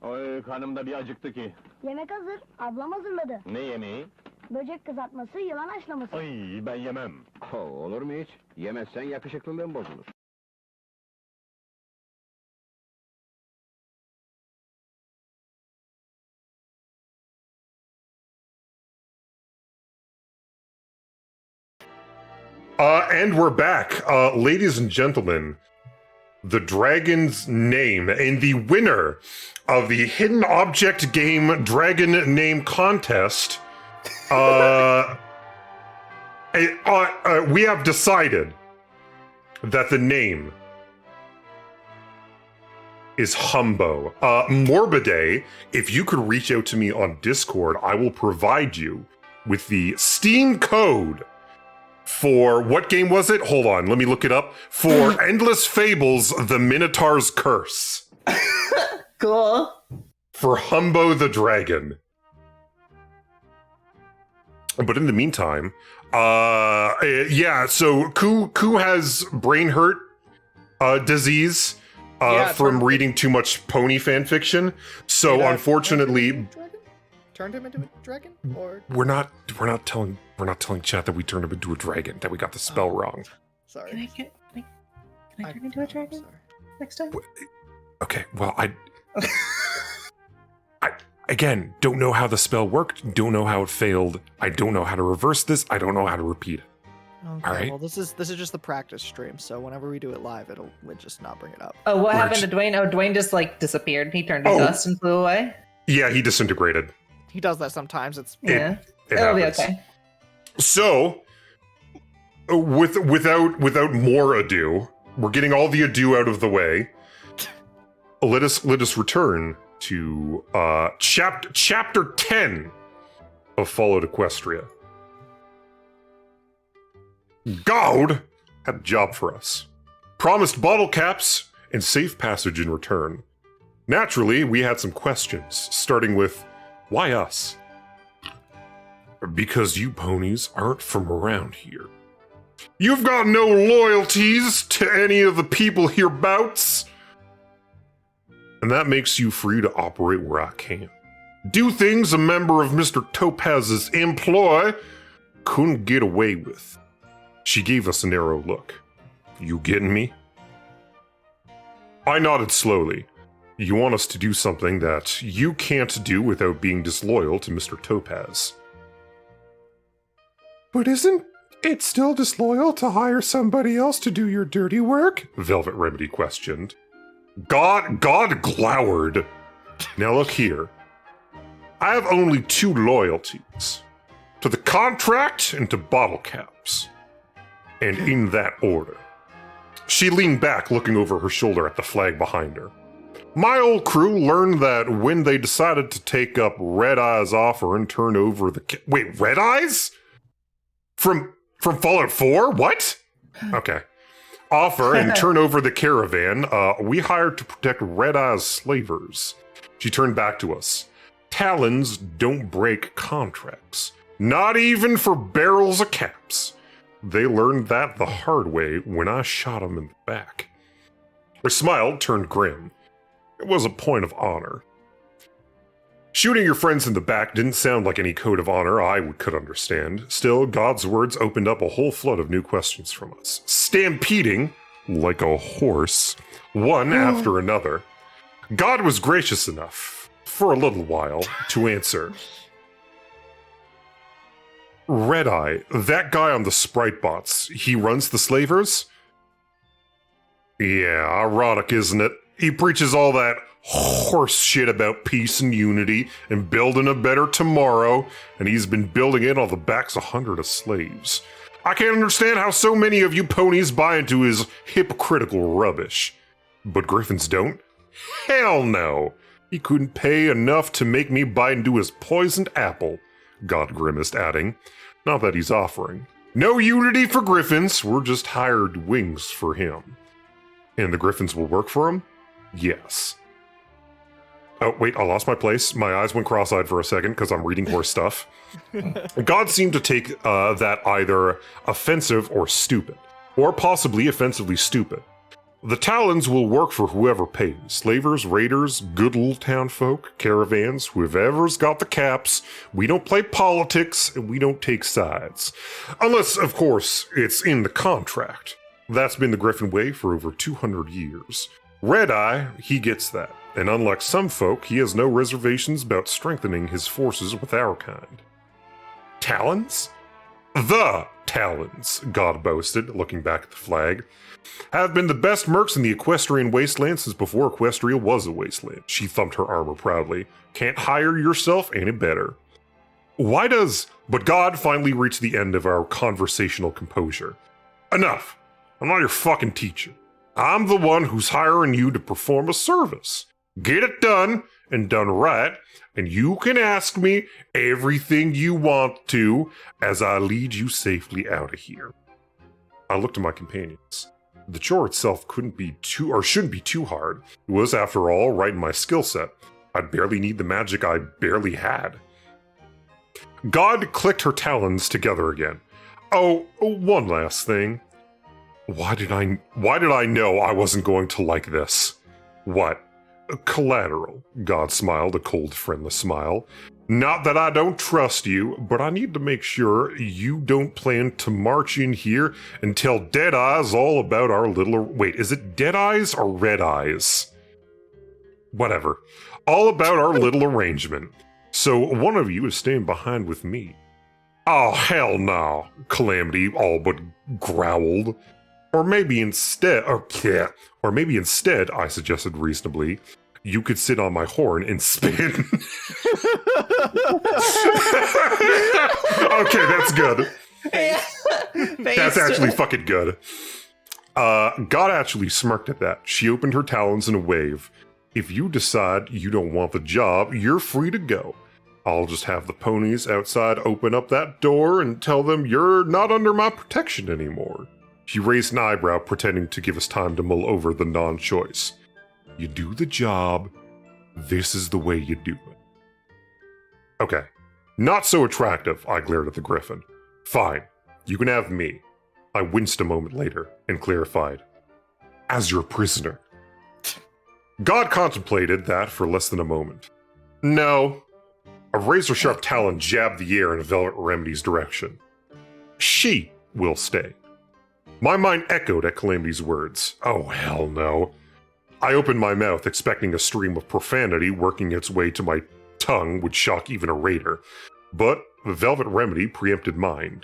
Oy, karnım da bir acıktı ki. Yemek hazır. Ablam hazırladı. Ne yemeği? Böcek kızartması, yılan haşlaması. Ay, ben yemem. Olur mu hiç? Yemezsen yakışıklılığın bozulur. And we're back. Ladies and gentlemen, the dragon's name, and the winner of the Hidden Object Game Dragon Name Contest, we have decided that the name is Humbo. Morbidae, if you could reach out to me on Discord, I will provide you with the Steam code for, what game was it? Hold on, let me look it up. For Endless Fables, The Minotaur's Curse. Cool. For Humbo the Dragon. But in the meantime, so Ku has brain hurt disease from reading too much pony fan fiction. So unfortunately, turned him into a dragon, or we're not telling chat that we turned him into a dragon, that we got the spell wrong. Sorry. Can I turn into a dragon next time? Okay, well, I again don't know how the spell worked, don't know how it failed. I don't know how to reverse this. I don't know how to repeat it. Okay, all right. Well, this is just the practice stream, so whenever we do it live, we'll just not bring it up. Oh, what happened to Dwayne? Oh, Dwayne just like disappeared. He turned to dust and flew away. Yeah, he disintegrated. He does that sometimes. It'll be okay. So, without more ado, we're getting all the ado out of the way. Let us return to chapter 10 of Followed Equestria. God had a job for us. Promised bottle caps and safe passage in return. Naturally, we had some questions, starting with, why us? Because you ponies aren't from around here. You've got no loyalties to any of the people hereabouts. And that makes you free to operate where I can. Do things a member of Mr. Topaz's employ couldn't get away with. She gave us a narrow look. You getting me? I nodded slowly. You want us to do something that you can't do without being disloyal to Mr. Topaz. But isn't it still disloyal to hire somebody else to do your dirty work? Velvet Remedy questioned. God glowered. Now look here. I have only two loyalties. To the contract and to bottle caps. And in that order. She leaned back, looking over her shoulder at the flag behind her. My old crew learned that when they decided to take up Red Eye's offer and turn over the... Wait, Red Eyes? From Fallout 4? What? Okay. Offer and turn over the caravan, we hired to protect Red Eye's slavers. She turned back to us. Talons don't break contracts. Not even for barrels of caps. They learned that the hard way when I shot him in the back. Her smile turned grim. It was a point of honor. Shooting your friends in the back didn't sound like any code of honor I could understand. Still, God's words opened up a whole flood of new questions from us. Stampeding, like a horse, one after another. God was gracious enough, for a little while, to answer. Red Eye, that guy on the Sprite bots, he runs the slavers? Yeah, ironic, isn't it? He preaches all that horse shit about peace and unity and building a better tomorrow, and he's been building it on the backs of hundreds of slaves. I can't understand how so many of you ponies buy into his hypocritical rubbish. But Griffins don't? Hell no! He couldn't pay enough to make me bite into his poisoned apple, God grimaced, adding, not that he's offering. No unity for Griffins, we're just hired wings for him. And the Griffins will work for him? Yes. Oh, wait, I lost my place. My eyes went cross-eyed for a second because I'm reading horse stuff. God seemed to take that either offensive or stupid, or possibly offensively stupid. The Talons will work for whoever pays. Slavers, raiders, good little town folk, caravans, whoever's got the caps. We don't play politics, and we don't take sides. Unless, of course, it's in the contract. That's been the Griffin way for over 200 years. Red Eye, he gets that. And unlike some folk, he has no reservations about strengthening his forces with our kind. Talons? The talons, God boasted, looking back at the flag, have been the best mercs in the Equestrian wasteland since before Equestria was a wasteland. She thumped her armor proudly. Can't hire yourself any better. But God finally reached the end of our conversational composure. Enough. I'm not your fucking teacher. I'm the one who's hiring you to perform a service. Get it done, and done right, and you can ask me everything you want to as I lead you safely out of here. I looked at my companions. The chore itself shouldn't be too hard. It was, after all, right in my skill set. I'd barely need the magic I barely had. God clicked her talons together again. Oh, one last thing. Why did I know I wasn't going to like this? What? Collateral. God smiled a cold, friendless smile. Not that I don't trust you, but I need to make sure you don't plan to march in here and tell Deadeyes all about our little... Wait, is it Deadeyes or Red Eyes? Whatever. All about our little arrangement. So one of you is staying behind with me. Oh, hell no, Calamity all but growled. Or maybe instead, I suggested reasonably, you could sit on my horn and spin. Okay, that's good. Yeah. That's actually fucking good. God actually smirked at that. She opened her talons in a wave. If you decide you don't want the job, you're free to go. I'll just have the ponies outside open up that door and tell them you're not under my protection anymore. She raised an eyebrow, pretending to give us time to mull over the non-choice. You do the job. This is the way you do it. Okay. Not so attractive, I glared at the griffin. Fine. You can have me. I winced a moment later and clarified. As your prisoner. God contemplated that for less than a moment. No. A razor-sharp talon jabbed the air in Velvet Remedy's direction. She will stay. My mind echoed at Calamity's words. Oh, hell no. I opened my mouth, expecting a stream of profanity working its way to my tongue would shock even a raider. But Velvet Remedy preempted mine.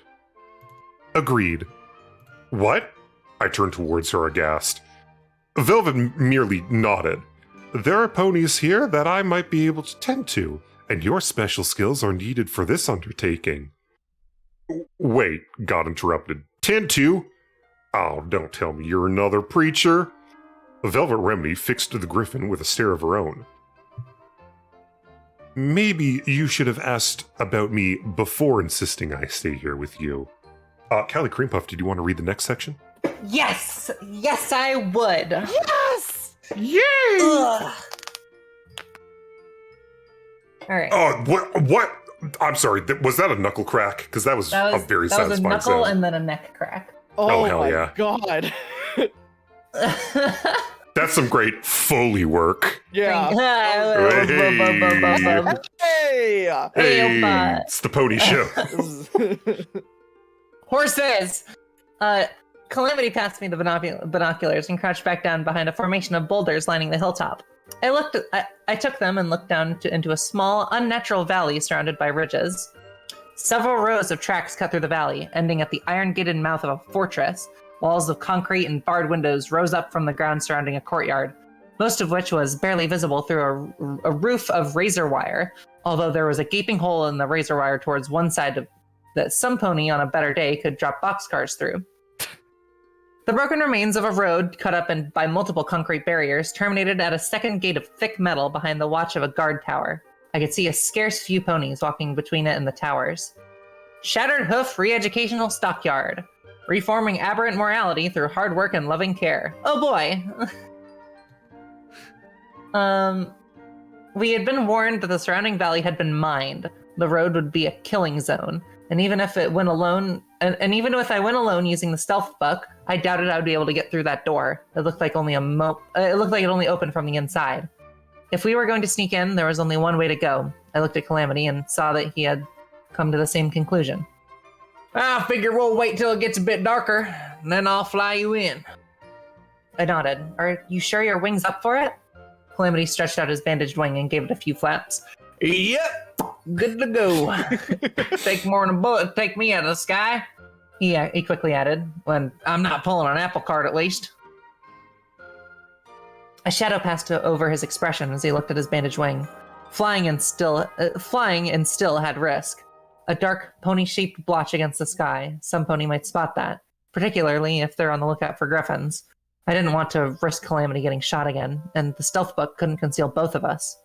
Agreed. What? I turned towards her aghast. Velvet merely nodded. There are ponies here that I might be able to tend to, and your special skills are needed for this undertaking. Wait, God interrupted. Tend to? Oh, don't tell me you're another preacher. Velvet Remedy fixed the griffin with a stare of her own. Maybe you should have asked about me before insisting I stay here with you. Callie Creampuff, did you want to read the next section? Yes! Yes, I would. Yes! Yay! Ugh. All right. Oh, what? I'm sorry, was that a knuckle crack? Because that was a very that was a satisfying knuckle sound. and then a neck crack. Oh, hell my yeah. God. That's some great Foley work. Yeah. Hey, Hey! it's the Pony Show. Horses! Calamity passed me the binoculars and crouched back down behind a formation of boulders lining the hilltop. I took them and looked down into a small, unnatural valley surrounded by ridges. Several rows of tracks cut through the valley, ending at the iron-gated mouth of a fortress. Walls of concrete and barred windows rose up from the ground surrounding a courtyard, most of which was barely visible through a roof of razor wire, although there was a gaping hole in the razor wire towards one side that some pony on a better day could drop boxcars through. The broken remains of a road cut up by multiple concrete barriers terminated at a second gate of thick metal behind the watch of a guard tower. I could see a scarce few ponies walking between it and the towers. Shattered hoof re-educational stockyard. Reforming aberrant morality through hard work and loving care. Oh boy. We had been warned that the surrounding valley had been mined. The road would be a killing zone. And even if it went alone, and even if I went alone using the stealth buck, I doubted I would be able to get through that door. It looked like it only opened from the inside. If we were going to sneak in, there was only one way to go. I looked at Calamity and saw that he had come to the same conclusion. I figure we'll wait till it gets a bit darker, and then I'll fly you in. I nodded. Are you sure your wing's up for it? Calamity stretched out his bandaged wing and gave it a few flaps. Yep, good to go. Take more than a bullet to take me out of the sky. He quickly added, when I'm not pulling an apple cart at least. A shadow passed over his expression as he looked at his bandaged wing. Flying and still had risk. A dark pony-shaped blotch against the sky. Some pony might spot that, particularly if they're on the lookout for griffins. I didn't want to risk Calamity getting shot again, and the stealth book couldn't conceal both of us.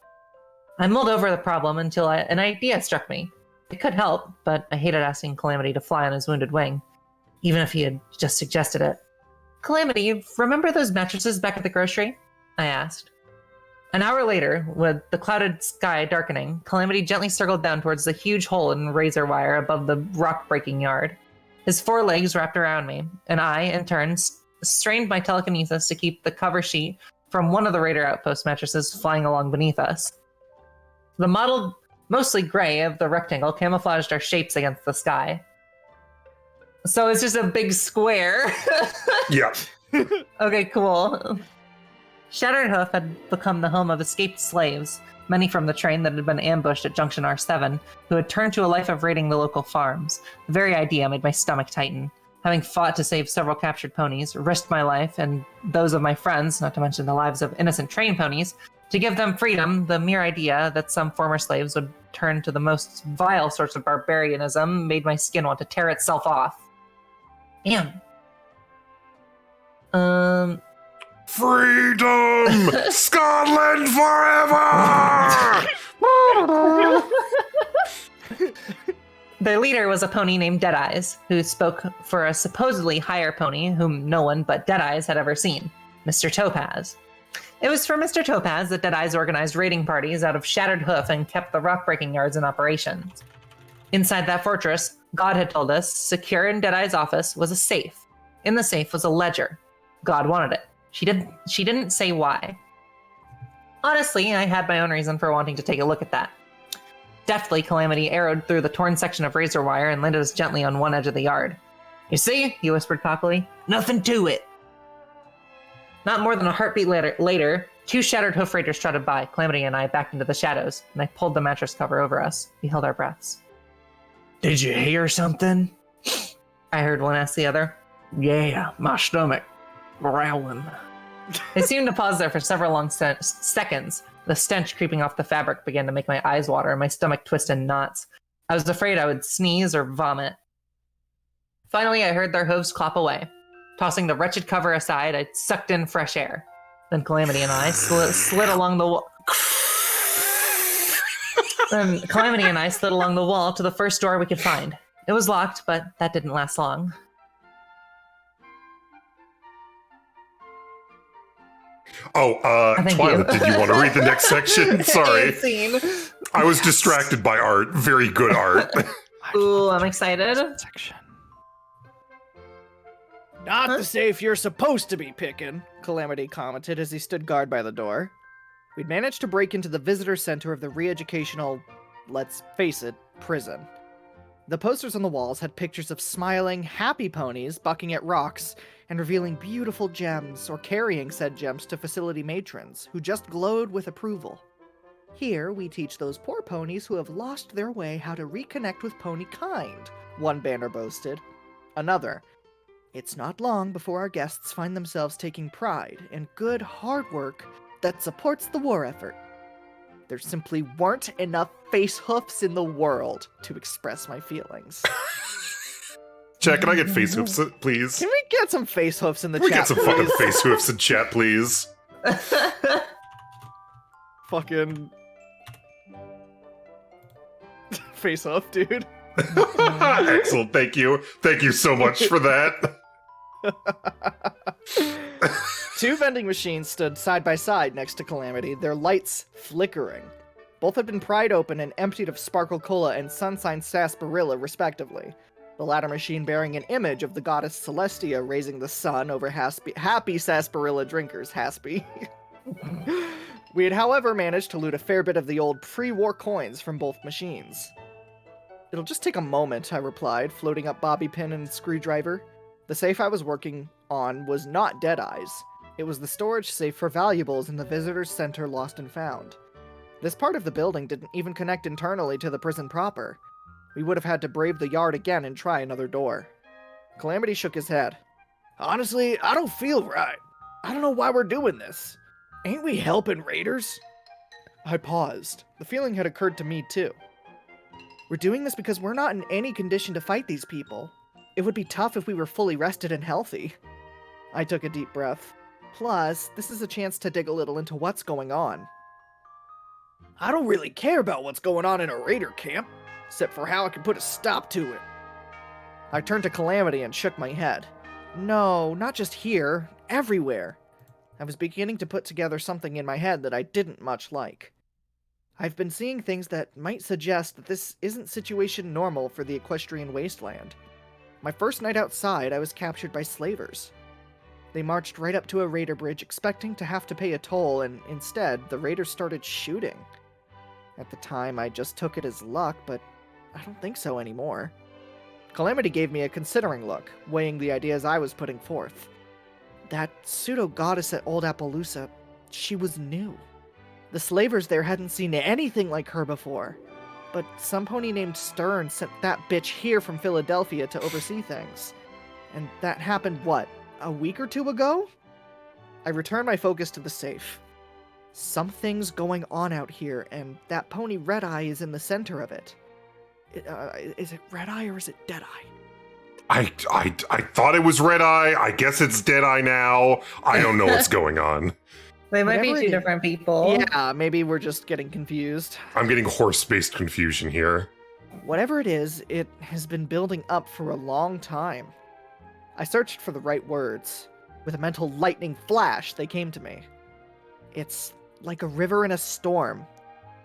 I mulled over the problem until an idea struck me. It could help, but I hated asking Calamity to fly on his wounded wing, even if he had just suggested it. Calamity, remember those mattresses back at the grocery? I asked. An hour later, with the clouded sky darkening, Calamity gently circled down towards the huge hole in razor wire above the rock-breaking yard. His 4 legs wrapped around me, and I, in turn, strained my telekinesis to keep the cover sheet from one of the Raider Outpost mattresses flying along beneath us. The mottled, mostly gray of the rectangle camouflaged our shapes against the sky. So it's just a big square. Yeah. Okay, cool. Shattered Hoof had become the home of escaped slaves, many from the train that had been ambushed at Junction R7, who had turned to a life of raiding the local farms. The very idea made my stomach tighten. Having fought to save several captured ponies, risked my life and those of my friends, not to mention the lives of innocent train ponies, to give them freedom, the mere idea that some former slaves would turn to the most vile sorts of barbarianism made my skin want to tear itself off. Damn. Freedom! Scotland forever! Their leader was a pony named Deadeyes, who spoke for a supposedly higher pony whom no one but Deadeyes had ever seen, Mr. Topaz. It was for Mr. Topaz that Deadeyes organized raiding parties out of Shattered Hoof and kept the rock-breaking yards in operation. Inside that fortress, God had told us, secure in Deadeyes' office was a safe. In the safe was a ledger. God wanted it. She didn't say why. Honestly, I had my own reason for wanting to take a look at that. Deftly, Calamity arrowed through the torn section of razor wire and landed us gently on one edge of the yard. You see, he whispered cockily, nothing to it. Not more than a heartbeat later, 2 Shattered Hoof Raiders trotted by. Calamity and I backed into the shadows, and I pulled the mattress cover over us. We held our breaths. Did you hear something? I heard one ask the other. Yeah, my stomach growling. They seemed to pause there for several long seconds. The stench creeping off the fabric began to make my eyes water and my stomach twist in knots. I was afraid I would sneeze or vomit. Finally, I heard their hooves clop away. Tossing the wretched cover aside, I sucked in fresh air. Then Calamity and I slid along the wall. Then Calamity and I slid along the wall to the first door we could find. It was locked, but that didn't last long. Thank Twilight, you. did you want to read the next section? Sorry. Scene. I was distracted by art. Very good art. Ooh, I'm excited. Section. Not the safe you're supposed to be picking, Calamity commented as he stood guard by the door. We'd managed to break into the visitor center of the re-educational, let's face it, prison. The posters on the walls had pictures of smiling, happy ponies bucking at rocks and revealing beautiful gems or carrying said gems to facility matrons who just glowed with approval. Here, we teach those poor ponies who have lost their way how to reconnect with pony kind, one banner boasted. Another, it's not long before our guests find themselves taking pride in good, hard work that supports the war effort. There simply weren't enough face hoofs in the world to express my feelings. Chat, can I get face hoofs, please? Can we get some face hoofs in the Can we chat, get some please? fucking face hoofs in chat, please? Fucking face hoof, dude. Excellent, thank you. Thank you so much for that. 2 vending machines stood side by side next to Calamity, their lights flickering. Both had been pried open and emptied of Sparkle Cola and Sunshine Sarsaparilla, respectively. The latter machine bearing an image of the goddess Celestia raising the sun over happy sarsaparilla drinkers, Haspy. We had, however, managed to loot a fair bit of the old pre-war coins from both machines. It'll just take a moment, I replied, floating up bobby pin and screwdriver. The safe I was working on was not Deadeye's. It was the storage safe for valuables in the Visitors Center Lost and Found. This part of the building didn't even connect internally to the prison proper. We would have had to brave the yard again and try another door. Calamity shook his head. Honestly, I don't feel right. I don't know why we're doing this. Ain't we helping raiders? I paused. The feeling had occurred to me too. We're doing this because we're not in any condition to fight these people. It would be tough if we were fully rested and healthy. I took a deep breath. Plus, this is a chance to dig a little into what's going on. I don't really care about what's going on in a raider camp, except for how I can put a stop to it. I turned to Calamity and shook my head. No, not just here, everywhere. I was beginning to put together something in my head that I didn't much like. I've been seeing things that might suggest that this isn't situation normal for the equestrian wasteland. My first night outside, I was captured by slavers. They marched right up to a raider bridge expecting to have to pay a toll, and instead, the raiders started shooting. At the time, I just took it as luck, but I don't think so anymore. Calamity gave me a considering look, weighing the ideas I was putting forth. That pseudo-goddess at Old Appaloosa, she was new. The slavers there hadn't seen anything like her before. But some pony named Stern sent that bitch here from Philadelphia to oversee things. And that happened, what, a week or two ago? I returned my focus to the safe. Something's going on out here, and that pony Red Eye is in the center of it. Is it Red Eye or is it Dead Eye? I thought it was Red Eye. I guess it's Dead Eye now. I don't know what's going on. They might be Whatever two it is. different people. Yeah, maybe we're just getting confused. I'm getting horse-based confusion here. Whatever it is, it has been building up for a long time. I searched for the right words. With a mental lightning flash, they came to me. It's like a river in a storm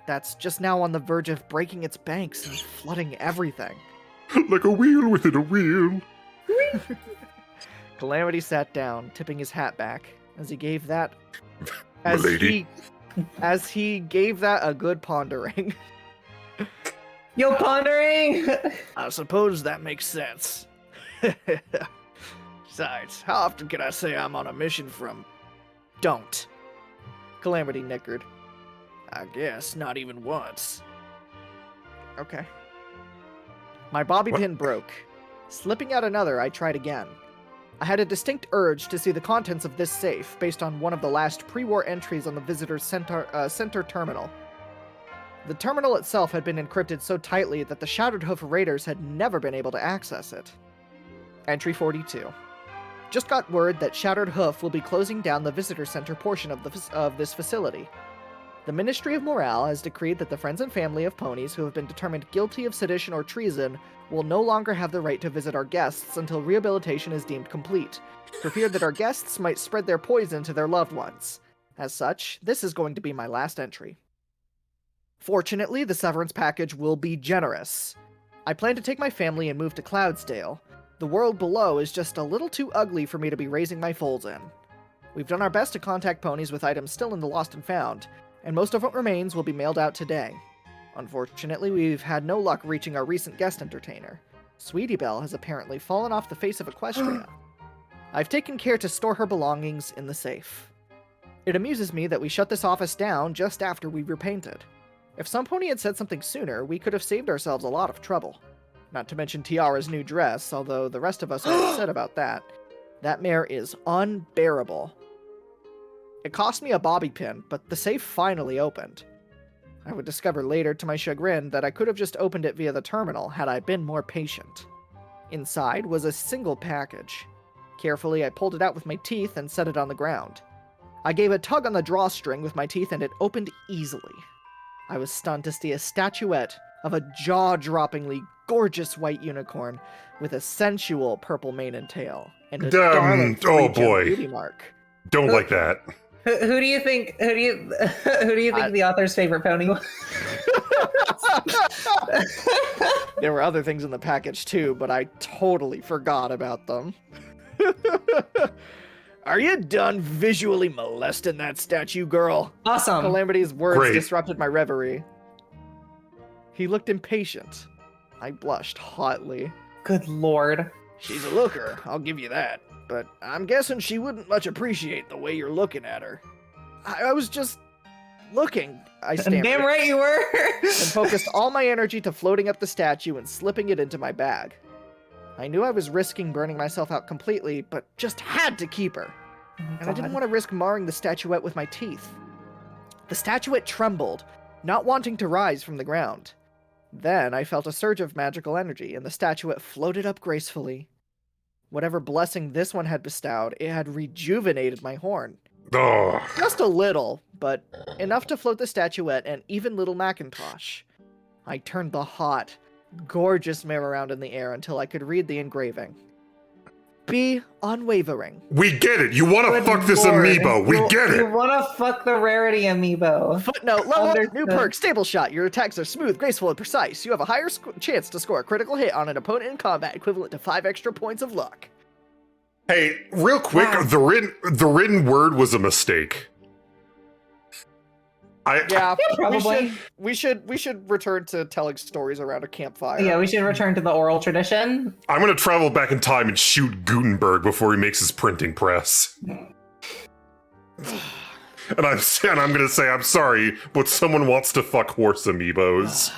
that's just now on the verge of breaking its banks and flooding everything. Like a wheel within a wheel. Calamity sat down, tipping his hat back as he gave that Milady. as he gave that a good pondering. Yo, pondering! I suppose that makes sense. Besides, how often can I say I'm on a mission from... Don't. Calamity nickered. I guess not even once. Okay. My bobby What? pin broke. Slipping out another, I tried again. I had a distinct urge to see the contents of this safe based on one of the last pre-war entries on the visitor's center terminal. The terminal itself had been encrypted so tightly that the Shattered Hoof raiders had never been able to access it. Entry 42. Just got word that Shattered Hoof will be closing down the visitor center portion of this facility. The Ministry of Morale has decreed that the friends and family of ponies who have been determined guilty of sedition or treason will no longer have the right to visit our guests until rehabilitation is deemed complete, for fear that our guests might spread their poison to their loved ones. As such, this is going to be my last entry. Fortunately, the severance package will be generous. I plan to take my family and move to Cloudsdale. The world below is just a little too ugly for me to be raising my foals in. We've done our best to contact ponies with items still in the Lost and Found, and most of what remains will be mailed out today. Unfortunately, we've had no luck reaching our recent guest entertainer. Sweetie Belle has apparently fallen off the face of Equestria. I've taken care to store her belongings in the safe. It amuses me that we shut this office down just after we repainted. If some pony had said something sooner, we could have saved ourselves a lot of trouble. Not to mention Tiara's new dress, although the rest of us are upset about that. That mare is unbearable. It cost me a bobby pin, but the safe finally opened. I would discover later, to my chagrin, that I could have just opened it via the terminal had I been more patient. Inside was a single package. Carefully, I pulled it out with my teeth and set it on the ground. I gave a tug on the drawstring with my teeth and it opened easily. I was stunned to see a statuette of a jaw-droppingly gorgeous white unicorn with a sensual purple mane and tail, and a darling oh 3-gem boy. beauty mark. Don't like that. Who do you think? Who do you think the author's favorite pony was? There were other things in the package too, but I totally forgot about them. Are you done visually molesting that statue, girl? Awesome. Calamity's words Great. disrupted my reverie. He looked impatient. I blushed hotly. Good lord. She's a looker, I'll give you that. But I'm guessing she wouldn't much appreciate the way you're looking at her. I was just looking, I stammered. Damn right you were. And focused all my energy to floating up the statue and slipping it into my bag. I knew I was risking burning myself out completely, but just had to keep her. Oh my And I didn't God. want to risk marring the statuette with my teeth. The statuette trembled, not wanting to rise from the ground. Then I felt a surge of magical energy, and the statuette floated up gracefully. Whatever blessing this one had bestowed, it had rejuvenated my horn. Ugh. Just a little, but enough to float the statuette and even little Macintosh. I turned the hot, gorgeous mare around in the air until I could read the engraving. Be unwavering. We get it. You want to Good fuck this lord. amiibo. We get You it. want to fuck the rarity amiibo. Footnote, level up, new Understood. perk, stable shot. Your attacks are smooth, graceful, and precise. You have a higher chance to score a critical hit on an opponent in combat, equivalent to 5 extra points of luck. Hey, real quick, Wow. the written word was a mistake. Yeah, probably. We should return to telling stories around a campfire. Yeah, we should return to the oral tradition. I'm gonna travel back in time and shoot Gutenberg before he makes his printing press. And I'm gonna say I'm sorry, but someone wants to fuck horse amiibos.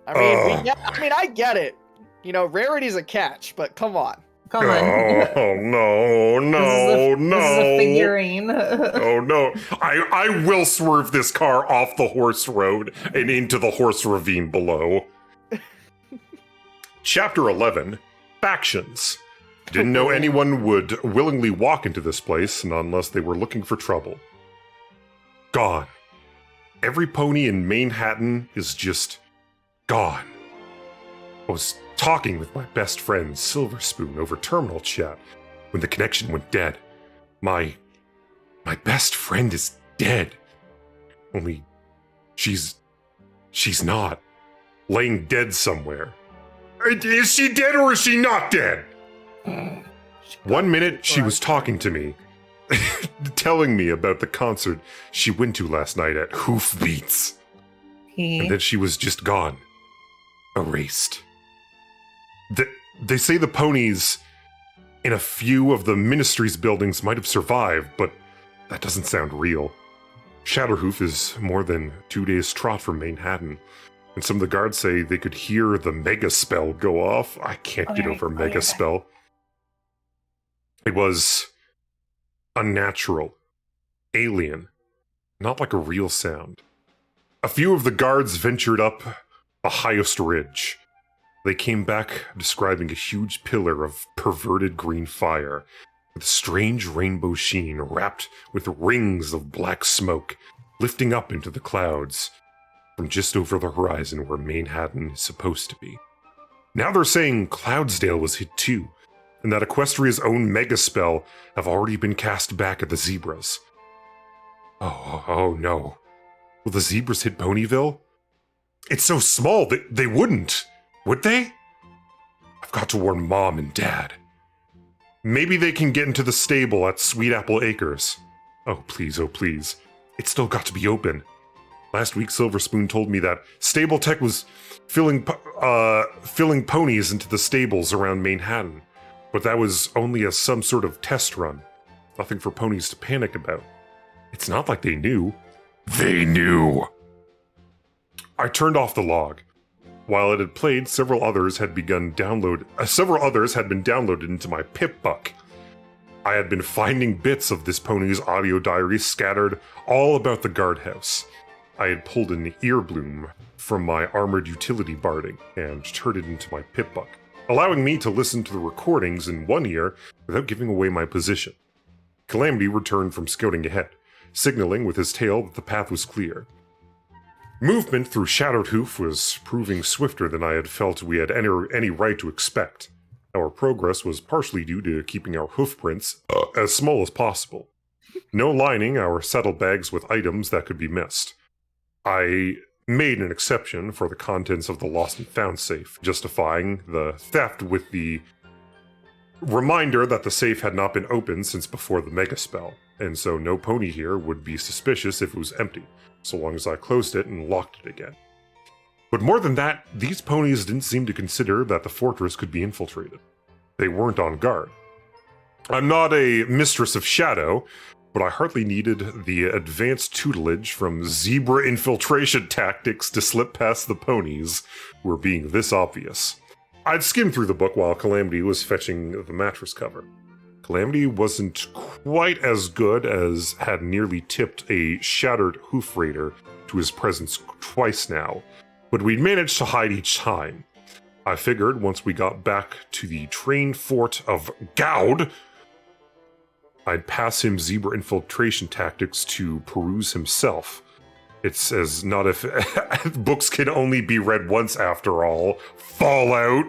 I mean, I get it. You know, rarity's a catch, but come on. Come on. Oh no, no, no! This is a figurine. Oh no! I will swerve this car off the horse road and into the horse ravine below. Chapter 11: Factions. Didn't know anyone would willingly walk into this place, not unless they were looking for trouble. Gone. Every pony in Manhattan is just gone. I was talking with my best friend Silver Spoon over terminal chat when the connection went dead. My best friend is dead. Only she's not. Laying dead somewhere. Is she dead or is she not dead? 1 minute she was talking to me, telling me about the concert she went to last night at Hoofbeats. And then she was just gone. Erased. They say the ponies in a few of the ministry's buildings might have survived, but that doesn't sound real. Shatterhoof is more than 2 days' trot from Manhattan, and some of the guards say they could hear the mega spell go off. I can't get over mega spell. It was unnatural, alien, not like a real sound. A few of the guards ventured up the highest ridge. They came back describing a huge pillar of perverted green fire, with strange rainbow sheen wrapped with rings of black smoke, lifting up into the clouds from just over the horizon where Manhattan is supposed to be. Now they're saying Cloudsdale was hit too, and that Equestria's own mega spell have already been cast back at the zebras. Oh no. Will the zebras hit Ponyville? It's so small that they wouldn't. Would they? I've got to warn Mom and Dad. Maybe they can get into the stable at Sweet Apple Acres. Oh please. It's still got to be open. Last week Silver Spoon told me that Stable Tech was filling ponies into the stables around Manhattan. But that was only some sort of test run. Nothing for ponies to panic about. It's not like they knew. They knew! I turned off the log. While it had played, several others had been downloaded into my PipBuck. I had been finding bits of this pony's audio diary scattered all about the guardhouse. I had pulled an earbloom from my armored utility barding and turned it into my PipBuck, allowing me to listen to the recordings in one ear without giving away my position. Calamity returned from scouting ahead, signaling with his tail that the path was clear. Movement through Shadowed Hoof was proving swifter than I had felt we had any right to expect. Our progress was partially due to keeping our hoofprints as small as possible. No lining our saddlebags with items that could be missed. I made an exception for the contents of the lost and found safe, justifying the theft with the reminder that the safe had not been opened since before the mega spell, and so no pony here would be suspicious if it was empty, so long as I closed it and locked it again. But more than that, these ponies didn't seem to consider that the fortress could be infiltrated. They weren't on guard. I'm not a mistress of shadow, but I hardly needed the advanced tutelage from zebra infiltration tactics to slip past the ponies who were being this obvious. I'd skimmed through the book while Calamity was fetching the mattress cover. Calamity wasn't quite as good as had nearly tipped a shattered hoof raider to his presence twice now, but we'd managed to hide each time. I figured once we got back to the train fort of Gowd, I'd pass him zebra infiltration tactics to peruse himself. It's as not if books can only be read once after all. Fallout.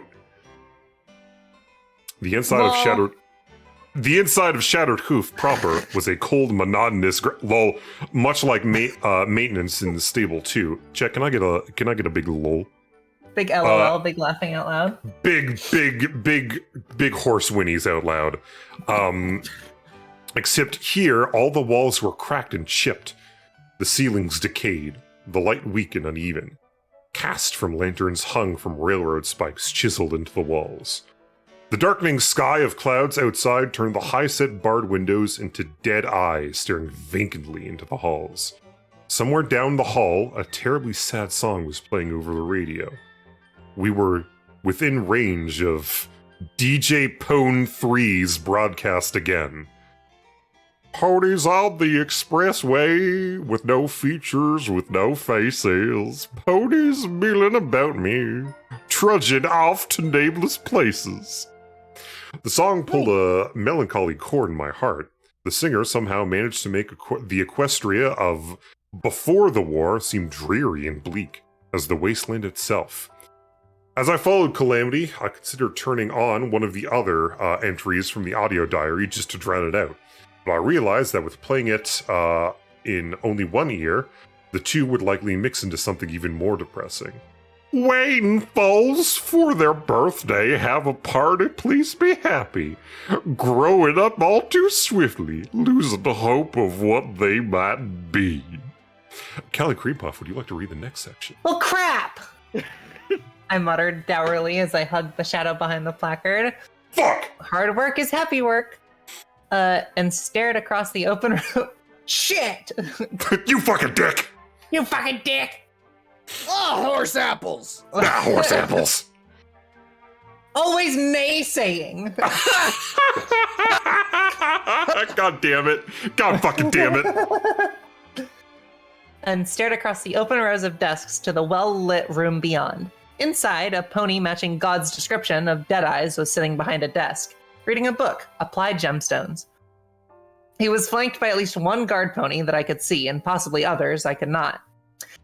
The inside of Shattered Hoof proper was a cold, monotonous lull, much like maintenance in the stable too. Check, can I get a big lull? Big LOL, big laughing out loud. Big horse whinnies out loud. Except here, all the walls were cracked and chipped. The ceilings decayed, the light weak and uneven. Cast from lanterns hung from railroad spikes chiseled into the walls. The darkening sky of clouds outside turned the high-set barred windows into dead eyes staring vacantly into the halls. Somewhere down the hall, a terribly sad song was playing over the radio. We were within range of DJ Pone 3's broadcast again. Ponies on the expressway, with no features, with no faces. Ponies milling about me, trudging off to nameless places. The song pulled a melancholy chord in my heart. The singer somehow managed to make the Equestria of before the war seem dreary and bleak, as the wasteland itself. As I followed Calamity, I considered turning on one of the other entries from the audio diary just to drown it out. But I realized that with playing it in only one ear, the two would likely mix into something even more depressing. Waiting foals for their birthday, have a party, please be happy. Growing up all too swiftly, losing the hope of what they might be. Callie Creampuff, would you like to read the next section? Well, crap! I muttered dourly as I hugged the shadow behind the placard. Fuck! Hard work is happy work. And stared across the open room. Shit! You fucking dick! You fucking dick! Oh, horse apples! Horse apples! Always naysaying. God damn it. God fucking damn it. And stared across the open rows of desks to the well-lit room beyond. Inside, a pony matching God's description of Deadeyes was sitting behind a desk, reading a book, Applied Gemstones. He was flanked by at least one guard pony that I could see, and possibly others I could not.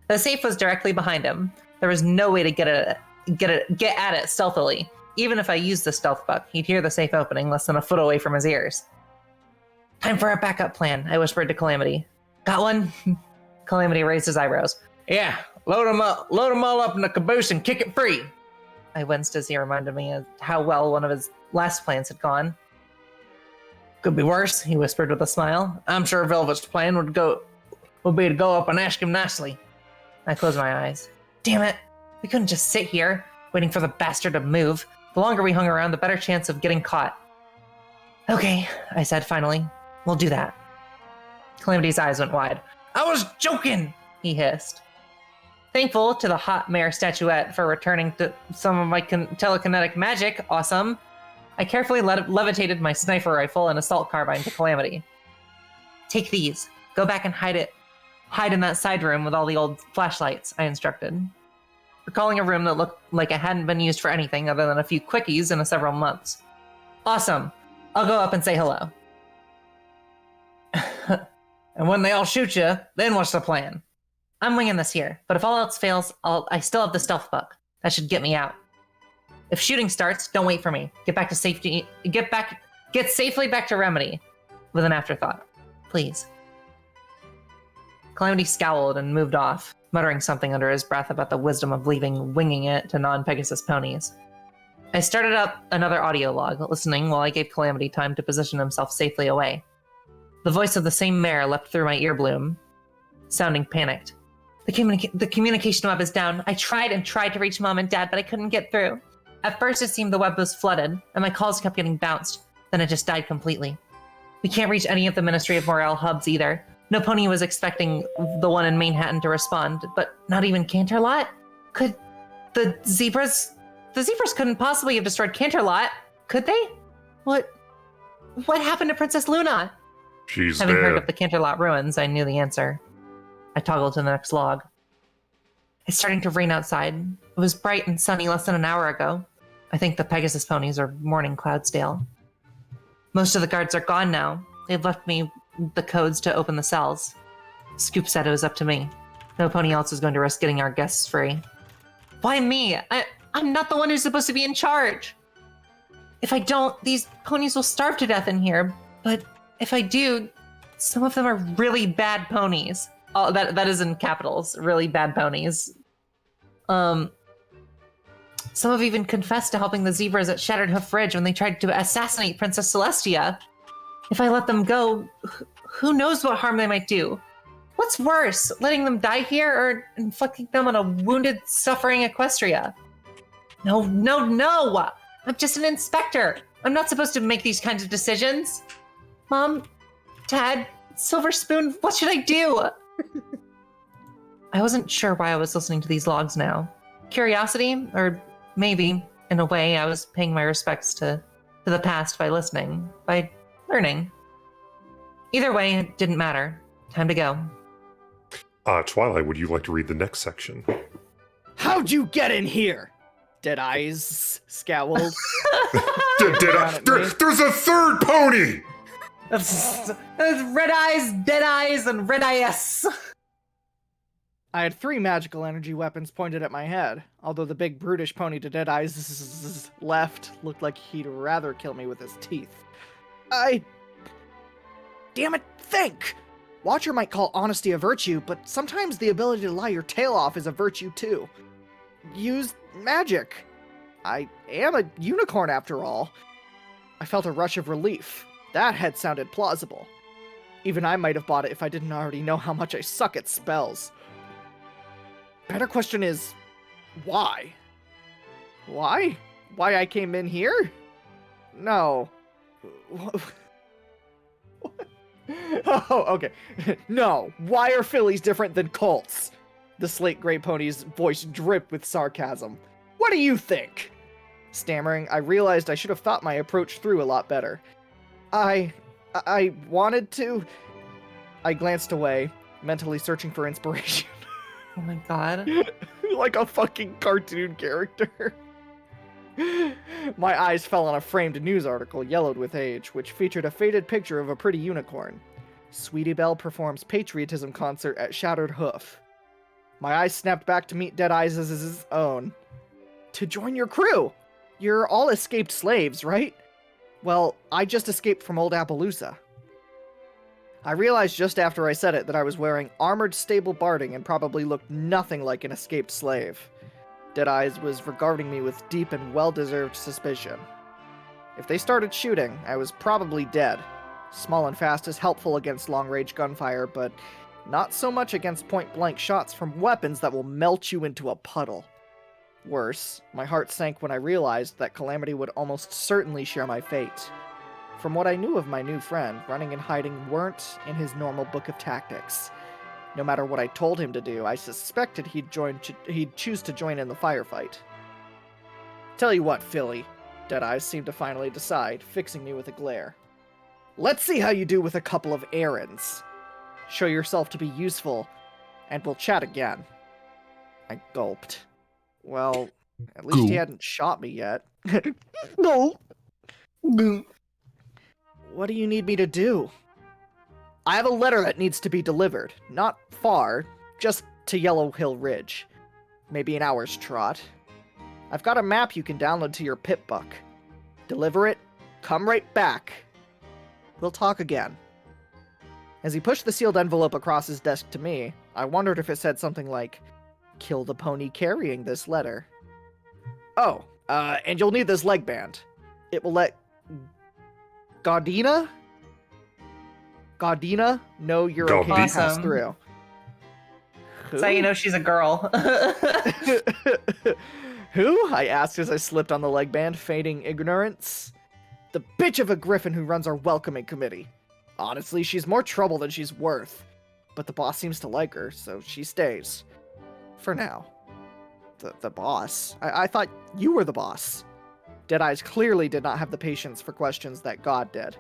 The safe was directly behind him. There was no way to get at it stealthily. Even if I used the stealth buck, he'd hear the safe opening less than a foot away from his ears. Time for a backup plan, I whispered to Calamity. Got one? Calamity raised his eyebrows. Yeah, load 'em all up in the caboose and kick it free. I winced as he reminded me of how well one of his last plans had gone. Could be worse, he whispered with a smile. I'm sure Velvet's plan would be to go up and ask him nicely. I closed my eyes. Damn it, we couldn't just sit here, waiting for the bastard to move. The longer we hung around, the better chance of getting caught. Okay, I said finally. We'll do that. Calamity's eyes went wide. I was joking, he hissed. Thankful to the hot mare statuette for returning to some of my telekinetic magic, awesome, I carefully levitated my sniper rifle and assault carbine to Calamity. Take these. Go back and hide in that side room with all the old flashlights, I instructed. Recalling a room that looked like it hadn't been used for anything other than a few quickies in several months. Awesome. I'll go up and say hello. And when they all shoot you, then what's the plan? I'm winging this here, but if all else fails, I still have the stealth buck. That should get me out. If shooting starts, don't wait for me. Get safely back to Remedy. With an afterthought. Please. Calamity scowled and moved off, muttering something under his breath about the wisdom of leaving winging it to non-Pegasus ponies. I started up another audio log, listening while I gave Calamity time to position himself safely away. The voice of the same mare leapt through my earbloom, sounding panicked. The communication web is down. I tried to reach Mom and Dad, but I couldn't get through. At first it seemed the web was flooded, and my calls kept getting bounced. Then it just died completely. We can't reach any of the Ministry of Morale hubs either. No pony was expecting the one in Manhattan to respond, but not even Canterlot? Could the the zebras couldn't possibly have destroyed Canterlot, could they? What happened to Princess Luna? She's Having heard dead. of the Canterlot ruins, I knew the answer. I toggled to the next log. It's starting to rain outside. It was bright and sunny less than an hour ago. I think the Pegasus ponies are mourning Cloudsdale. Most of the guards are gone now. They've left me the codes to open the cells. Scoop said it was up to me. No pony else is going to risk getting our guests free. Why me? I'm not the one who's supposed to be in charge. If I don't, these ponies will starve to death in here. But if I do, some of them are really bad ponies. Oh, that is in capitals. Really bad ponies. Some have even confessed to helping the zebras at Shattered Hoof Ridge when they tried to assassinate Princess Celestia. If I let them go, who knows what harm they might do? What's worse, letting them die here or inflicting them on a wounded, suffering Equestria? No. I'm just an inspector. I'm not supposed to make these kinds of decisions. Mom, Dad, Silver Spoon, what should I do? I wasn't sure why I was listening to these logs now. Curiosity, or maybe, in a way, I was paying my respects to the past by listening, by learning. Either way, it didn't matter. Time to go. Twilight, would you like to read the next section? How'd you get in here? Deadeyes scowled. There's a third pony! That's red eyes, dead eyes, and red eyes. I had 3 magical energy weapons pointed at my head, although the big brutish pony to Deadeye's left looked like he'd rather kill me with his teeth. Damn it, think! Watcher might call honesty a virtue, but sometimes the ability to lie your tail off is a virtue too. Use magic. I am a unicorn after all. I felt a rush of relief. That had sounded plausible. Even I might have bought it if I didn't already know how much I suck at spells. Better question is, why? Why? Why I came in here? No. Oh, okay. No. Why are fillies different than colts? The slate gray pony's voice dripped with sarcasm. What do you think? Stammering, I realized I should have thought my approach through a lot better. I wanted to... I glanced away, mentally searching for inspiration. Oh my god. Like a fucking cartoon character. My eyes fell on a framed news article, yellowed with age, which featured a faded picture of a pretty unicorn. Sweetie Belle performs patriotism concert at Shattered Hoof. My eyes snapped back to meet Deadeye's own. To join your crew! You're all escaped slaves, right? Well, I just escaped from old Appaloosa. I realized just after I said it that I was wearing armored stable barding and probably looked nothing like an escaped slave. Deadeyes was regarding me with deep and well-deserved suspicion. If they started shooting, I was probably dead. Small and fast is helpful against long-range gunfire, but not so much against point-blank shots from weapons that will melt you into a puddle. Worse, my heart sank when I realized that Calamity would almost certainly share my fate. From what I knew of my new friend, running and hiding weren't in his normal book of tactics. No matter what I told him to do, I suspected he'd choose to join in the firefight. Tell you what, Philly, Deadeyes seemed to finally decide, fixing me with a glare. Let's see how you do with a couple of errands. Show yourself to be useful, and we'll chat again. I gulped. Well, at least he hadn't shot me yet. No! What do you need me to do? I have a letter that needs to be delivered. Not far, just to Yellow Hill Ridge. Maybe an hour's trot. I've got a map you can download to your Pip-Book. Deliver it, come right back. We'll talk again. As he pushed the sealed envelope across his desk to me, I wondered if it said something like, "Kill the pony carrying this letter." Oh, and you'll need this leg band. It will let Gaudina know you're okay to pass Awesome. through. That's how you know she's a girl. Who? I asked as I slipped on the leg band, feigning ignorance. The bitch of a griffin who runs our welcoming committee. Honestly, she's more trouble than she's worth. But the boss seems to like her, so she stays. For now. The boss? I thought you were the boss. Deadeyes clearly did not have the patience for questions that God did.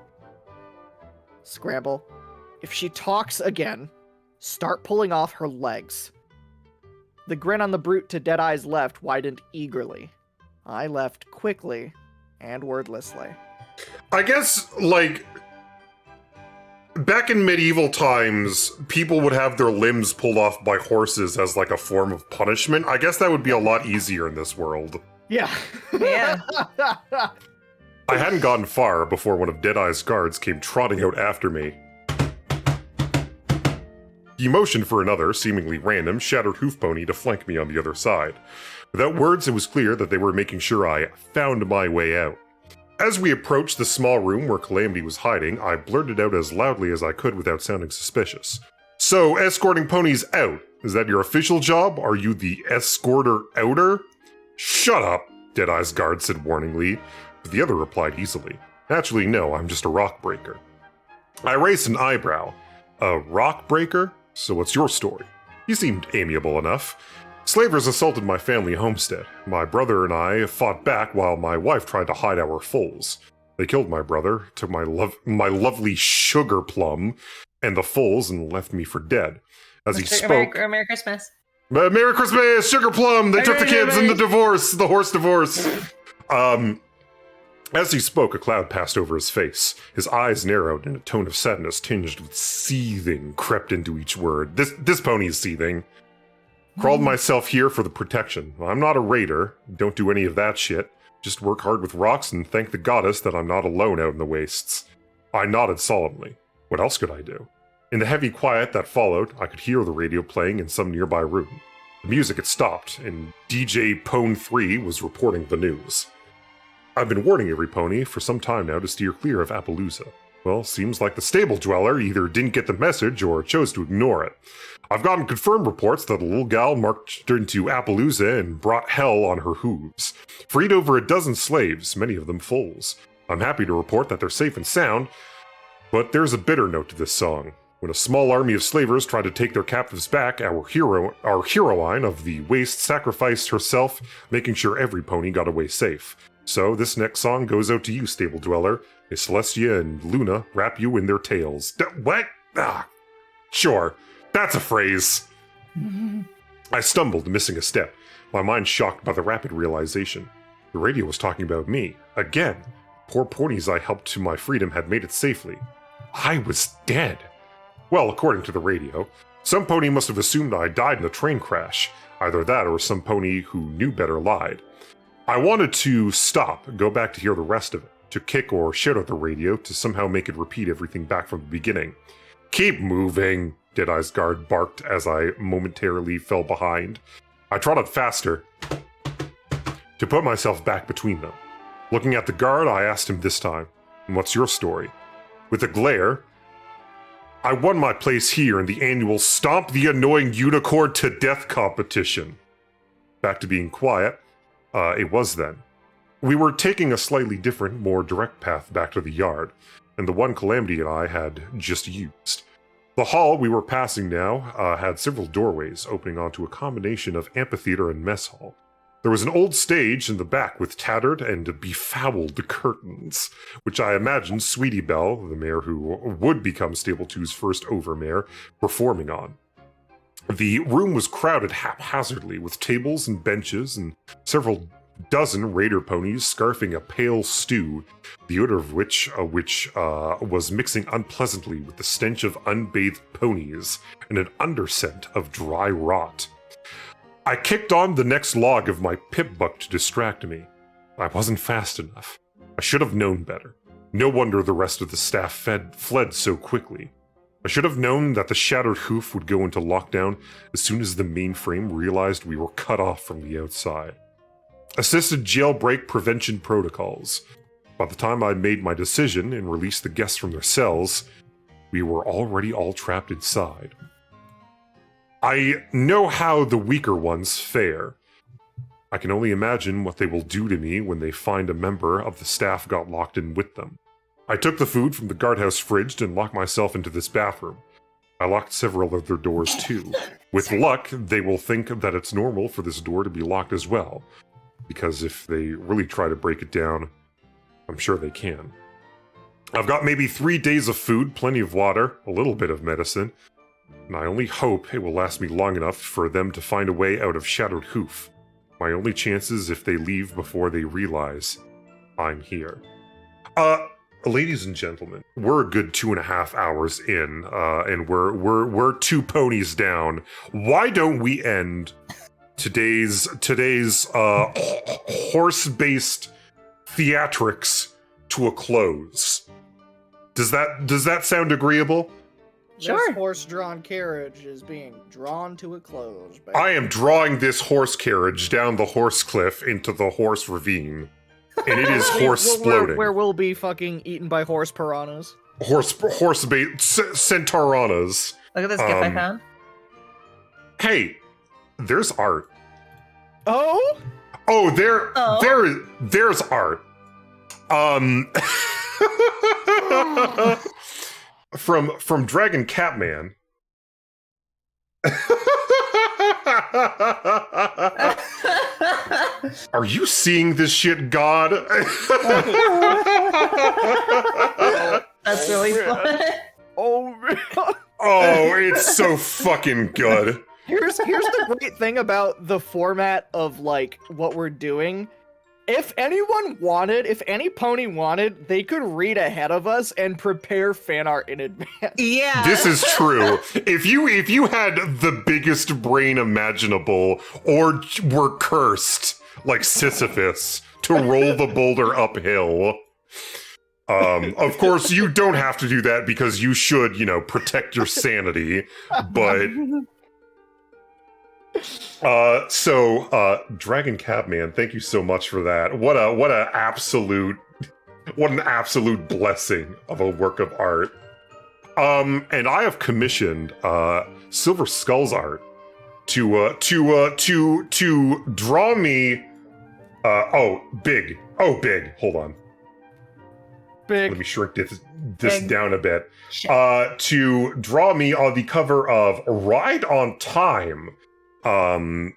Scramble. If she talks again, start pulling off her legs. The grin on the brute to Deadeye's left widened eagerly. I left quickly and wordlessly. I guess, like, back in medieval times, people would have their limbs pulled off by horses as, like, a form of punishment. I guess that would be a lot easier in this world. Yeah. Yeah. I hadn't gotten far before one of Deadeye's guards came trotting out after me. He motioned for another, seemingly random, shattered hoof pony to flank me on the other side. Without words, it was clear that they were making sure I found my way out. As we approached the small room where Calamity was hiding, I blurted out as loudly as I could without sounding suspicious. So, escorting ponies out, is that your official job? Are you the escorter outer? Shut up, Deadeye's guard said warningly, but the other replied easily. Actually, no, I'm just a rock breaker. I raised an eyebrow. A rock breaker? So what's your story? You seemed amiable enough. Slavers assaulted my family homestead. My brother and I fought back while my wife tried to hide our foals. They killed my brother, took my lovely sugar plum, and the foals, and left me for dead. As he spoke... Merry Christmas. Merry Christmas, sugar plum! They took the kids in the horse divorce! As he spoke, a cloud passed over his face. His eyes narrowed, and a tone of sadness tinged with seething crept into each word. This pony is seething. Crawled myself here for the protection. I'm not a raider. Don't do any of that shit. Just work hard with rocks and thank the goddess that I'm not alone out in the wastes. I nodded solemnly. What else could I do? In the heavy quiet that followed, I could hear the radio playing in some nearby room. The music had stopped, and DJ Pone 3 was reporting the news. I've been warning every pony for some time now to steer clear of Appaloosa. Well, seems like the stable dweller either didn't get the message or chose to ignore it. I've gotten confirmed reports that a little gal marched into Appaloosa and brought hell on her hooves. Freed over a dozen slaves, many of them foals. I'm happy to report that they're safe and sound, but there's a bitter note to this song. When a small army of slavers tried to take their captives back, our heroine of the waste sacrificed herself, making sure every pony got away safe. So this next song goes out to you, stable dweller. May Celestia and Luna wrap you in their tails. What? Sure. That's a phrase. I stumbled, missing a step, my mind shocked by the rapid realization. The radio was talking about me. Again. Poor ponies I helped to my freedom had made it safely. I was dead. Well, according to the radio, some pony must have assumed I died in a train crash. Either that or some pony who knew better lied. I wanted to stop, go back to hear the rest of it, to kick or shout at the radio to somehow make it repeat everything back from the beginning. Keep moving, Deadeye's guard barked as I momentarily fell behind. I trotted faster to put myself back between them. Looking at the guard, I asked him this time, "What's your story?" With a glare, I won my place here in the annual Stomp the Annoying Unicorn to Death competition. Back to being quiet. It was then. We were taking a slightly different, more direct path back to the yard, and the one Calamity and I had just used. The hall we were passing now had several doorways opening onto a combination of amphitheater and mess hall. There was an old stage in the back with tattered and befouled curtains, which I imagined Sweetie Belle, the mare who would become Stable 2's first overmare, performing on. The room was crowded haphazardly with tables and benches and several dozen raider ponies scarfing a pale stew, the odor of which was mixing unpleasantly with the stench of unbathed ponies and an underscent of dry rot. I kicked on the next log of my pip-buck to distract me. I wasn't fast enough. I should have known better. No wonder the rest of the staff fled so quickly. I should have known that the shattered hoof would go into lockdown as soon as the mainframe realized we were cut off from the outside. Assisted jailbreak prevention protocols. By the time I made my decision and released the guests from their cells, we were already all trapped inside. I know how the weaker ones fare. I can only imagine what they will do to me when they find a member of the staff got locked in with them. I took the food from the guardhouse fridge and locked myself into this bathroom. I locked several of their doors too. With luck, they will think that it's normal for this door to be locked as well. Because if they really try to break it down, I'm sure they can. I've got maybe 3 days of food, plenty of water, a little bit of medicine, and I only hope it will last me long enough for them to find a way out of Shattered Hoof. My only chance is if they leave before they realize I'm here. Ladies and gentlemen, we're a good 2.5 hours in, and we're 2 ponies down. Why don't we end today's horse-based theatrics to a close? Does that sound agreeable? Sure. This horse-drawn carriage is being drawn to a close. Baby. I am drawing this horse carriage down the horse cliff into the horse ravine. And it is horse-sploding. Where we'll be fucking eaten by horse piranhas. Horse-bait centauranas. Look at this gift I found. Hey, there's art. Oh? Oh, there's art. From Dragon Catman. Are you seeing this shit, God? That's really fun. Oh, man. Oh, it's so fucking good. Here's the great thing about the format of, like, what we're doing. If any pony wanted, they could read ahead of us and prepare fan art in advance. Yeah. This is true. If you had the biggest brain imaginable, or were cursed like Sisyphus to roll the boulder uphill, of course you don't have to do that because you should, protect your sanity. But Dragon Catman, thank you so much for that. What an absolute blessing of a work of art. And I have commissioned Silver Skull's art to draw me big. Hold on. Big. Let me shrink this down a bit. To draw me on the cover of Ride on Time. And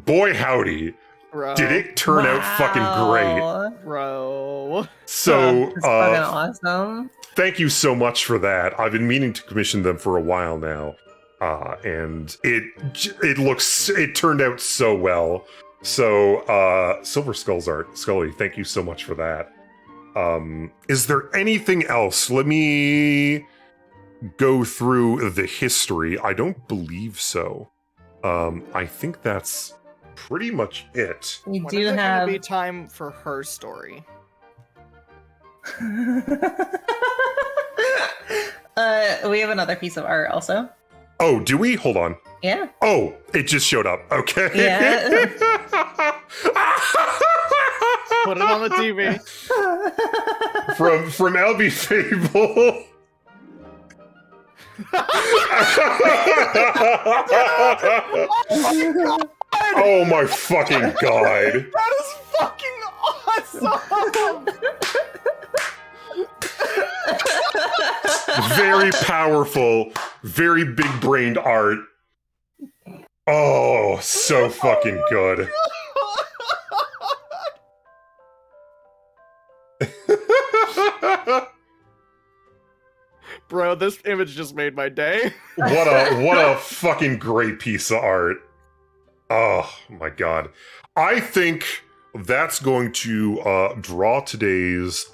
boy howdy, Bro. did it turn out fucking great. Bro. So, That's fucking awesome. Thank you so much for that. I've been meaning to commission them for a while now. And it turned out so well. So, Silver Skull's art. Scully, thank you so much for that. Is there anything else? Let me go through the history. I don't believe so. I think that's pretty much it. We When do is it have. gonna be time for her story? We have another piece of art also. Oh, do we? Hold on. Yeah. Oh, it just showed up. Okay. Yeah. Put it on the TV. From Albie Fable. Oh my fucking god. That is fucking awesome! Very powerful, very big-brained art. Oh, so fucking good. Bro, this image just made my day. What a fucking great piece of art. Oh my god. I think that's going to draw today's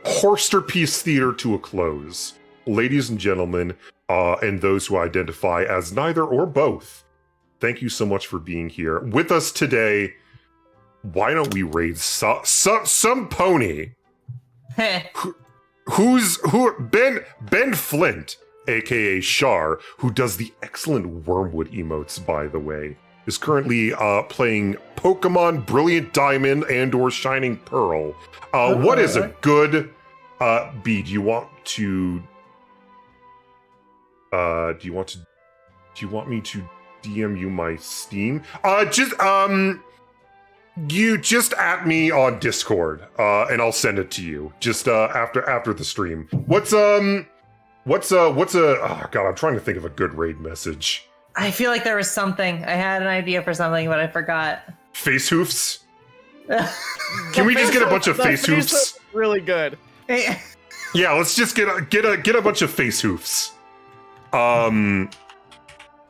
Horseterpiece Theater to a close. Ladies and gentlemen, and those who identify as neither or both, thank you so much for being here. With us today, why don't we raid some pony? Ben Flint, aka Shar, who does the excellent Wormwood emotes, by the way, is currently playing Pokemon Brilliant Diamond and or Shining Pearl. What is a good B? Do you want me to DM you my Steam? You just at me on Discord, and I'll send it to you just after the stream. What's What's a? Oh God, I'm trying to think of a good raid message. I feel like there was something. I had an idea for something, but I forgot. Face hoofs. Can we just get a bunch of face hoofs? Really good. Yeah, let's just get a bunch of face hoofs. And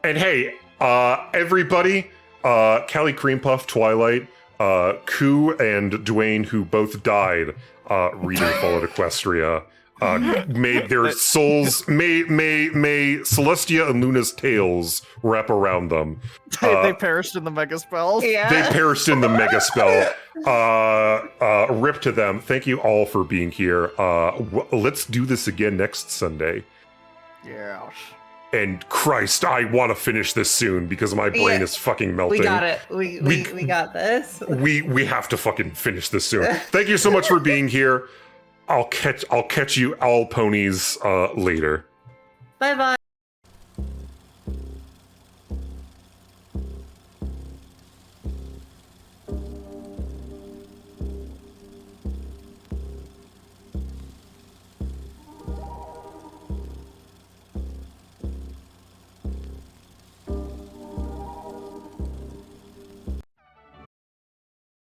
hey, everybody, Callie Cream Puff, Twilight, Koo, and Dwayne, who both died reading Fallout Equestria. May their souls, may Celestia and Luna's tails wrap around them. They perished in the mega spells. Yeah. They perished in the mega spell. Rip to them. Thank you all for being here. Let's do this again next Sunday. Yeah. And Christ, I want to finish this soon because my brain is fucking melting. We got it. We got this. We have to fucking finish this soon. Thank you so much for being here. I'll catch you all ponies later. Bye bye.